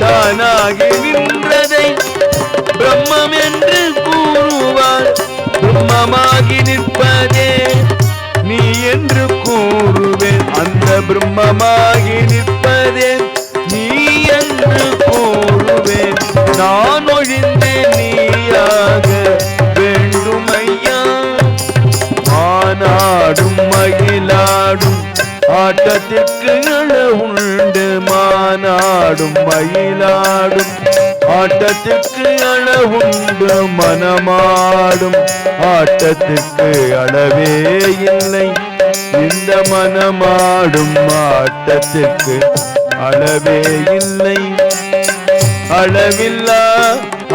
தானாகி நின்றதை பிரம்மம் என்று கூறுவார். பிரம்மமாகி நிற்பதே நீ என்று கூறுவேன், அந்த பிரம்மமாகி நிற்பதே நீ என்று கூறுவேன். நான் ஒழிந்து நீயாக வேண்டும் ஐயா. மானாடும் மகிழாடும் ஆட்டத்திற்கு அளவுண்டு, மானாடும் மயிலாடும் ஆட்டத்திற்கு அளவுண்டு, மனமாடும் ஆட்டத்திற்கு அளவே இல்லை. இந்த மனமாடும் ஆட்டத்திற்கு அளவே இல்லை. அளவில்லா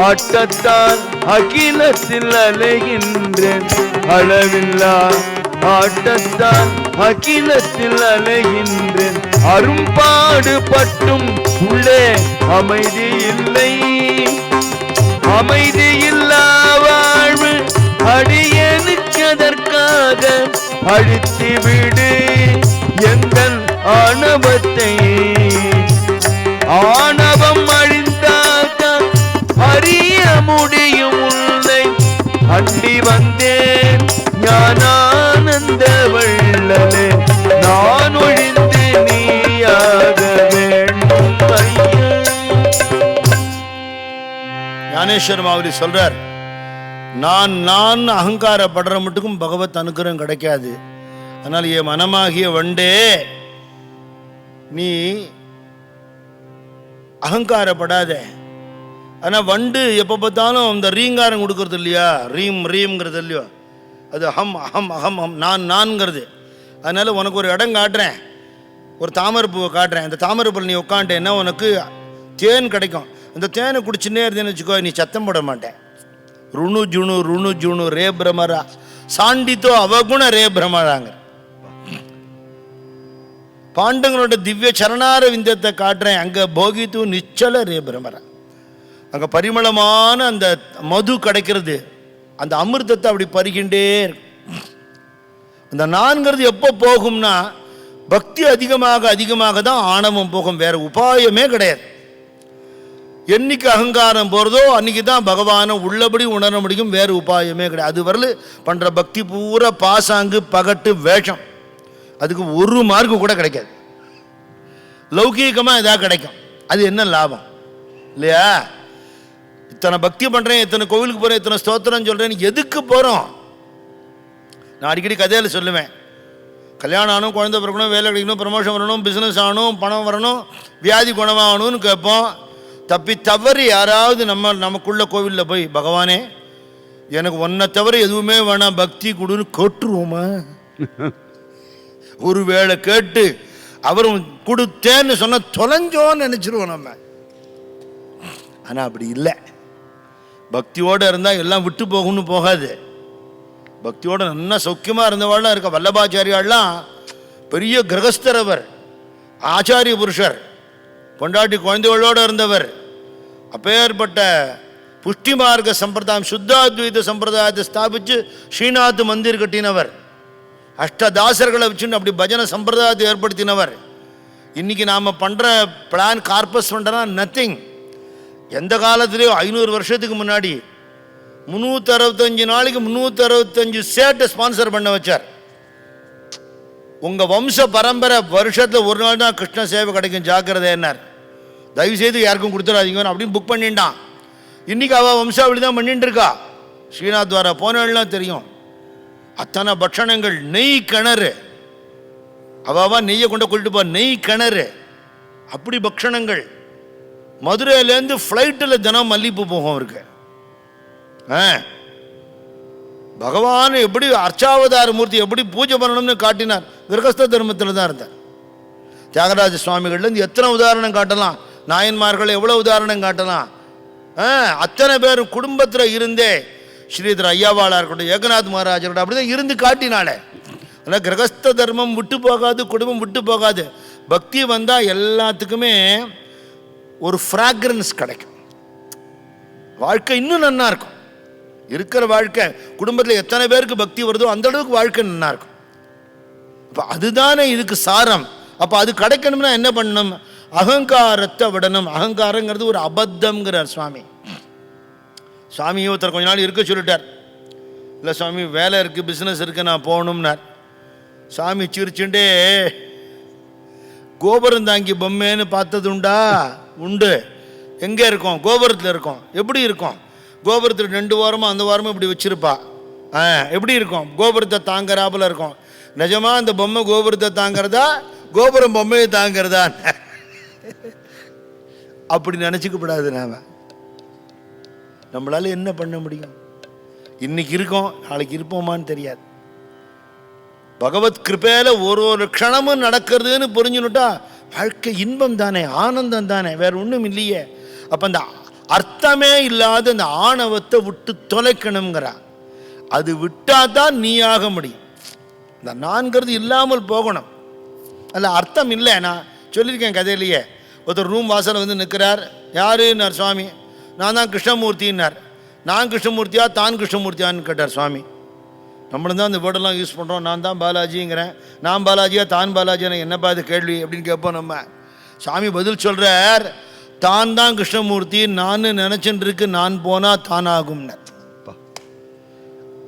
ஆட்டத்தால் அகிலத்தில் அலைகின்றேன், அளவில்லா ஆட்டத்தால் அகிலத்தில் அலைகின்றேன். அரும்பாடு பட்டும் உள்ளே அமைதி இல்லை, அமைதி இல்லா வாழ்வு அடியனுக்கு அதற்காக அழித்து விடு எங்கள் ஆணவத்தை. ஆணவம் அழிந்தாக அறிய முடியும் உன்னை, அண்டி வந்தேன் ஞானானந்த வள்ளலே. நான் ஒழிந்து நீயாக வேண்டும் ஐயா. ஞானேஸ்வர மாவலி சொல்றார், நான் அகங்காரப்படுற மட்டுக்கும் பகவத் அனுகிரகம் கிடைக்காது. அதனால என் மனமாகிய வண்டே, நீ அகங்காரப்படாத. ஆனா வண்டு எப்ப பார்த்தாலும் இந்த ரீங்காரம் கொடுக்கறது இல்லையா, ரீம் ரீம்ங்கிறது இல்லையோ, அது அகம் அகம் அகம் அகம் நான் நான்கிறது. அதனால உனக்கு ஒரு இடம் காட்டுறேன், ஒரு தாமரைப்பூவை காட்டுறேன். அந்த தாமரைப்பூவில் நீ உட்காண்டேன்னா உனக்கு தேன் கிடைக்கும். அந்த தேனை குடிச்சுன்னே இருந்தேன்னு வச்சுக்கோ, நீ சத்தம் போட மாட்டேன். ருணு ஜுணு ரே பிரமரா சாண்டித்தோ அவகுண ரே பிரமராங்க. பாண்டங்களோட திவ்ய சரணார விந்தத்தை காட்டுறேன், அங்க போகித்து நிச்சல ரே பிரமரா. அங்கே பரிமளமான அந்த மது கிடைக்கிறது, அந்த அமிர்தத்தை அப்படி பருகின்றே இருக்கும். அந்த நான்கிறது எப்போ போகும்னா பக்தி அதிகமாக அதிகமாக தான் ஆணவம் போகும், வேற உபாயமே கிடையாது. என்னைக்கு அகங்காரம் போகிறதோ அன்னைக்கு தான் பகவானை உள்ளபடி உணர முடியும், வேறு உபாயமே கிடையாது. அது வரல பண்ணுற பக்தி பூரா பாசாங்கு பகட்டு வேஷம், அதுக்கு ஒரு மார்க்கு கூட கிடைக்காது. லௌகீகமாக இதாக கிடைக்கும், அது என்ன லாபம் இல்லையா? இத்தனை பக்தி பண்ணுறேன், இத்தனை கோவிலுக்கு போகிறேன், இத்தனை ஸ்தோத்திரம் சொல்கிறேன், எதுக்கு போகிறோம்? நான் அடிக்கடி கதையில் சொல்லுவேன், கல்யாணம் ஆகணும், குழந்தை பிறக்கணும், வேலை கிடைக்கணும், ப்ரமோஷன் வரணும், பிஸ்னஸ் ஆகணும், பணம் வரணும், வியாதி குணமாகணும்னு கேட்போம். தப்பி தவறி யாராவது நமக்குள்ள கோவிலில் போய் பகவானே எனக்கு ஒன்றை தவிர எதுவுமே வேணாம் பக்தி கொடுன்னு கேட்டுருவோமா? ஒரு வேளை கேட்டு அவரும் கொடுத்தேன்னு சொன்ன தொலைஞ்சோன்னு நினைச்சிருவோம் நம்ம. ஆனால் அப்படி இல்லை. பக்தியோடு இருந்தால் எல்லாம் விட்டு போகும்னு போகாது. பக்தியோடு நல்லா சௌக்கியமாக இருந்தவாள்லாம் இருக்க. வல்லபாச்சாரியாள்லாம் பெரிய கிரகஸ்தரவர், ஆச்சாரிய புருஷர், பொண்டாட்டி குழந்தைகளோடு இருந்தவர். அப்பேற்பட்ட புஷ்டி மார்க்க சம்பிரதாயம், சுத்தாத்வைத சம்பிரதாயத்தை ஸ்தாபித்து ஸ்ரீநாத் மந்திர் கட்டினவர், அஷ்டதாசர்களை வச்சுன்னு அப்படி பஜனை சம்பிரதாயத்தை ஏற்படுத்தினவர். இன்னைக்கு நாம் பண்ணுற பிளான் கார்பஸ் பண்ணுறனா நத்திங். எந்த காலத்துலேயோ 500 வருஷத்துக்கு முன்னாடி 365 நாளைக்கு 365 சேட்டை ஸ்பான்சர் பண்ண வச்சார். உங்கள் வம்ச பரம்பரை வருஷத்தில் ஒரு நாள் தான் கிருஷ்ண சேவை கிடைக்கும், ஜாக்கிரதை என்னார். தயவுசெய்து யாருக்கும் கொடுத்துடாதீங்க அப்படின்னு புக் பண்ணிட்டான். இன்னைக்கு அவள் வம்சாவளி தான் பண்ணிட்டு இருக்கா. ஸ்ரீநாத் துவாரா போனவெல்லாம் தெரியும். அத்தனை பட்சணங்கள், நெய் கிணறு, அவாவா நெய்யை கொண்டு கொள்ளிட்டு போ, நெய் கிணறு, அப்படி பக்ஷணங்கள். மதுரையிலேருந்து ஃப்ளைட்டில் தினம் மல்லிப்பூ போகும் இருக்கு. பகவான் எப்படி அர்ச்சாவதார மூர்த்தி எப்படி பூஜை பண்ணணும்னு காட்டினார். கிரகஸ்த தர்மத்தில் தான் இருந்தார். தியாகராஜ சுவாமிகள்லேருந்து எத்தனை உதாரணம் காட்டலாம், நாயன்மார்கள் எவ்வளோ உதாரணம் காட்டலாம். அத்தனை பேரும் குடும்பத்தில் இருந்தே ஸ்ரீதர் ஐயாவாளா இருக்கட்டும், ஏகநாத் மகாராஜா இருக்கட்டும், அப்படிதான் இருந்து காட்டினாலே. ஆனால் கிரகஸ்த தர்மம் விட்டு போகாது, குடும்பம் விட்டு போகாது. பக்தி வந்தால் எல்லாத்துக்குமே ஒரு ஃப்ராக்ரன்ஸ் கிடைக்கும், வாழ்க்கை இன்னும் நல்லா இருக்கும். இருக்கிற வாழ்க்கை குடும்பத்தில் எத்தனை பேருக்கு பக்தி வருதோ அந்த அளவுக்கு வாழ்க்கை நல்லா இருக்கும். அப்போ அதுதானே இதுக்கு சாரம். அப்போ அது கிடைக்கணும்னா என்ன பண்ணணும்? அகங்காரத்தை விடணும். அகங்காரங்கிறது ஒரு அபத்தம்ங்கிறார் சுவாமி. சுவாமி ஒருத்தர் கொஞ்ச நாள் இருக்க சொல்லிட்டார். இல்லை சுவாமி வேலை இருக்குது, பிஸ்னஸ் இருக்குது, நான் போகணும்னார். சுவாமி சிரிச்சுண்டே, கோபுரம் தாங்கி பொம்மைன்னு பார்த்தது உண்டா? உண்டு. எங்கே இருக்கோம்? கோபுரத்தில் இருக்கோம். எப்படி இருக்கும்? கோபுரத்தில் 2 வாரமும் அந்த வாரமும் இப்படி வச்சிருப்பா. எப்படி இருக்கும்? கோபுரத்தை தாங்கிறாப்புல இருக்கும். நிஜமா அந்த பொம்மை கோபுரத்தை தாங்கிறதா, கோபுரம் பொம்மையை தாங்கிறதா? அப்படி நினச்சிக்கப்படாது. நம்மளால என்ன பண்ண முடியும்? இன்னைக்கு இருக்கோம், நாளைக்கு இருப்போமான்னு தெரியாது. பகவத் கிருபையில ஒரு க்ஷணமும் நடக்கிறதுன்னு புரிஞ்சுனுட்டா வாழ்க்கை இன்பம் தானே, ஆனந்தம் தானே, வேற ஒன்றும் இல்லையே. அப்போ அந்த அர்த்தமே இல்லாத அந்த ஆணவத்தை விட்டு தொலைக்கணுங்கிறா. அது விட்டாதான் நீயாக முடியும். இந்த நான்கிறது இல்லாமல் போகணும். அதில் அர்த்தம் இல்லை. நான் சொல்லியிருக்கேன் கதையிலேயே. ஒருத்தர் ரூம் வாசலில் வந்து நிற்கிறார். யாருன்னார் சுவாமி. நான் தான் கிருஷ்ணமூர்த்தின்னார். நான் கிருஷ்ணமூர்த்தியா தான் கிருஷ்ணமூர்த்தியான்னு கேட்டார் சுவாமி. நம்மளும் தான் இந்த வேர்டெல்லாம் யூஸ் பண்ணுறோம். நான் தான் பாலாஜிங்கிறேன். நான் பாலாஜியா தான் பாலாஜியா, என்னப்பா இது கேள்வி அப்படின்னு கேட்போம் நம்ம. சாமி பதில் சொல்கிறார், தான் தான் கிருஷ்ணமூர்த்தி, நான் நினச்சின்னு இருக்கு, நான் போனால் தானாகும்னு.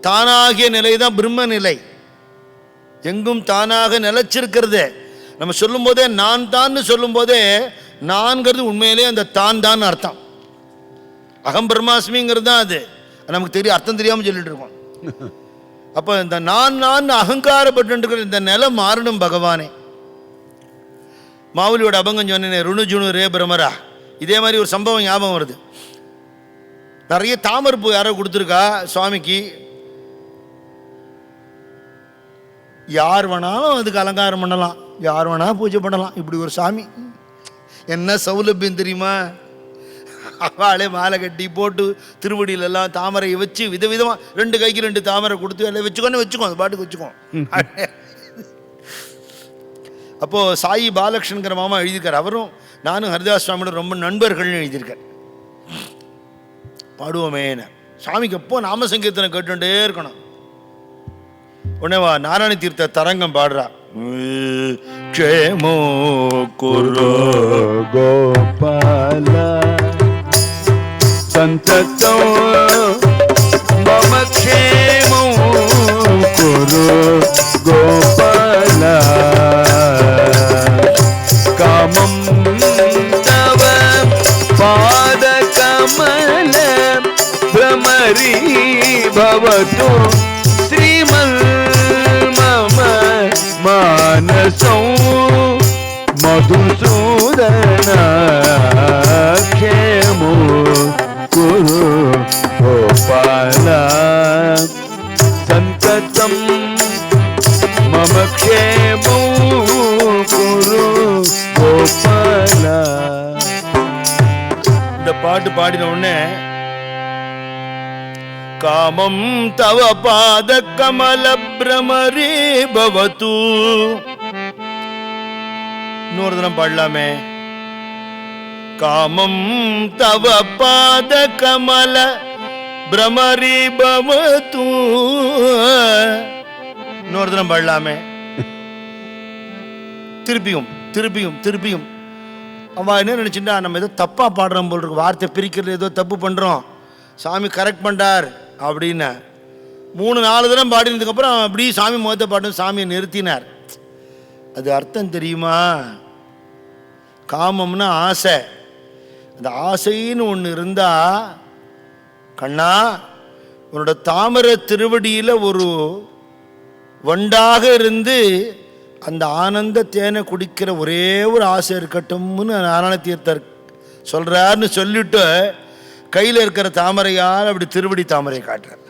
தானாகிய நிலை தான் பிரம்ம நிலை. எங்கும் தானாக நிலைச்சிருக்கிறது. நம்ம சொல்லும் போதே நான் தான் சொல்லும் போதே நான்கிறது உண்மையிலே அந்த தான் தான் அர்த்தம். அகம் பிரம்மாஸ்மிங்கிறது தான் அது. நமக்கு தெரியும், அர்த்தம் தெரியாமல் சொல்லிட்டு இருக்கோம். அப்போ இந்த நான் அகங்காரப்பட்டு இந்த நிலை மாறணும் பகவானே. மாவுலியோட அபங்கம் சொன்னேன், ருணுஜுனு ரே பிரமரா. இதே மாதிரி ஒரு சம்பவம் ஞாபகம் வருது. நிறைய தாமரைப்பூ யாரோ கொடுத்துருக்கா சுவாமிக்கு. யார் வேணாலும் அதுக்கு அலங்காரம் பண்ணலாம், யார் வேணாலும் பூஜை பண்ணலாம். இப்படி ஒரு சாமி, என்ன சௌலபியம் தெரியுமா? அவளே மாலை கட்டி போட்டு திருவடியிலெல்லாம் தாமரையை வச்சு விதவிதமாக 2 கைக்கு 2 தாமரை கொடுத்து எல்லாம் வச்சுக்கோ, அது பாட்டுக்கு வச்சுக்கோ. அப்போது சாயி பாலகிருஷ்ணங்கிற மாமா எழுதியிருக்கார். அவரும் நானும் ஹரிதாஸ் சுவாமியோட ரொம்ப நண்பர்கள்னு எழுதியிருக்கார். பாடுவோமேன்னு. சாமிக்கு எப்போ நாம சங்கீர்த்தனை கேட்டுட்டே இருக்கணும். உடனே நாராயண தீர்த்த தரங்கம் பாடுறா. க்ஷேமோ குரு கோபால சந்ததோ மம க்ஷேமோ குரு கோபால காமம் தவ பாத கமல பிரமரி பவது ஸ்ரீமல் மம மானசோ மதுசூதன க்ஷேமோ குரு கோபால சந்ததம் மம க்ஷேமோ குரு கோபால. இந்த பாட்டு பாடின உடனே காமம் தவ பாத கமல பிரமரி பவது. இன்னொரு தினம் பாடலாமே. காமம் தவ பாத கமல பிரமரி பவது. இன்னொரு தினம் பாடலாமே. திருப்பியும் திருப்பியும் திருப்பியும். அவன் என்ன நினைச்சுட்டா, நம்ம ஏதோ தப்பா பாடுறோம் போல் இருக்கு, வார்த்தை பிரிக்கிறது ஏதோ தப்பு பண்றோம், சாமி கரெக்ட் பண்ணார் அப்படின்னு 3-4 தினம் பாடினதுக்கப்புறம் அப்படி சாமி முகத்தை பாட்டு சாமியை நிறுத்தினார். அது அர்த்தம் தெரியுமா? காமம்னா ஆசை. அந்த ஆசைன்னு ஒன்று இருந்தா, கண்ணா உன்னோட தாமரை திருவடியில் ஒரு வண்டாக இருந்து அந்த ஆனந்த தேனை குடிக்கிற ஒரே ஒரு ஆசை இருக்கட்டும்னு நாராயண தீர்த்தர் சொல்றாருன்னு சொல்லிட்டு கையில் இருக்கிற தாமரையால் அப்படி திருவடி தாமரையை காட்டுறார்.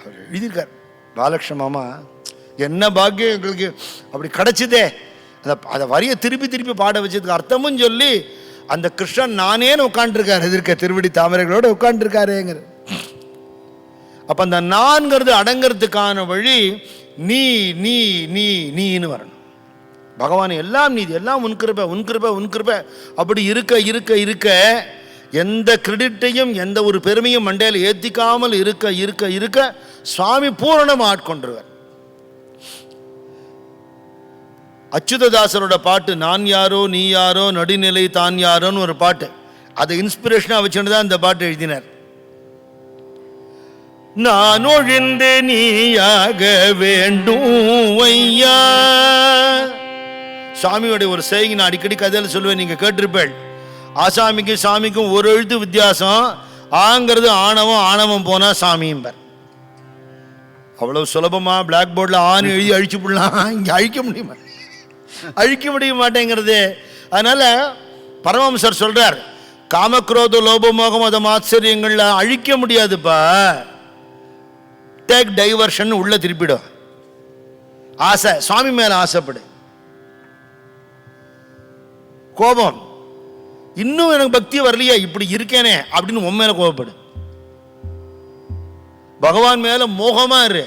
அவர் எழுதியிருக்கார். பாலகிருஷ்ண மாமா என்ன பாக்கியம் எங்களுக்கு அப்படி கிடைச்சதே. அதை வரிய திருப்பி திருப்பி பாட வச்சதுக்கு அர்த்தமும் சொல்லி அந்த கிருஷ்ணன் நானேன்னு உட்காந்துருக்காரு, எதிர்க்க திருவடி தாமரைகளோட உட்காந்துருக்காருங்கிற. அப்ப அந்த நான்கிறது அடங்கிறதுக்கான வழி நீ நீ நீ நீன்னு வரணும். பகவான் எல்லாம் நீதி, எல்லாம் உன்கிருபை உன்கிருபை உன்கிருபை அப்படி இருக்க இருக்க இருக்க எந்த கிரெடிட்டையும் எந்த ஒரு பெருமையும் மண்டையில் ஏற்றிக்காமல் இருக்க இருக்க இருக்க சுவாமி பூரணம் ஆட்கொண்டுருவார். அச்சுததாசரோட பாட்டு நான் யாரோ நீ யாரோ நடுநிலை தான் யாரோன்னு ஒரு பாட்டு, அதை இன்ஸ்பிரேஷனாக வச்சுட்டு தான் இந்த பாட்டு எழுதினார். நான் ஒழிந்து நீயாக வேண்டும் ஐயா. சாமியோடைய ஒரு செய்கை நான் அடிக்கடி கதையில் சொல்லுவேன், நீங்க கேட்டிருப்பேள். ஆசாமிக்கும் சாமிக்கும் ஒரு எழுத்து வித்தியாசம். ஆங்கிறது ஆணவம், ஆணவம் போனா சாமியும்பர். அவ்வளவு சுலபமா பிளாக் போர்டில் ஆண் எழுதி அழிச்சு போடலாம், இங்க அழிக்க முடியுமா? அழிக்க முடிய மாட்டேங்கிறது. அதனால பரமஹம்சர் சொல்றார், காமக்ரோத லோபமோகம் மதம் ஆச்சரியங்கள்ல அழிக்க முடியாதுப்பா. டேக் டைவர்ஷன் உள்ள திருப்பிடும். ஆசை, சுவாமி மேல ஆசைப்படு. கோபம், இன்னும் எனக்கு பக்தி வரலையா, இப்படி இருக்கேனே அப்படின்னு உன் மேல கோபப்படு. பகவான் மேல மோகமா இரு.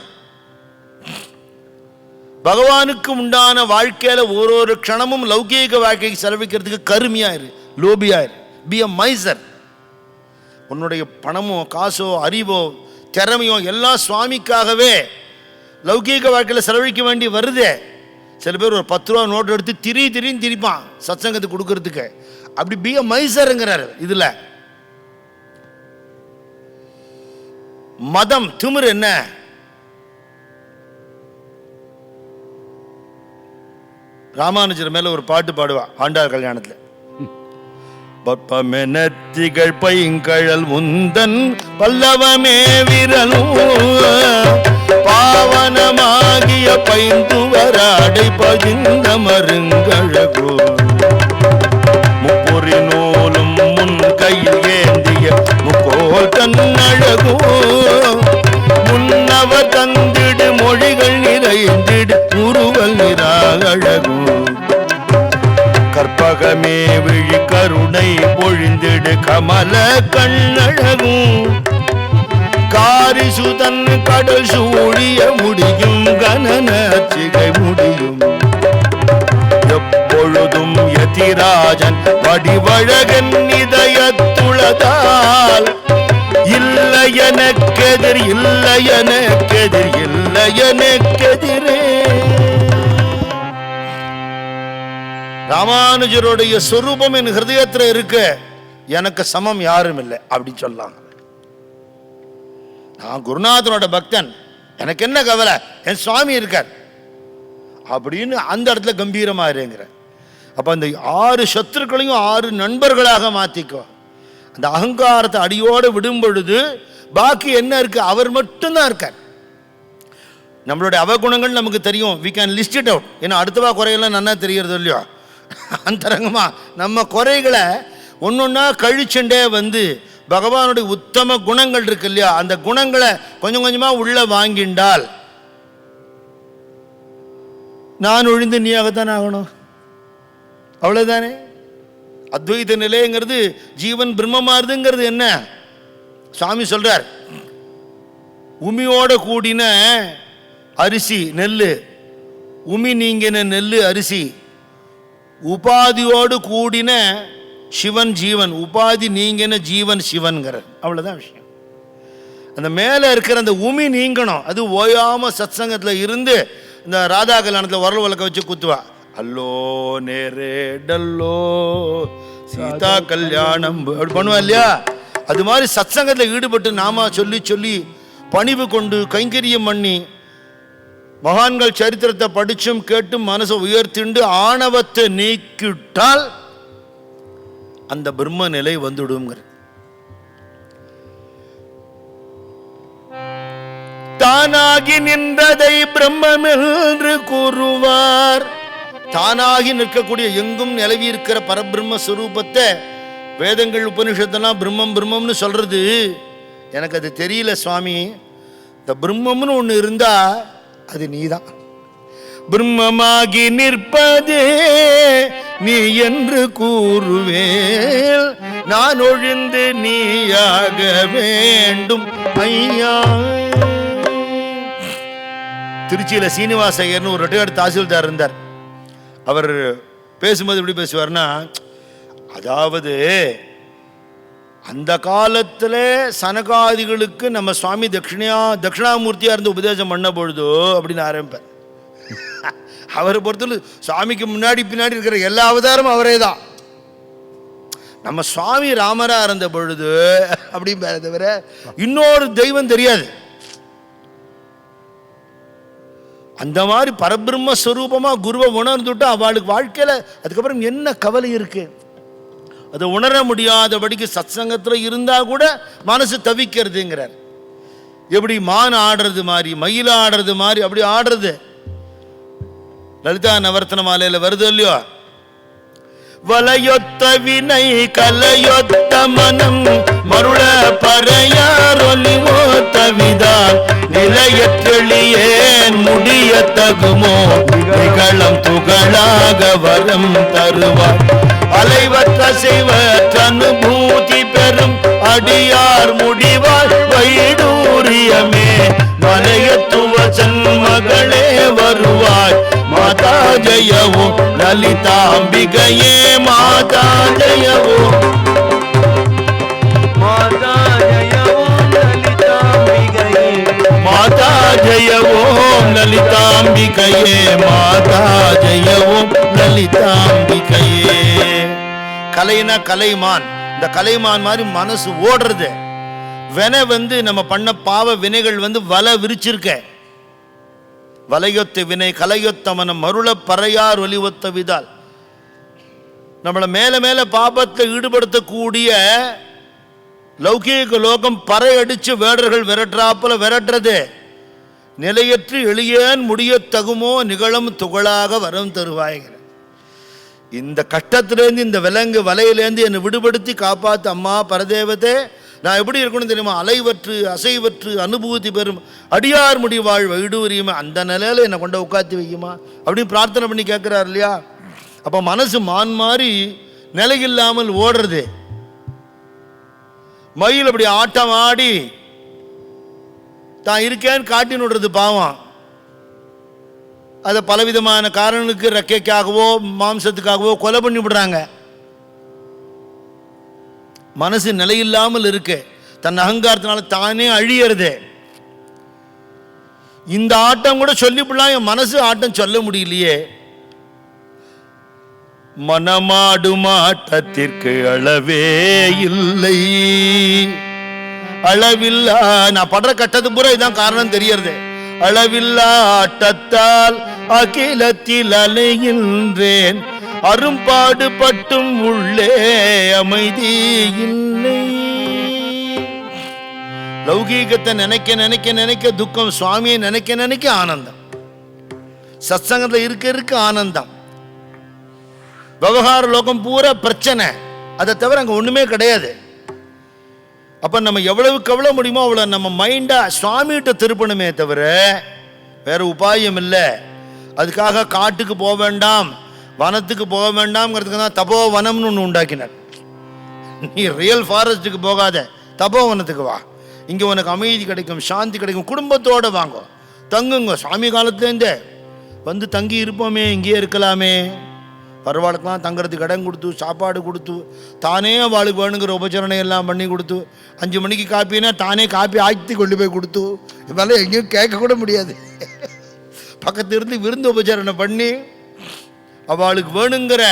பகவானுக்கு உண்டான வாழ்க்கையில ஒரு க்ஷணமும் லௌகீக வாழ்க்கைக்கு செலவிக்கிறதுக்கு கருமையா இரு, லோபியா இரு. பி எ மைசர். உன்னுடைய பணமோ காசோ அறிவோ திறமையோ எல்லாம் சுவாமிக்காகவே லௌகீக வாழ்க்கையில் செலவழிக்க வேண்டி வருது. சில பேர் ஒரு 10 ரூபா நோட்டு எடுத்து திரின்னு திரிப்பான் சத்சங்கத்துக்கு கொடுக்கறதுக்கு. அப்படி பி எ மைசருங்கிறார். இதுல மதம் திமிரு என்ன? ராமானுஜர் மேல ஒரு பாட்டு பாடுவா ஆண்டார் கல்யாணத்துல. பப்பமெனத்திகள் பைங்கழல் முந்தன் பல்லவமே விரலும் பாவனமாகிய பைந்துவராடை பதிந்த மருங்கழகோ முப்பொறி நூலும் முன் கையில் ஏந்திய முக்கோல் தன்னழகோ முன்னவ தந்திடு மொழிகள் நிறைந்திடு முருவல் நிராகழகோ கற்பகமே விழி கருணை பொழிந்திடு கமல கண்ணழகும் காரிசுதன் கடல் சூழிய முடியும் கனன சிகை முடியும் எப்பொழுதும் யதிராஜன் வடிவழகன் இதயத்துள வருவதால் இல்லை எனக்கெதிர், இல்லை எனக்கெதிர், இல்லை எனக்கெதிரே. ராமானுஜருடைய சொரூபம் என் ஹிருதயத்தில் இருக்க, எனக்கு சமம் யாரும் இல்லை அப்படின்னு சொல்லலாம். நான் குருநாதனோட பக்தன், எனக்கு என்ன கவலை, என் சுவாமி இருக்கார் அப்படின்னு அந்த இடத்துல கம்பீரமா இருங்கிற. அப்ப அந்த 6 சத்துருக்களையும் 6 நண்பர்களாக மாத்திக்கோ. அந்த அகங்காரத்தை அடியோடு விடும் பொழுது பாக்கி என்ன இருக்கு, அவர் மட்டும்தான் இருக்கார். நம்மளுடைய அவகுணங்கள் நமக்கு தெரியும், we can list it out. ஏன்னா அடுத்தவா குறையெல்லாம் நல்லா தெரியறது இல்லையோ, அந்தரங்கமா நம்ம குறைகளை ஒன்னொன்னா கழிச்சுண்டே வந்து பகவானுடைய உத்தம குணங்கள் இருக்கு இல்லையா, அந்த குணங்களை கொஞ்சம் கொஞ்சமா உள்ள வாங்கிண்டால் நான் ஒழிந்து நீயாகத்தான் ஆகணும், அவ்வளவுதானே. அத்வைத நிலைங்கிறது ஜீவன் பிரம்மமாறுதுங்கிறது என்ன சுவாமி சொல்றார். உமியோட கூடின அரிசி நெல்லு, உமி நீங்கின நெல்லு அரிசி, உபாதியோடு கூடின சிவன் ஜீவன், உபாதி நீங்கின ஜீவன் சிவன்கிற, அவ்வளவுதான் விஷயம். அந்த மேல இருக்கிற அந்த உமி நீங்கணும். அது ஓயாம சத்சங்கத்துல இருந்து இந்த ராதா கல்யாணத்துல உரல் வழக்க வச்சு குத்துவா, அல்லோ நேரே டல்லோ சீதா கல்யாணம் அப்படி பண்ணுவா இல்லையா. அது மாதிரி சத்சங்கத்தில் ஈடுபட்டு நாம சொல்லி சொல்லி பணிவு கொண்டு கைங்கரியம் பண்ணி மகான்கள் சரித்திரத்தை படிச்சும் கேட்டும் மனசை உயர்த்திண்டு ஆணவத்தை நீக்கிட்டால் அந்த பிரம்ம நிலை வந்துடுங்கிற. தானாகி நின்றதை பிரம்மம் என்று கூறுவார். தானாகி நிற்கக்கூடிய எங்கும் நிலவி இருக்கிற பரபிரம்ம ஸ்வரூபத்தை வேதங்கள் உபனிஷத்தெல்லாம் பிரம்மம் பிரம்மம்னு சொல்றது. எனக்கு அது தெரியல சுவாமி. இந்த பிரம்மம்னு ஒன்று இருந்தா அது நீதான். பிரம்மமாகி நிற்பதே நீ என்று கூறுவேல், நான் ஒழிந்து நீயாக வேண்டும் ஐயா. திருச்சியில சீனிவாச ஐயர்னு ஒரு ரிட்டையர்டு தாசில்தார் இருந்தார். அவர் பேசும்போது எப்படி பேசுவார்னா, அதாவது அந்த காலத்தில் சனகாதிகளுக்கு நம்ம சுவாமி தட்சிணாமூர்த்தியா இருந்து உபதேசம் பண்ண பொழுதோ அப்படின்னு ஆரம்பிப்பார். அவரை பொறுத்தவரை சுவாமிக்கு முன்னாடி பின்னாடி இருக்கிற எல்லா அவதாரமும் அவரே தான். நம்ம சுவாமி ராமரா இருந்த பொழுது அப்படிங்கிற தவிர இன்னொரு தெய்வம் தெரியாது. அந்த மாதிரி பரபிரம்ம ஸ்வரூபமா குருவை உணர்ந்துட்டா அவளுக்கு வாழ்க்கையில அதுக்கப்புறம் என்ன கவலை இருக்கு? அதை உணர முடியாதபடிக்கு சத்சங்கத்துல இருந்தா கூட மனசு தவிக்கிறதுங்கிறார். எப்படி மான் ஆடுறது மாதிரி, மயில் ஆடுறது மாதிரி அப்படி ஆடுறது. லலிதா நவரத்ன மாலையில வருது இல்லையோ, வலையொத்த வினை கலையொத்த மனம் மருள பறையாரொலி ஓத்தவிதான் நிலையற்றெளியேன் முடிய தகுமோ நிகழம் துகளாக வரம் தருவார். அலைவற்ற செய்வற்ற அனுபூதி பெறும் அடியார் முடிவார் வைடூரியமே மலையத்துவ சன்மகளே வருவாய். மாதா ஜெயவோ லலிதாம்பிகையே மாதா ஜெயவோ மாதா ஜெயவோ லலிதாம்பிகையே மாதா ஜெயவோ லலிதாம்பிகையே மாதா ஜெயவோ லலிதாம்பிகையே. கலைனா கலைமான். இந்த கலைமான் மாதிரி மனசு ஓடுறது. வினை நம்ம பண்ண பாவ வினைகள் வலை விரிச்சிருக்க. வலையொத்த வினை கலையொத்த மனம் மருள பறையார் ஒலி ஒத்த விதால் நம்மளை மேல மேல பாபத்தை ஈடுபடுத்தக்கூடிய லௌகீக லோகம் பறை அடிச்சு வேடர்கள் விரட்டுறாப்புல விரட்டுறது. நிலையற்று எளியேன் முடிய தகுமோ நிகழும் துகளாக வரம் தருவாய்கிற. இந்த கஷ்டத்திலேருந்து இந்த விலங்கு வலையிலேருந்து என்னை விடுபடுத்தி காப்பாத்து அம்மா பரதேவதே. நான் எப்படி இருக்கணும் தெரியுமா? அலைவற்று அசைவற்று அனுபூதி பெறும் அடியார் முடிவாழ் வைடூரியுமே. அந்த நிலையில என்னை கொண்ட உட்காத்தி வைக்குமா அப்படின்னு பிரார்த்தனை பண்ணி கேட்கிறார் இல்லையா. அப்ப மனசு மான் மாதிரி நிலையில்லாமல் ஓடுறது. மயில் அப்படி ஆட்டம் ஆடி தான் இருக்கேன்னு காட்டி விடுறது பாவம். அதை பலவிதமான காரணங்களுக்கு ரெக்கைக்காகவோ மாம்சத்துக்காகவோ கொலை பண்ணி விடுறாங்க. மனசு நிலையில்லாமல் இருக்கு, தன் அகங்காரத்தினால தானே அழியறது. இந்த ஆட்டம் கூட சொல்லிவிடலாம், என் மனசு ஆட்டம் சொல்ல முடியலையே. மனமாடும் ஆட்டத்திற்கு அளவே இல்லை, அளவில்லா. நான் படுற கட்டத்து பூரா இதான் காரணம் தெரியறது. அளவில்லா ஆட்டத்தால் அகிலத்தில் அலைகின்றேன், அரும்பாடு பட்டும் உள்ளே அமைதி இல்லை. லௌகீகத்தை நினைக்க நினைக்க நினைக்க துக்கம், சுவாமியை நினைக்க நினைக்க ஆனந்தம், சத்சங்கத்தில் இருக்க இருக்க ஆனந்தம். விவகார லோகம் பூரா பிரச்சனை, அதை தவிர அங்கே ஒன்றுமே கிடையாது. அப்போ நம்ம எவ்வளவுக்கு எவ்வளோ முடியுமோ அவ்வளோ நம்ம மைண்டா சுவாமிகிட்ட திருப்பணுமே தவிர வேற உபாயம் இல்லை. அதுக்காக காட்டுக்கு போக வேண்டாம், வனத்துக்கு போக வேண்டாம்ங்கிறதுக்கு தான் தபோவனம்னு ஒன்று உண்டாக்கினார். நீ ரியல் ஃபாரஸ்ட்டுக்கு போகாத, தபோவனத்துக்கு வா. இங்கே உனக்கு அமைதி கிடைக்கும், சாந்தி கிடைக்கும். குடும்பத்தோடு வாங்க, தங்குங்க. சுவாமி காலத்துலேருந்தே வந்து தங்கி இருப்போமே, இங்கேயே இருக்கலாமே. பரவாயில்லைக்கெல்லாம் தங்குறதுக்கு இடம் கொடுத்து, சாப்பாடு கொடுத்து, தானே அவளுக்கு வேணுங்கிற உபச்சரணை எல்லாம் பண்ணி கொடுத்து, 5 மணிக்கு காப்பினா தானே காப்பி ஆக்கி கொண்டு போய் கொடுத்து, இதெல்லாம் எங்கேயும் கேட்கக்கூட முடியாது. பக்கத்து இருந்து விருந்து உபச்சரணை பண்ணி அவளுக்கு வேணுங்கிற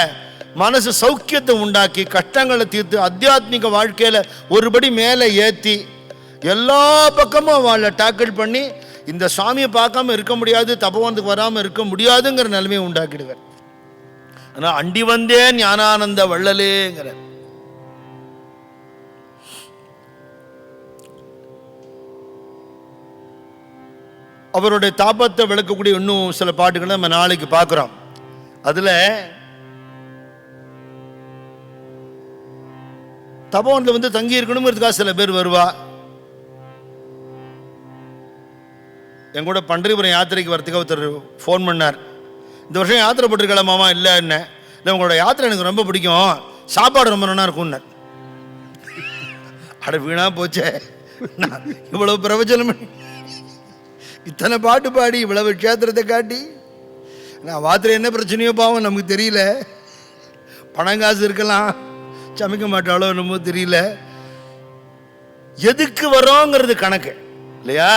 மனசு சௌக்கியத்தை உண்டாக்கி, கஷ்டங்களை தீர்த்து, ஆத்தியாத்மிக வாழ்க்கையில் ஒருபடி மேலே ஏற்றி, எல்லா பக்கமும் அவளை டேக்கிள் பண்ணி, இந்த சுவாமியை பார்க்காம இருக்க முடியாது, தபோவனத்துக்கு வராமல் இருக்க முடியாதுங்கிற நிலைமையை உண்டாக்கிடுவார். ஆனால் அண்டி வந்தேன் ஞானானந்த வள்ளலேங்கிற. அவருடைய தாபத்தை விளக்கக்கூடிய இன்னும் சில பாட்டுகளை நம்ம நாளைக்கு பார்க்குறோம். அதில் தபோவனத்தில் வந்து தங்கி இருக்கணுங்கிறதுக்காக சில பேர் வருவா. என் கூட பண்டரிபுரம் யாத்திரைக்கு வரத்துக்கு ஒருத்தர் ஃபோன் பண்ணார். இந்த வருஷம் யாத்திரை போட்டிருக்கலாமாமா? இல்லை என்ன இல்லை, உங்களோட யாத்திரை எனக்கு ரொம்ப பிடிக்கும், சாப்பாடு ரொம்ப நல்லா இருக்கும்னார். அட வீணா போச்சே, நான் இவ்வளவு பிரவச்சனம், இத்தனை பாட்டு பாடி, இவ்வளவு க்ஷேத்திரத்தை காட்டி, நான் வாத்திரை என்ன பிரச்சனையோ பாவம் நமக்கு தெரியல. பணம் காசு இருக்கலாம், சமைக்க மாட்டாளோ என்னமோ தெரியல. எதுக்கு வரோங்கிறது கணக்கு இல்லையா?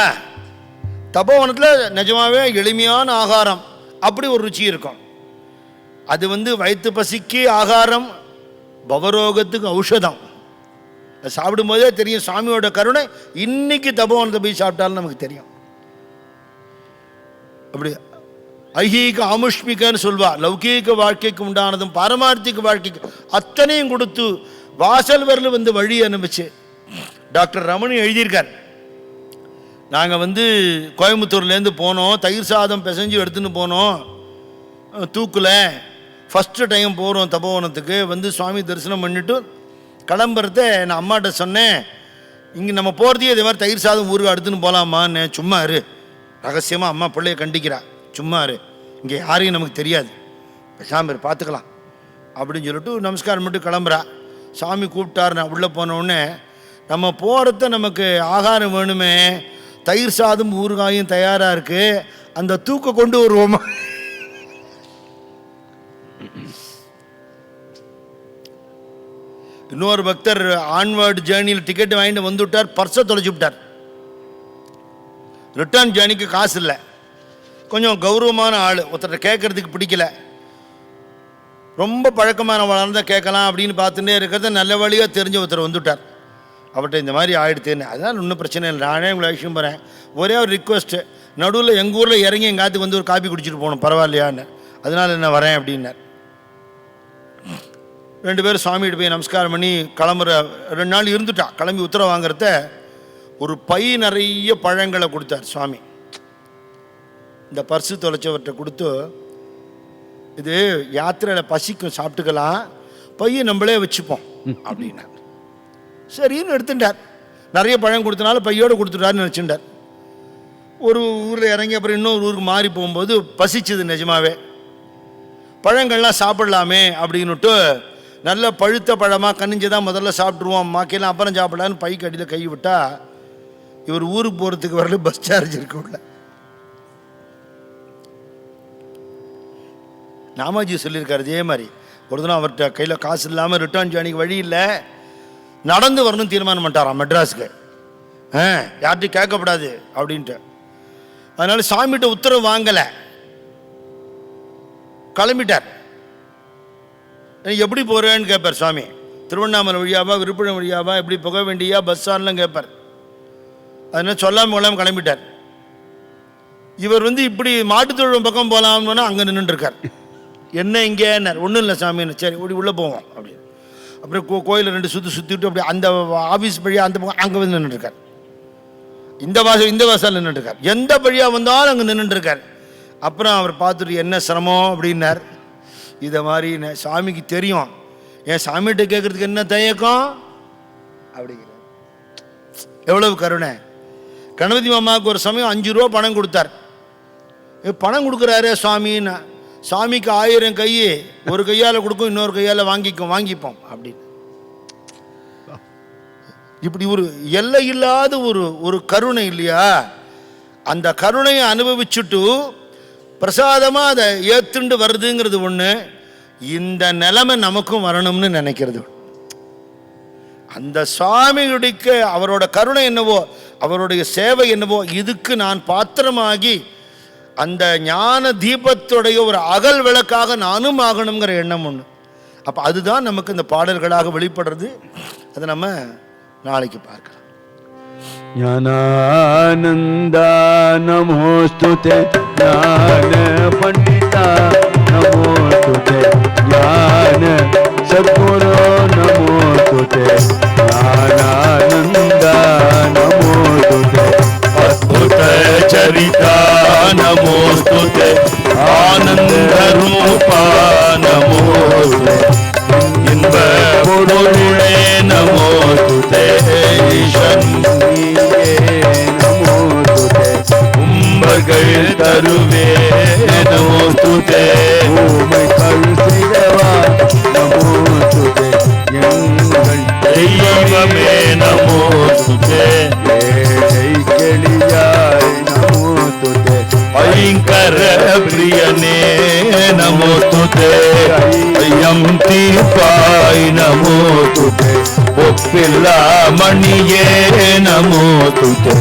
தபோவனத்தில் நிஜமாவே எளிமையான ஆகாரம், அப்படி ஒரு ருச்சி இருக்கும். அது வந்து வயிற்று பசிக்கு ஆகாரம், பவரோகத்துக்கு ஔஷதம். சாப்பிடும் போதே தெரியும் சாமியோட கருணை. இன்னைக்கு தபோவனத்தை போய் சாப்பிட்டாலும் நமக்கு தெரியும். அப்படி ஐஹீக ஆமுஷ்மிகன்னு சொல்வா. லௌகீக வாழ்க்கைக்கு உண்டானதும் பாரமார்த்திக வாழ்க்கைக்கு அத்தனையும் கொடுத்து வாசல் வரல வந்து வழி அனுப்பிச்சு. டாக்டர் ரமணி எழுதியிருக்கார். நாங்கள் வந்து கோயம்புத்தூர்லேருந்து போனோம், தயிர் சாதம் பிசைஞ்சு எடுத்துன்னு போனோம் தூக்கில். ஃபஸ்ட்டு டைம் போகிறோம் தபோவனத்துக்கு. வந்து சுவாமி தரிசனம் பண்ணிவிட்டு கிளம்புறத நான் அம்மாட்ட சொன்னேன், இங்கே நம்ம போகிறதையே இதே மாதிரி தயிர் சாதம் ஊருக்கு எடுத்துன்னு போகலாமான்னு. சும்மா இரு, ரகசியமாக அம்மா பிள்ளைய கண்டிக்கிறா, சும்மா இரு, இங்கே யாரையும் நமக்கு தெரியாது, பேசாம பார்த்துக்கலாம் அப்படின்னு சொல்லிட்டு நமஸ்காரம் மட்டும் கிளம்புறா. சாமி கூப்பிட்டார். நான் உள்ளே போனோடனே, நம்ம போகிறத நமக்கு ஆகாரம் வேணுமே, தயிர் சாதம் ஊறுகாயும் தயாராக இருக்குது, அந்த தூக்க கொண்டு வருவோமா? இன்னொரு பக்தர் ஆன்வர்டு ஜேர்னியில் டிக்கெட் வாங்கிட்டு வந்து விட்டார், பர்ஸை தொலைச்சி விட்டார். ரிட்டர்ன் ஜேர்னிக்கு காசு இல்லை. கொஞ்சம் கௌரவமான ஆள், ஒருத்தர் கேட்கறதுக்கு பிடிக்கல. ரொம்ப பழக்கமான வளர்ந்தால் கேட்கலாம் அப்படின்னு பார்த்துட்டே இருக்கிறத நல்ல வழியாக தெரிஞ்ச ஒருத்தர் வந்துவிட்டார். அவர்கிட்ட இந்த மாதிரி ஆகிடுதுன்னு. அதனால் ஒன்றும் பிரச்சனை இல்லை, நானே உங்களை விஷயம் போகிறேன். ஒரே ஒரு ரிக்வெஸ்ட்டு, நடுவில் எங்கள் ஊரில் இறங்கி எங்காத்துக்கு வந்து ஒரு காப்பி குடிச்சிட்டு போகணும், பரவாயில்லையான்னு. அதனால் என்ன வரேன் அப்படின்னார். 2 பேரும் சுவாமிகிட்ட போய் நமஸ்காரம் பண்ணி கிளம்புற 2 நாள் இருந்துட்டா. கிளம்பி உத்தரவு வாங்குறத ஒரு பை நிறைய பழங்களை கொடுத்தார் சுவாமி. இந்த பர்ஸு தொலைச்சவர்கிட்ட கொடுத்து, இது யாத்திரையில் பசிக்கும், சாப்பிட்டுக்கலாம், பையை நம்மளே வச்சுப்போம் அப்படின்னா. சரின்னு எடுத்துட்டார். நிறைய பழம் கொடுத்தனால பையோடு கொடுத்துட்டாருன்னு நினச்சிட்டார். ஒரு ஊரில் இறங்கி அப்புறம் இன்னொரு ஊருக்கு மாறி போகும்போது பசிச்சுது நிஜமாவே. பழங்கள்லாம் சாப்பிடலாமே அப்படின்னுட்டு நல்ல பழுத்த பழமாக கனிஞ்சதான் முதல்ல சாப்பிட்ருவோம், மாக்கையெல்லாம் அப்புறம் சாப்பிடலான்னு பைக்கு அடியில் கை விட்டா, இவர் ஊருக்கு போகிறதுக்கு வரல, பஸ் சார்ஜ் இருக்குள்ள. நாமாஜி சொல்லியிருக்காரு இதே மாதிரி. ஒரு தினம் அவர்கிட்ட கையில் காசு இல்லாமல் ரிட்டர்ன் ஜேர்னிக்கு வழி இல்லை, நடந்து வரணும் தீர்மானம் பண்ணிட்டாராம் மெட்ராஸுக்கு. யார்கிட்டையும் கேட்கக்கூடாது அப்படின்ட்டு. அதனால சாமிகிட்ட உத்தரவு வாங்கலை, கிளம்பிட்டார். எப்படி போகிறேன்னு கேட்பார் சாமி. திருவண்ணாமலை வழியாவா விருப்புரம் வழியாவா எப்படி போக வேண்டியா பஸ்ஸான்லாம் கேட்பார். அதனால சொல்லாமல் கொள்ளாமல் கிளம்பிட்டார். இவர் இப்படி மாட்டுத்தொழுவம் பக்கம் போகலாம்னு அங்கே நின்றுட்டுருக்கார். என்ன இங்கேன்னார். ஒன்றும் இல்லை சாமின்னு. சரி இப்படி உள்ளே போவோம் அப்படின்னு. அப்புறம் கோயிலை 2 சுற்றிட்டு அப்படி அந்த ஆஃபீஸ் வழியாக அந்த பக்கம் அங்கே வந்து நின்றுட்டுருக்கார். இந்த வாசல் நின்றுட்டுருக்கார். எந்த வழியாக வந்தாலும் அங்கே நின்றுட்டுருக்கார். அப்புறம் அவர் பார்த்துட்டு என்ன சிரமம் அப்படின்னார். இதை மாதிரி சாமிக்கு தெரியும், என் சாமிகிட்ட கேட்குறதுக்கு என்ன தயக்கம் அப்படிங்கிறார். எவ்வளவு கருணை. கணபதி மாமாவுக்கு ஒரு சமயம் 5 ரூபா பணம் கொடுத்தார். பணம் கொடுக்குறாரு சுவாமின்னு. சாமிக்கு 1000 கை, ஒரு கையால் கொடுக்கும், இன்னொரு கையால் வாங்கிப்போம் அப்படின்னு. இப்படி ஒரு எல்லை இல்லாத ஒரு கருணை இல்லையா? அந்த கருணையை அனுபவிச்சுட்டு பிரசாதமாக அதை ஏத்துண்டு வருதுங்கிறது ஒன்று. இந்த நிலைமை நமக்கும் வரணும்னு நினைக்கிறது. அந்த சுவாமியுடைய அவரோட கருணை என்னவோ, அவருடைய சேவை என்னவோ, இதுக்கு நான் பாத்திரமாகி அந்த ஞான தீபத்துடைய ஒரு அகல் விளக்காக நானும் ஆகணுங்கிற எண்ணம் ஒன்று. அப்போ அதுதான் நமக்கு இந்த பாடல்களாக வெளிப்படுறது. அதை நம்ம நாளைக்கு பார்க்கலாம். ஞானானந்தா நமோஸ்துதே, ஞான பண்டிதா நமோஸ்துதே, ஞான சத்குரு நமோஸ்துதே, ஞானானந்தா நமோஸ்துதே, அத்புத சரிதா நமோஸ்துதே, ஆனந்த ரூபா நமோஸ்துதே, இன்ப பொருளே நமோஸ்துதே, ஈசன்யே நமோஸ்துதே, கும்பர்கள் தருவே நமோஸ்துதே, பூமை கழுசிதவா நமோஸ்துதே, எங்கள் தெய்வமே நமோஸ்துதே, ஏழை கெளியாய் நமோஸ்துதே, ஐங்கர பிரியனே நமோஸ்துதே, ஐயம் தீர்ப்பாய் நமோஸ்துதே, ஒப்பில்லா மணியே நமோஸ்துதே,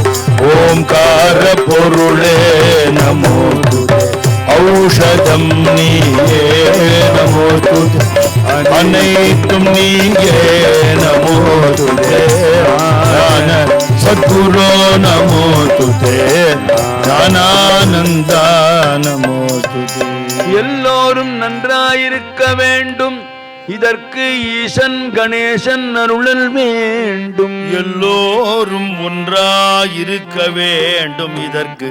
ஓம்கார பொருளே நமோஸ்துதே, ஔஷதம் நீயே நமோஸ்துதே, அனைத்தும் நீயே நமோஸ்துதே, ஞான சத்குரு நமோஸ்துதே, ஞானானந்தா நமோஸ்துதே. எல்லோரும் நன்றாயிருக்க வேண்டும், இதற்கு ஈசன் கணேசன் அருளல் வேண்டும். எல்லோரும் ஒன்றாயிருக்க வேண்டும், இதற்கு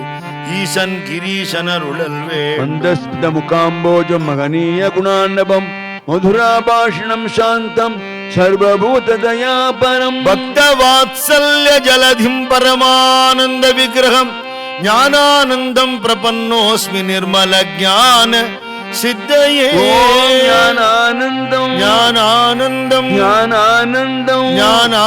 ஈசன் கிரீசன் அருளல் வேண்டும். மந்தஸ்மித முகாம்போஜம் மகனீய குணாண்டபம் மதுராபாஷிணம் சாந்தம் சர்வபூத தயாபரம் பக்த வாத்சல்ய ஜலதிம் பரமானந்த விக்கிரகம் ஞானானந்தம் பிரபன்னோஸ்மி நிர்மல ஞான சித்தையே. ஞானானந்தம் ஞானானந்தம் ஞானானந்தம் ஞானா